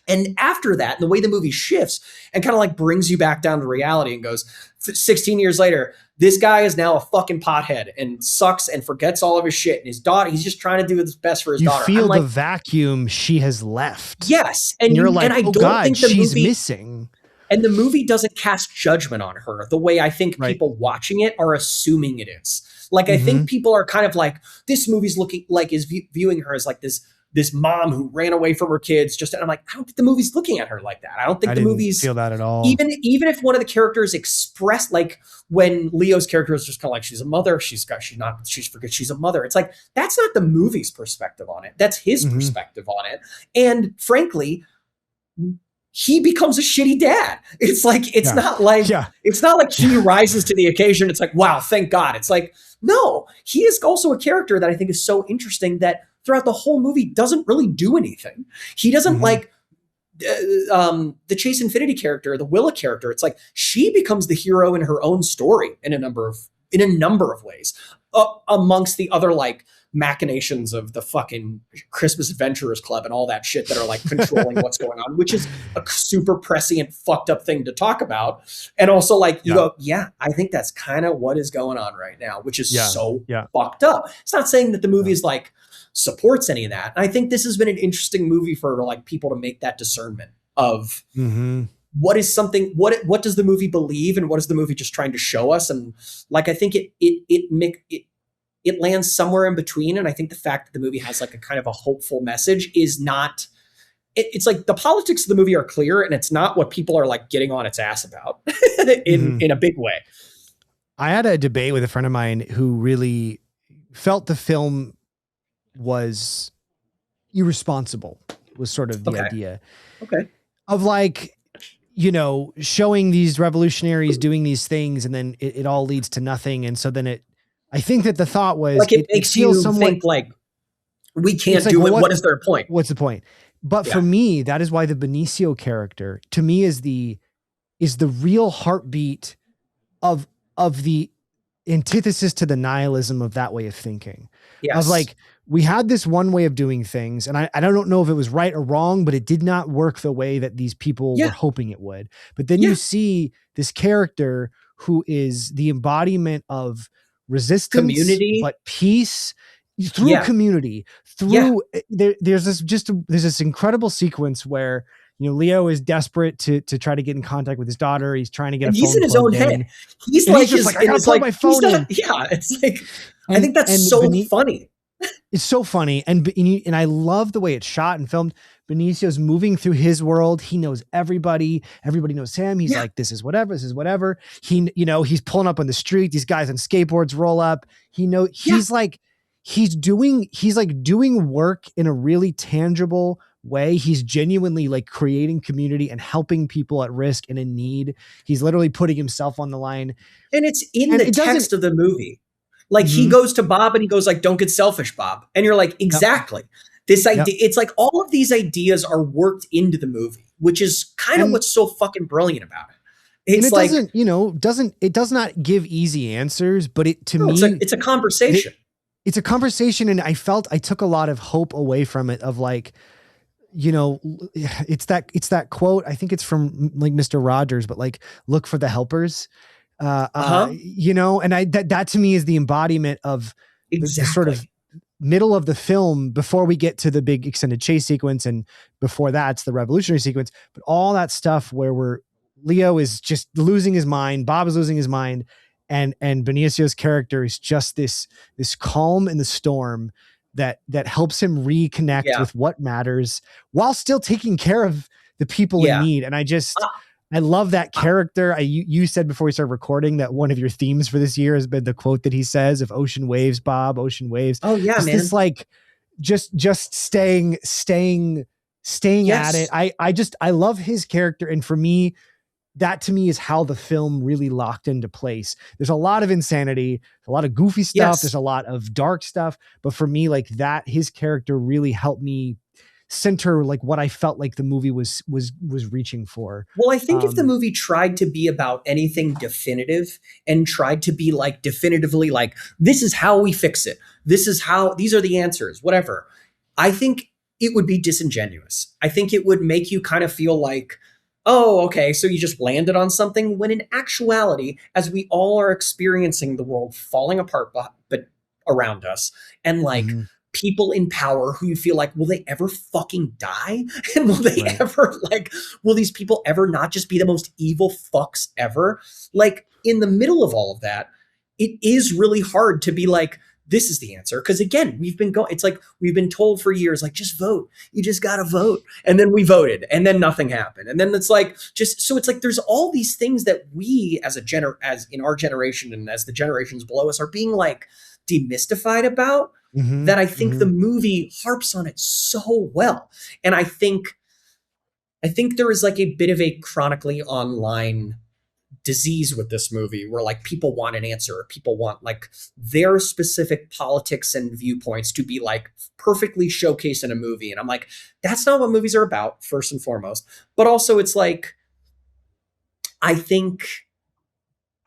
And after that, the way the movie shifts and kind of like brings you back down to reality and goes, 16 years later, this guy is now a fucking pothead and sucks and forgets all of his shit. And his daughter, he's just trying to do his best for his daughter. You feel like, the vacuum she has left. Yes. And you're like, and I oh don't God, think she's missing. And the movie doesn't cast judgment on her the way I think people watching it are assuming it is. Like, I think people are kind of like, this movie's looking like is viewing her as like this mom who ran away from her kids. And I'm like, I don't think the movie's looking at her like that. I don't think the movie's feel that at all. Even if one of the characters expressed, like when Leo's character is just kind of like, she's a mother. She forgets she's a mother. It's like, that's not the movie's perspective on it. That's his perspective on it. And frankly, he becomes a shitty dad. It's like, it's not like he rises to the occasion. It's like, wow, thank God. It's like, no, he is also a character that I think is so interesting that throughout the whole movie doesn't really do anything. He doesn't like the Chase Infinity character, the Willa character. It's like she becomes the hero in her own story in a number of ways, amongst the other like machinations of the fucking Christmas Adventurers Club and all that shit that are like controlling what's going on, which is a super prescient, fucked up thing to talk about. And also like, you go, yeah, I think that's kind of what is going on right now, which is so fucked up. It's not saying that the movie is like supports any of that. And I think this has been an interesting movie for like people to make that discernment of what is something, what does the movie believe and what is the movie just trying to show us? And like, I think it lands somewhere in between. And I think the fact that the movie has like a kind of a hopeful message is not, it's like the politics of the movie are clear and it's not what people are like getting on its ass about in a big way. I had a debate with a friend of mine who really felt the film was irresponsible, was sort of the idea of like, you know, showing these revolutionaries doing these things and then it all leads to nothing. And so then I think that the thought was like it makes you think like we can't do it. What is their point? What's the point? But for me, that is why the Benicio character to me is the real heartbeat of the antithesis to the nihilism of that way of thinking. Of like, we had this one way of doing things and I don't know if it was right or wrong, but it did not work the way that these people were hoping it would. But then you see this character who is the embodiment of resistance, community, but peace through community, through there's this incredible sequence where, you know, Leo is desperate to try to get in contact with his daughter. He's trying to get he's in his own head. He's just like, I gotta plug my phone in. Yeah. It's like, I think that's so funny. It's so funny. And I love the way it's shot and filmed. Benicio's moving through his world. He knows everybody. Everybody knows him. He's like, this is whatever. This is whatever. He's pulling up on the street. These guys on skateboards roll up. He's doing work in a really tangible way. He's genuinely like creating community and helping people at risk and in need. He's literally putting himself on the line. And it's in the text of the movie. Like he goes to Bob and he goes like, don't get selfish, Bob. And you're like, exactly. This idea, it's like all of these ideas are worked into the movie, which is kind of what's so fucking brilliant about it. It's like, it does not give easy answers, but it's a conversation. It's a conversation. And I took a lot of hope away from it of like, you know, it's that quote. I think it's from like Mr. Rogers, but like, look for the helpers. You know, and that to me is the embodiment of the sort of middle of the film before we get to the big extended chase sequence. And before that's the revolutionary sequence, but all that stuff where Leo is just losing his mind. Bob is losing his mind. And Benicio's character is just this calm in the storm that helps him reconnect with what matters while still taking care of the people in need. And I love that character. You said before we started recording that one of your themes for this year has been the quote that he says of "Ocean waves, Bob, ocean waves." Oh yeah, man. This like just staying at it. I love his character, and for me, that to me is how the film really locked into place. There's a lot of insanity, a lot of goofy stuff. There's a lot of dark stuff, but for me, like that, his character really helped me center like what I felt like the movie was reaching for. Well, I think if the movie tried to be about anything definitive and tried to be like definitively like, this is how we fix it, these are the answers, whatever, I think it would be disingenuous. I think it would make you kind of feel like, oh, okay, so you just landed on something, when in actuality, as we all are experiencing the world falling apart but around us, and like people in power who you feel like, will they ever fucking die? And will they ever will these people ever not just be the most evil fucks ever? Like in the middle of all of that, it is really hard to be like, this is the answer. Cause again, it's like, we've been told for years, like, just vote. You just got to vote. And then we voted and then nothing happened. And then it's like, so it's like, there's all these things that we as in our generation and as the generations below us are being like demystified about. That I think the movie harps on it so well. And I think I think there is like a bit of a chronically online disease with this movie where like people want an answer. People want like their specific politics and viewpoints to be like perfectly showcased in a movie. And I'm like, that's not what movies are about, first and foremost. But also it's like, I think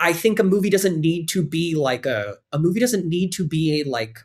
a movie doesn't need to be like a movie doesn't need to be a like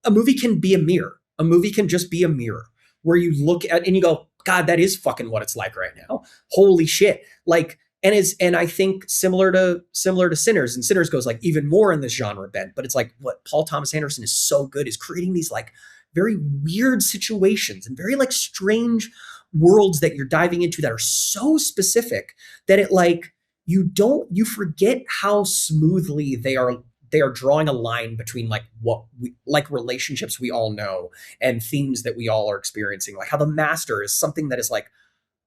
a movie can be a mirror. A movie can just be a mirror where you look at and you go, God, that is fucking what it's like right now. Holy shit. Like, and I think similar to Sinners, and Sinners goes like even more in this genre bent, but it's like what Paul Thomas Anderson is so good is creating these like very weird situations and very like strange worlds that you're diving into that are so specific that it like, you forget how smoothly they are drawing a line between like what we like relationships we all know and themes that we all are experiencing. Like how The Master is something that is like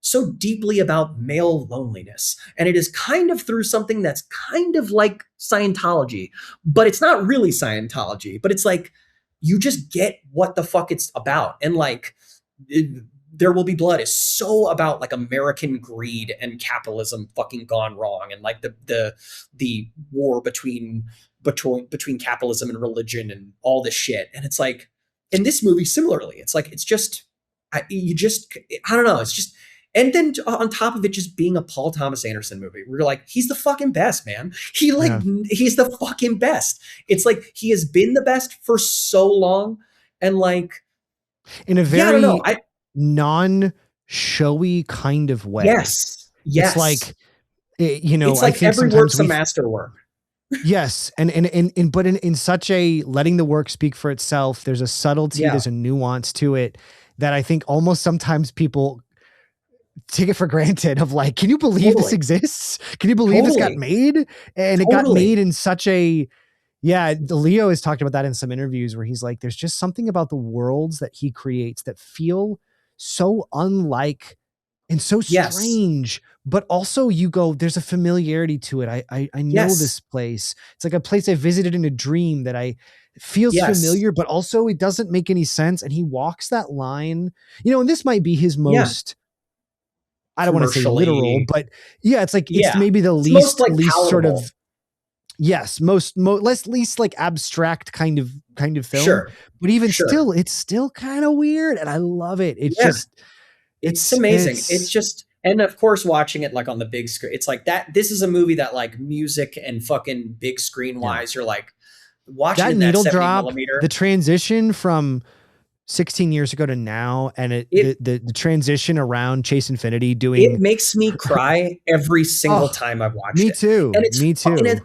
so deeply about male loneliness. And it is kind of through something that's kind of like Scientology, but it's not really Scientology, but it's like, you just get what the fuck it's about. And like, There Will Be Blood is so about like American greed and capitalism fucking gone wrong. And like the war between capitalism and religion and all this shit. And it's like, in this movie, similarly, it's like, it's just, I don't know. It's just, and then on top of it, just being a Paul Thomas Anderson movie, we're like, he's the fucking best, man. He's the fucking best. It's like, he has been the best for so long. And like, in a very, I don't know, non-showy kind of way. Yes. It's like, you know, it's like I think every work's a masterwork. Yes. But in such a letting the work speak for itself, there's a subtlety, there's a nuance to it that I think almost sometimes people take it for granted of like, can you believe this exists? Can you believe this got made? And it got made in such a, Leo has talked about that in some interviews where he's like, there's just something about the worlds that he creates that feel so unlike and so strange, but also you go, there's a familiarity to it. I know this place. It's like a place I visited in a dream that feels familiar, but also it doesn't make any sense. And he walks that line, you know, and this might be his most, I don't want to say literal, but it's like, it's maybe the least sort of, least like abstract kind of film. Sure. But even still, it's still kind of weird. And I love it. It's just, it's amazing. It's just, and of course, watching it like on the big screen, it's like that. This is a movie that like music and fucking big screen wise, you're like watching that needle drop, the transition from 16 years ago to now, and the transition around Chase Infinity doing it makes me cry every single time I've watched it. Me too. And it's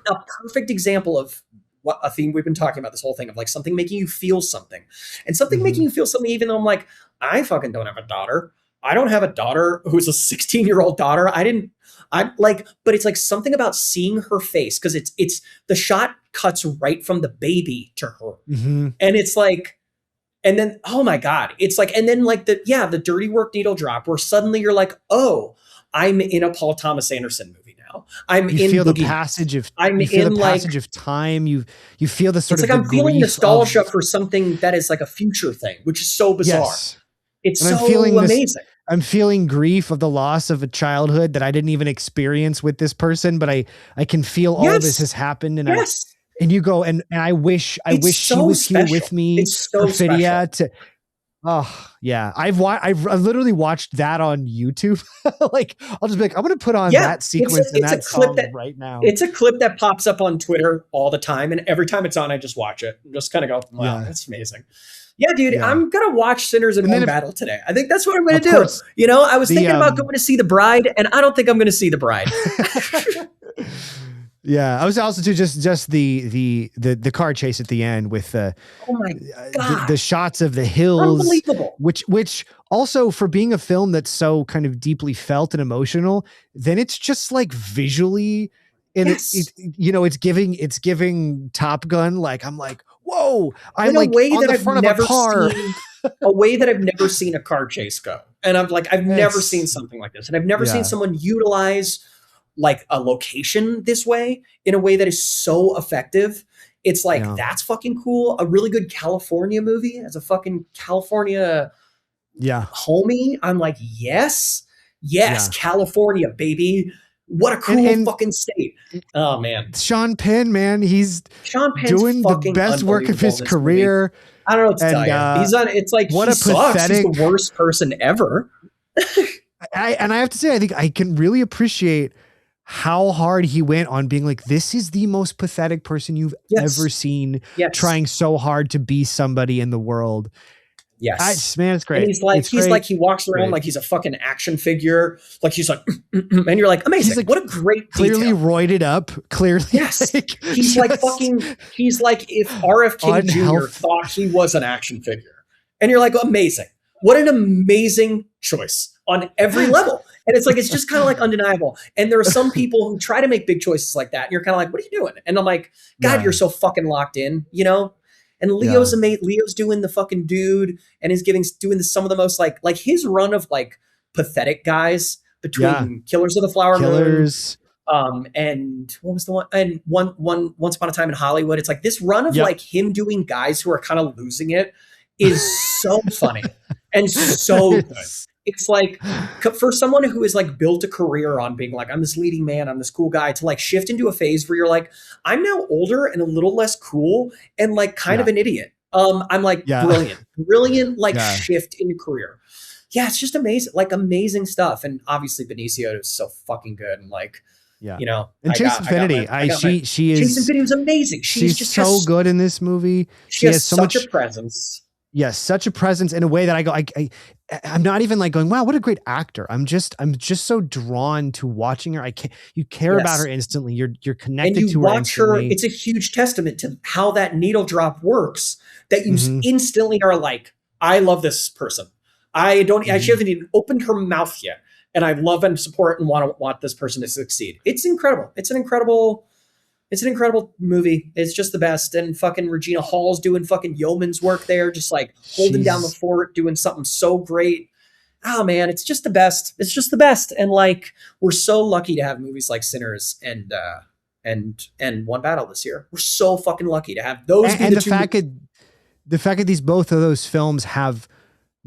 a perfect example of what a theme we've been talking about this whole thing of like something making you feel something, and something making you feel something. Even though I'm like, I fucking don't have a daughter. I don't have a daughter who's a 16-year-old daughter. But it's like something about seeing her face, because it's the shot cuts right from the baby to her, and it's like, and then oh my god, it's like, and then like the dirty work needle drop where suddenly you're like, oh, I'm in a Paul Thomas Anderson movie now. You feel the passage of time. You feel the sort of. It's like I'm feeling nostalgia for something that is like a future thing, which is so bizarre. Yes. It's so amazing. I'm feeling grief of the loss of a childhood that I didn't even experience with this person, but I can feel all of this has happened. And and you go, and I wish she was here with me. It's so special. I've literally watched that on YouTube. Like I'll just be like, I'm going to put on that sequence and that song right now. It's a clip that pops up on Twitter all the time. And every time it's on, I just watch it and just kind of go, wow, that's amazing. Yeah, dude, I'm going to watch Sinners in One Battle today. I think that's what I'm going to do. Course, you know, I was thinking about going to see The Bride, and I don't think I'm going to see The Bride. I was also too just the car chase at the end with the shots of the hills, unbelievable. Which also, for being a film that's so kind of deeply felt and emotional, then it's just like visually, and it's giving Top Gun. Like I'm like, whoa! I'm like on the front of a car. A way that I've never seen a car chase go, and I'm like, I've never seen something like this, and I've never seen someone utilize like a location this way in a way that is so effective. It's like, that's fucking cool. A really good California movie as a fucking California homie, I'm like, yes, California, baby. What a cool fucking state. Oh man. Sean Penn, man, he's doing the best work of his career. Movie. I don't know what to tell you. He's on, it's like, what he sucks. Pathetic, he's the worst person ever. I have to say, I think I can really appreciate how hard he went on being like, this is the most pathetic person you've ever seen, trying so hard to be somebody in the world. Yes, man, it's great. And he's like, he walks around like he's a fucking action figure. Like he's like, and you're like, amazing. He's like, what a great clearly detail. roided up. Clearly, yes. He's like fucking. He's like if RFK Jr. thought he was an action figure, and you're like, amazing. What an amazing choice on every level. And it's like, it's just kind of like undeniable. And there are some people who try to make big choices like that. And you're kind of like, what are you doing? And I'm like, God, you're so fucking locked in, you know? And Leo's Leo's doing the fucking dude and is doing some of the most like his run of like pathetic guys between Killers of the Flower Moon. And what was the one? And Once Upon a Time in Hollywood. It's like this run of like him doing guys who are kind of losing it is so funny and so good. It's like for someone who has like built a career on being like, I'm this leading man, I'm this cool guy, to like shift into a phase where you're like, I'm now older and a little less cool and like kind of an idiot. I'm like brilliant like shift in your career. Yeah, it's just amazing, like amazing stuff. And obviously Benicio is so fucking good and like, you know, and Chase Infinity, she is Chase Infinity was amazing. She's just so good in this movie. She has so much a presence. Yes, such a presence in a way that I go, I'm not even like going, wow, what a great actor. I'm just so drawn to watching her. You care about her instantly. You're connected and you to her instantly. Her. It's a huge testament to how that needle drop works that you instantly are like, I love this person. She hasn't even opened her mouth yet. And I love and support and want this person to succeed. It's incredible. It's an incredible movie. It's just the best. And fucking Regina Hall's doing fucking yeoman's work there, just like holding down the fort, doing something so great. Oh man, it's just the best. It's just the best. And like, we're so lucky to have movies like Sinners and One Battle this year. We're so fucking lucky to have those. And the fact that both of those films have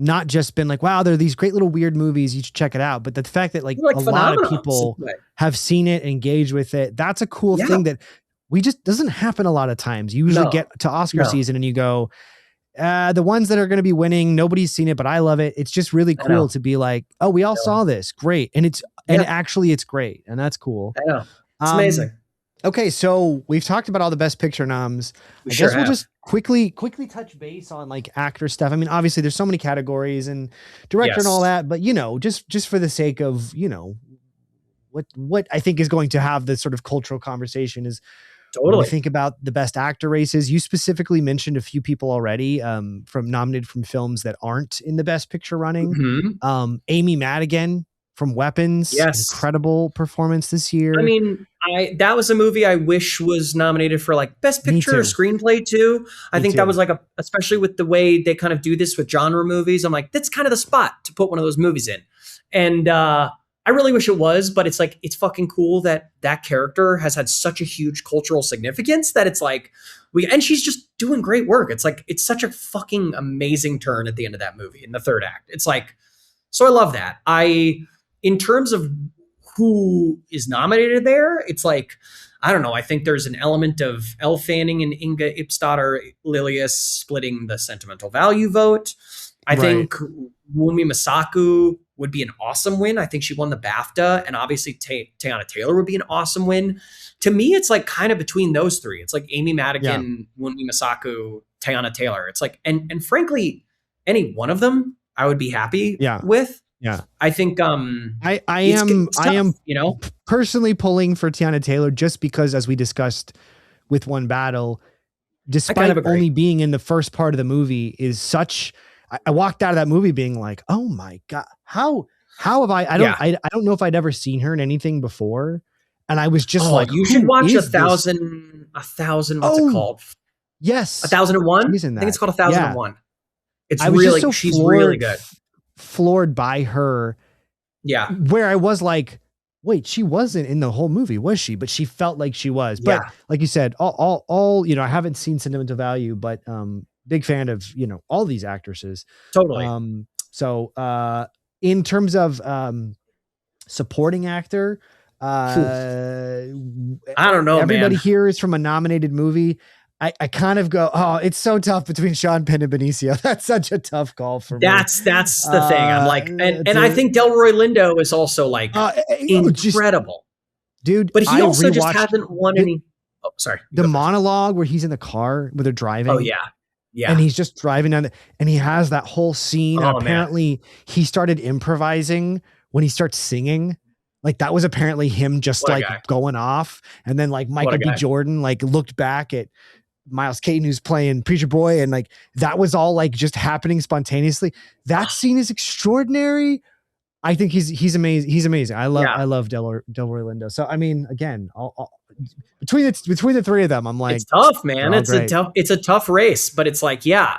not just been like, wow, they're these great little weird movies, you should check it out. But the fact that like a lot of people have seen it, engaged with it, that's a cool thing that doesn't happen a lot of times. You usually get to Oscar season and you go, the ones that are going to be winning, nobody's seen it, but I love it. It's just really cool to be like, oh, we all saw this. Great. And actually it's great. And that's cool. I know. It's amazing. Okay, so we've talked about all the best picture noms. I guess we'll just quickly touch base on like actor stuff. I mean, obviously there's so many categories and director and all that, but you know, just for the sake of, you know, what I think is going to have the sort of cultural conversation is when we think about the best actor races. You specifically mentioned a few people already nominated from films that aren't in the best picture running. Amy Madigan from Weapons. Incredible performance this year. I mean, that was a movie I wish was nominated for like best picture or screenplay too. I think that was like especially with the way they kind of do this with genre movies. I'm like, that's kind of the spot to put one of those movies in. And I really wish it was, but it's like, it's fucking cool that character has had such a huge cultural significance that it's like, and she's just doing great work. It's like, it's such a fucking amazing turn at the end of that movie in the third act. It's like, so I love that. In terms of who is nominated there, it's like, I don't know. I think there's an element of Elle Fanning and Inga Ipstadter Lilius splitting the sentimental value vote. I think Wunmi Masaku would be an awesome win. I think she won the BAFTA, and obviously Teyana Taylor would be an awesome win. To me, it's like kind of between those three. It's like Amy Madigan, Wunmi Masaku, Teyana Taylor. It's like, and frankly, any one of them I would be happy with. Yeah, I think I am you know, personally pulling for Teyana Taylor just because, as we discussed with One Battle, despite only being in the first part of the movie, is such. I walked out of that movie being like, oh my God, how have I don't know if I'd ever seen her in anything before, and I was just like, you should watch 1,000. What's it called? Yes, 1001. I think it's called 1001. It's really she's really good. Floored by her, where I was like, wait, she wasn't in the whole movie, was she? But she felt like she was. But like you said, all you know, I haven't seen Sentimental Value, but big fan of, you know, all these actresses. Totally. So in terms of supporting actor, I don't know, everybody man. here is from a nominated movie. I kind of go, oh, it's so tough between Sean Penn and Benicio. That's such a tough call for me. That's the thing. I'm like, and I think Delroy Lindo is also like incredible, dude. But he also just hasn't won any. Oh, sorry. The monologue where he's in the car where they're driving. Oh yeah, yeah. And he's just driving down, and he has that whole scene. And apparently, he started improvising when he starts singing. Like that was apparently him just like going off. And then like Michael B. Jordan like looked back at Miles Caton, who's playing Preacher Boy, and like that was all like just happening spontaneously. That scene is extraordinary. I think he's amazing. He's amazing. I love Delroy Lindo. So I mean, again, between the three of them, I'm like, it's tough, man. It's a tough race, but it's like, yeah,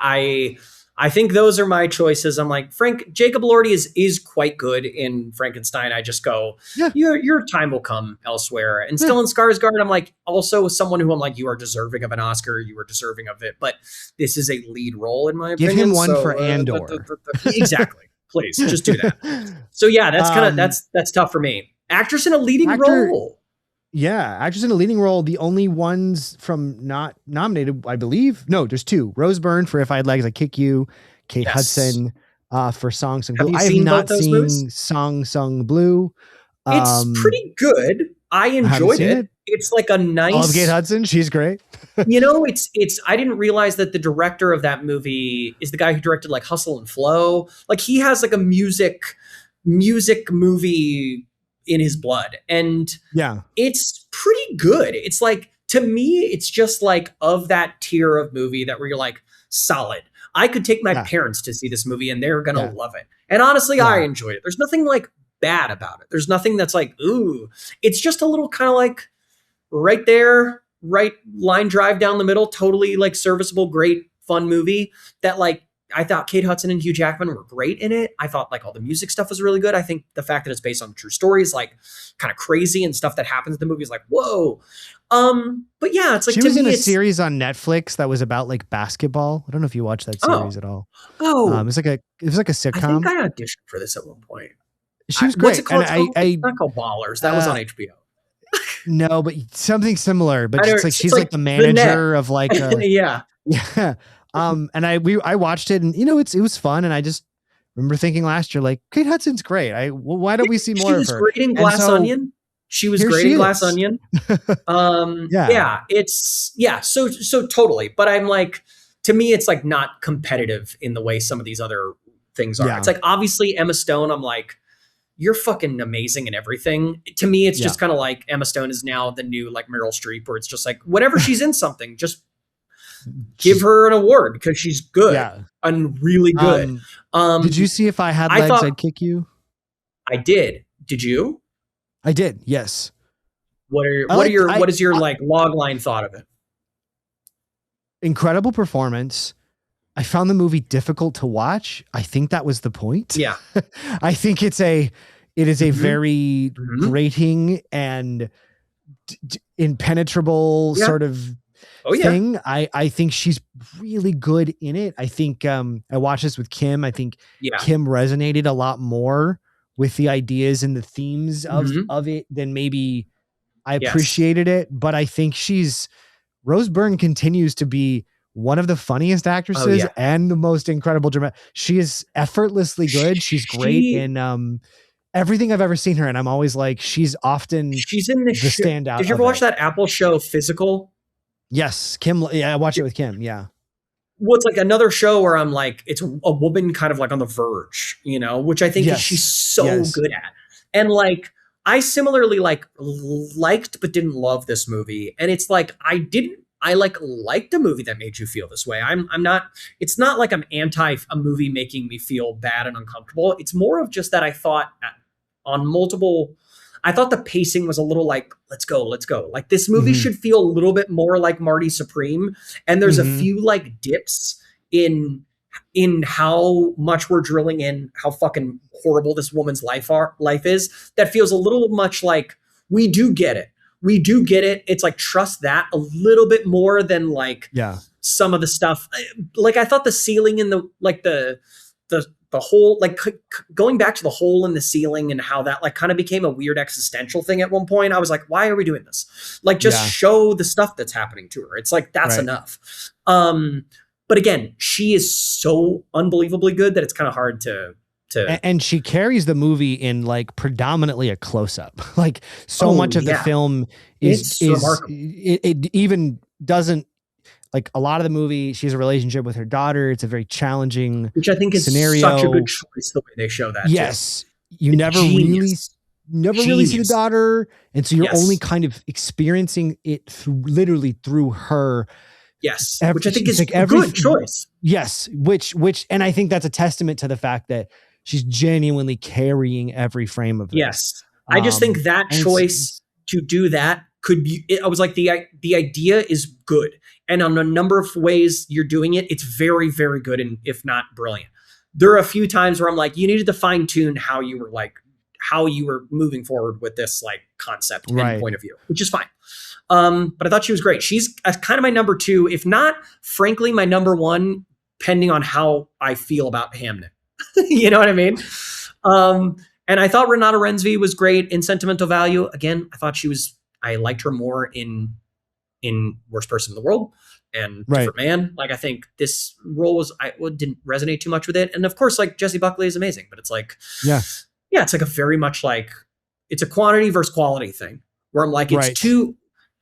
I think those are my choices. I'm like, Jacob Elordi is quite good in Frankenstein. I just go, your time will come elsewhere. And Stellan Skarsgård, I'm like, also someone who I'm like, you are deserving of an Oscar. You are deserving of it. But this is a lead role in my opinion. Give him one for Andor. Exactly. Please just do that. So yeah, that's tough for me. Actress in a leading role. Yeah, actress in a leading role. The only ones from not nominated, I believe. No, there's two. Rose Byrne for If I Had Legs, I Kick You. Kate Hudson for Song Sung Blue. I have not seen Song Sung Blue. It's pretty good. I enjoyed it. It's like a nice. I love Kate Hudson. She's great. It's. I didn't realize that the director of that movie is the guy who directed like Hustle and Flow. Like he has like a music movie in his blood, and it's pretty good. It's like, to me, it's just like of that tier of movie that where you're like, solid. I could take my parents to see this movie and they're gonna love it. And honestly, I enjoyed it. There's nothing like bad about it. There's nothing that's like, ooh. It's just a little kind of like right there, right line drive down the middle, totally like serviceable, great, fun movie that like, I thought Kate Hudson and Hugh Jackman were great in it. I thought like all the music stuff was really good. I think the fact that it's based on true stories, like kind of crazy, and stuff that happens in the movie is like, whoa. But yeah, it's like, she was in a series on Netflix that was about like basketball. I don't know if you watched that series at all. It was like a sitcom. I think I auditioned for this at one point. She was great. What's it called? It's not called Ballers. That was on HBO. No, but something similar. But it's like she's like the manager of like yeah. And I watched it, and it was fun, and I just remember thinking last year, like, Kate Hudson's great. Why don't we see more of her? She was great in Glass Onion. She was great in Glass Onion. So totally. But I'm like, to me, it's like not competitive in the way some of these other things are. It's like, obviously Emma Stone, I'm like, you're fucking amazing in everything. To me, it's just kind of like Emma Stone is now the new like Meryl Streep, where it's just like, whenever she's in something, just give her an award because she's good and really good. Did you see If I Had Legs, I'd Kick You? I did. Did you? I did. Yes. What is your like log line thought of it? Incredible performance. I found the movie difficult to watch. I think that was the point. Yeah. I think it is a very grating and impenetrable sort of thing. I think she's really good in it. I think I watched this with Kim. I think Kim resonated a lot more with the ideas and the themes of it than maybe I appreciated it. But I think Rose Byrne continues to be one of the funniest actresses and the most incredible dramatic. She is effortlessly good. She's great in everything I've ever seen her. And I'm always like, she's in the standout. Did you ever watch that Apple show Physical? Yes. Kim. Yeah. I watched it with Kim. Yeah. Well, it's like another show where I'm like, it's a woman kind of like on the verge, which I think she's so good at. And like, I similarly liked but didn't love this movie. And it's like, I liked a movie that made you feel this way. It's not like I'm anti a movie making me feel bad and uncomfortable. It's more of just that I thought the pacing was a little like, let's go. Like this movie should feel a little bit more like Marty Supreme. And there's a few like dips in how much we're drilling in how fucking horrible this woman's life is. That feels a little much like, we do get it. It's like, trust that a little bit more than like some of the stuff. Like I thought the ceiling in the the whole, like going back to the hole in the ceiling and how that like kind of became a weird existential thing at one point. I was like, why are we doing this? Like, just show the stuff that's happening to her. It's like, that's enough. But again, she is so unbelievably good that it's kind of hard to. And she carries the movie in like predominantly a close-up. Like so much of the film is it even doesn't, like a lot of the movie, she has a relationship with her daughter. It's a very challenging, which I think is scenario. Such a good choice the way they show that. Yes. Too. You never really see the daughter. And so you're only kind of experiencing it literally through her. Yes. Which I think is like a good choice. Yes. Which, and I think that's a testament to the fact that she's genuinely carrying every frame of this. Yes. I just think that choice to do that could be, I was like, the idea is good. And on a number of ways you're doing it, it's very, very good. And if not brilliant, there are a few times where I'm like, you needed to fine tune how you were moving forward with this like concept and point of view, which is fine. But I thought she was great. She's kind of my number 2, if not, frankly, my number 1, depending on how I feel about Hamnet. You know what I mean? And I thought Renata Rensby was great in Sentimental Value. Again, I liked her more in Worst Person in the World and Different Man. Like, I think this role didn't resonate too much with it. And of course, like Jessie Buckley is amazing, but it's like, it's like a very much like, it's a quantity versus quality thing where I'm like, it's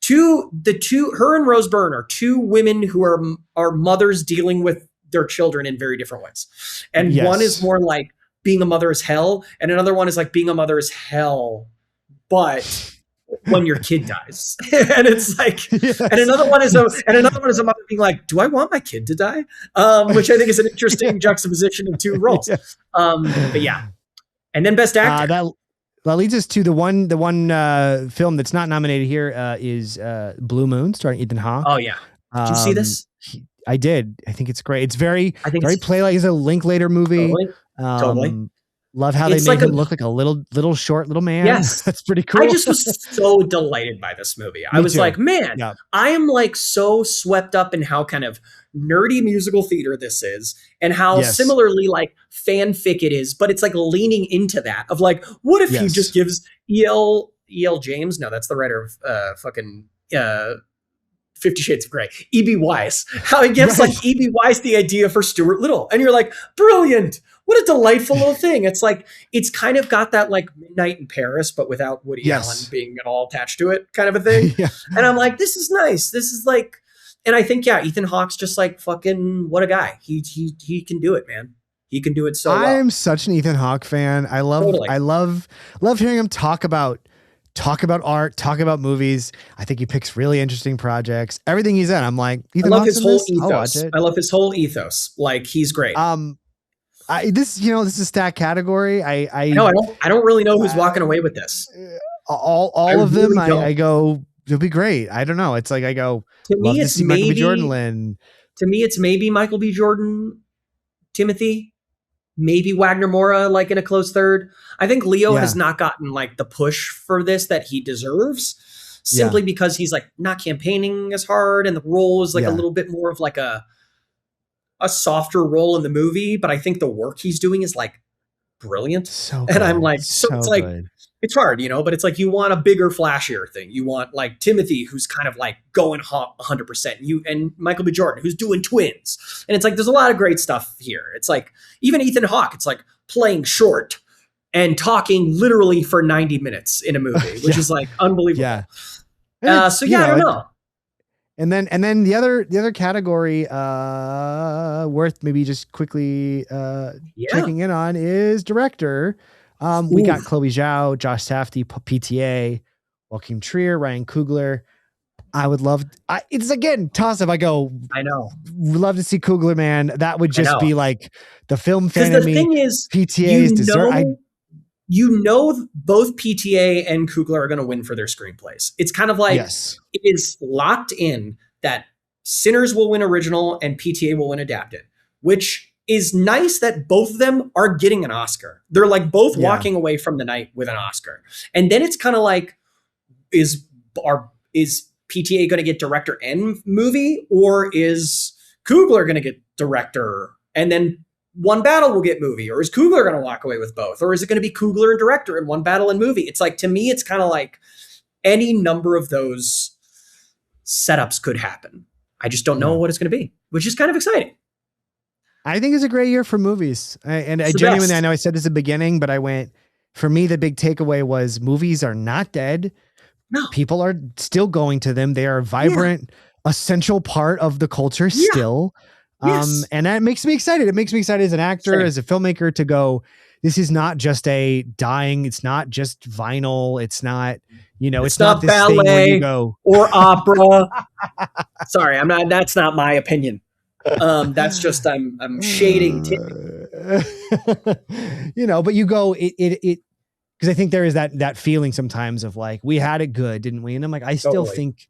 her and Rose Byrne are 2 women who are mothers dealing with their children in very different ways. And one is more like being a mother is hell. And another one is like being a mother is hell, but when your kid dies. And it's like, and another one is a mother being like, do I want my kid to die? Which I think is an interesting juxtaposition of 2 roles. But yeah. And then Best Actor. That leads us to the one film that's not nominated here is Blue Moon, starring Ethan Hawke. Oh yeah. Did you see this? I did. I think it's great. It's very Playlight. It's a Linklater movie. Totally. Love how they made him look like a little short man. Yes. That's pretty cool. I just was so delighted by this movie. I was like, man, I am like so swept up in how kind of nerdy musical theater this is and how similarly like fanfic it is, but it's like leaning into that of like, what if he just gives E.L. James? No, that's the writer of 50 Shades of Grey. E.B. Weiss. How he gives like E.B. Weiss the idea for Stuart Little. And you're like, brilliant. What a delightful little thing. It's like, it's kind of got that like Midnight in Paris, but without Woody Allen being at all attached to it kind of a thing. And I'm like, this is nice. This is like, and I think, Ethan Hawke's just like fucking, what a guy. He can do it, man. He can do it so well. I'm such an Ethan Hawke fan. I love hearing him talk about art, talk about movies. I think he picks really interesting projects. Everything he's in, I'm like, Ethan Hawke's in this? I'll watch it. I love his whole ethos. Like, he's great. This is a stat category. I don't really know who's walking away with this. All of them. I go, it'll be great. I don't know. It's like I go, to me, it's maybe Michael B. Jordan. To me, it's maybe Michael B. Jordan, Timothy, maybe Wagner Moura, like in a close third. I think Leo has not gotten like the push for this that he deserves, simply because he's like not campaigning as hard, and the role is like a little bit more of like a softer role in the movie. But I think the work he's doing is like brilliant. And I'm like, so it's like, it's hard, but it's like, you want a bigger, flashier thing. You want like Timothy, who's kind of like going 100%. And Michael B. Jordan, who's doing twins. And it's like, there's a lot of great stuff here. It's like, even Ethan Hawke, it's like playing short and talking literally for 90 minutes in a movie, which is like unbelievable. Yeah. I don't know. And then the other category worth maybe just quickly checking in on is director. We got Chloe Zhao, Josh Safdie, PTA, Joachim Trier, Ryan Coogler. I would love. It's again toss up. I go. I know. Love to see Coogler, man. That would just be like the film fan of me. The thing is, PTA's dessert. Both PTA and Coogler are going to win for their screenplays. It's kind of like it is locked in that Sinners will win original and PTA will win adapted, which is nice that both of them are getting an Oscar. They're like both walking away from the night with an Oscar. And then it's kind of like, is PTA going to get director and movie, or is Coogler going to get director? And then one battle will get movie, or is Coogler going to walk away with both, or is it going to be Coogler and director and one battle and movie? It's like, to me, it's kind of like any number of those setups could happen. I just don't know what it's going to be, which is kind of exciting. I think it's a great year for movies. I genuinely, I know I said this at the beginning, but for me, the big takeaway was movies are not dead. No. People are still going to them. They are a vibrant, essential part of the culture still. Yes. And that makes me excited. It makes me excited as an actor, as a filmmaker, to go, this is not just a dying. It's not just vinyl. It's not, it's not this ballet thing where you go or opera. Sorry, that's not my opinion. That's just, I'm shading. But you go, because I think there is that feeling sometimes of like, we had it good, didn't we? And I'm like, I still think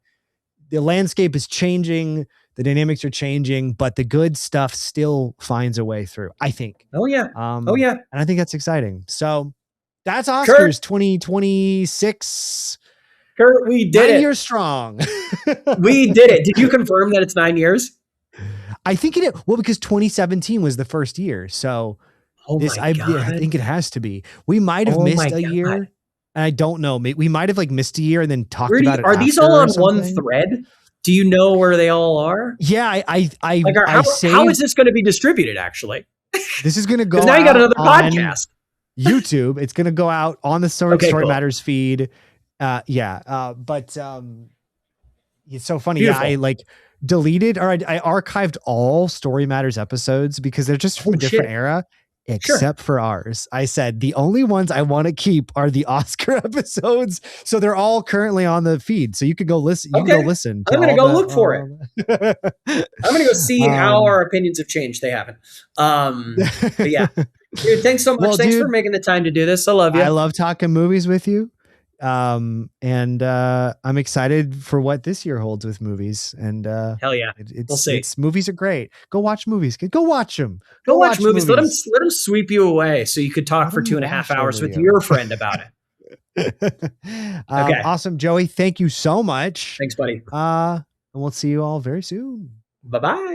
the landscape is changing. The dynamics are changing, but the good stuff still finds a way through, I think. Oh yeah. And I think that's exciting. So that's Oscars 2026. Kurt, we did 9 it. years strong. We did it. Did you confirm that it's 9 years? I think it, because 2017 was the first year. So I think it has to be. We might have missed a year. And I don't know. We might have missed a year and then talked about it. Are these all on one thread? Do you know where they all are? Yeah, how is this going to be distributed? Actually, this is going to go. Because now you got another podcast. YouTube. It's going to go out on the Story Matters feed. But it's so funny. Beautiful. Yeah, I deleted, or I archived all Story Matters episodes because they're just from a different era. Except for ours. I said the only ones I want to keep are the Oscar episodes. So they're all currently on the feed. So you could go listen. You can go listen. I'm going to go look for it. I'm going to go see how our opinions have changed. They haven't. But yeah. Dude, thanks so much. Well, thanks for making the time to do this. I love you. I love talking movies with you. I'm excited for what this year holds with movies. And hell yeah, we'll see. Movies are great. Go watch movies. Go watch them. Go watch movies. Let them sweep you away so you could talk for 2.5 hours with your friend about it. Okay. Awesome, Joey. Thank you so much. Thanks, buddy. And we'll see you all very soon. Bye-bye.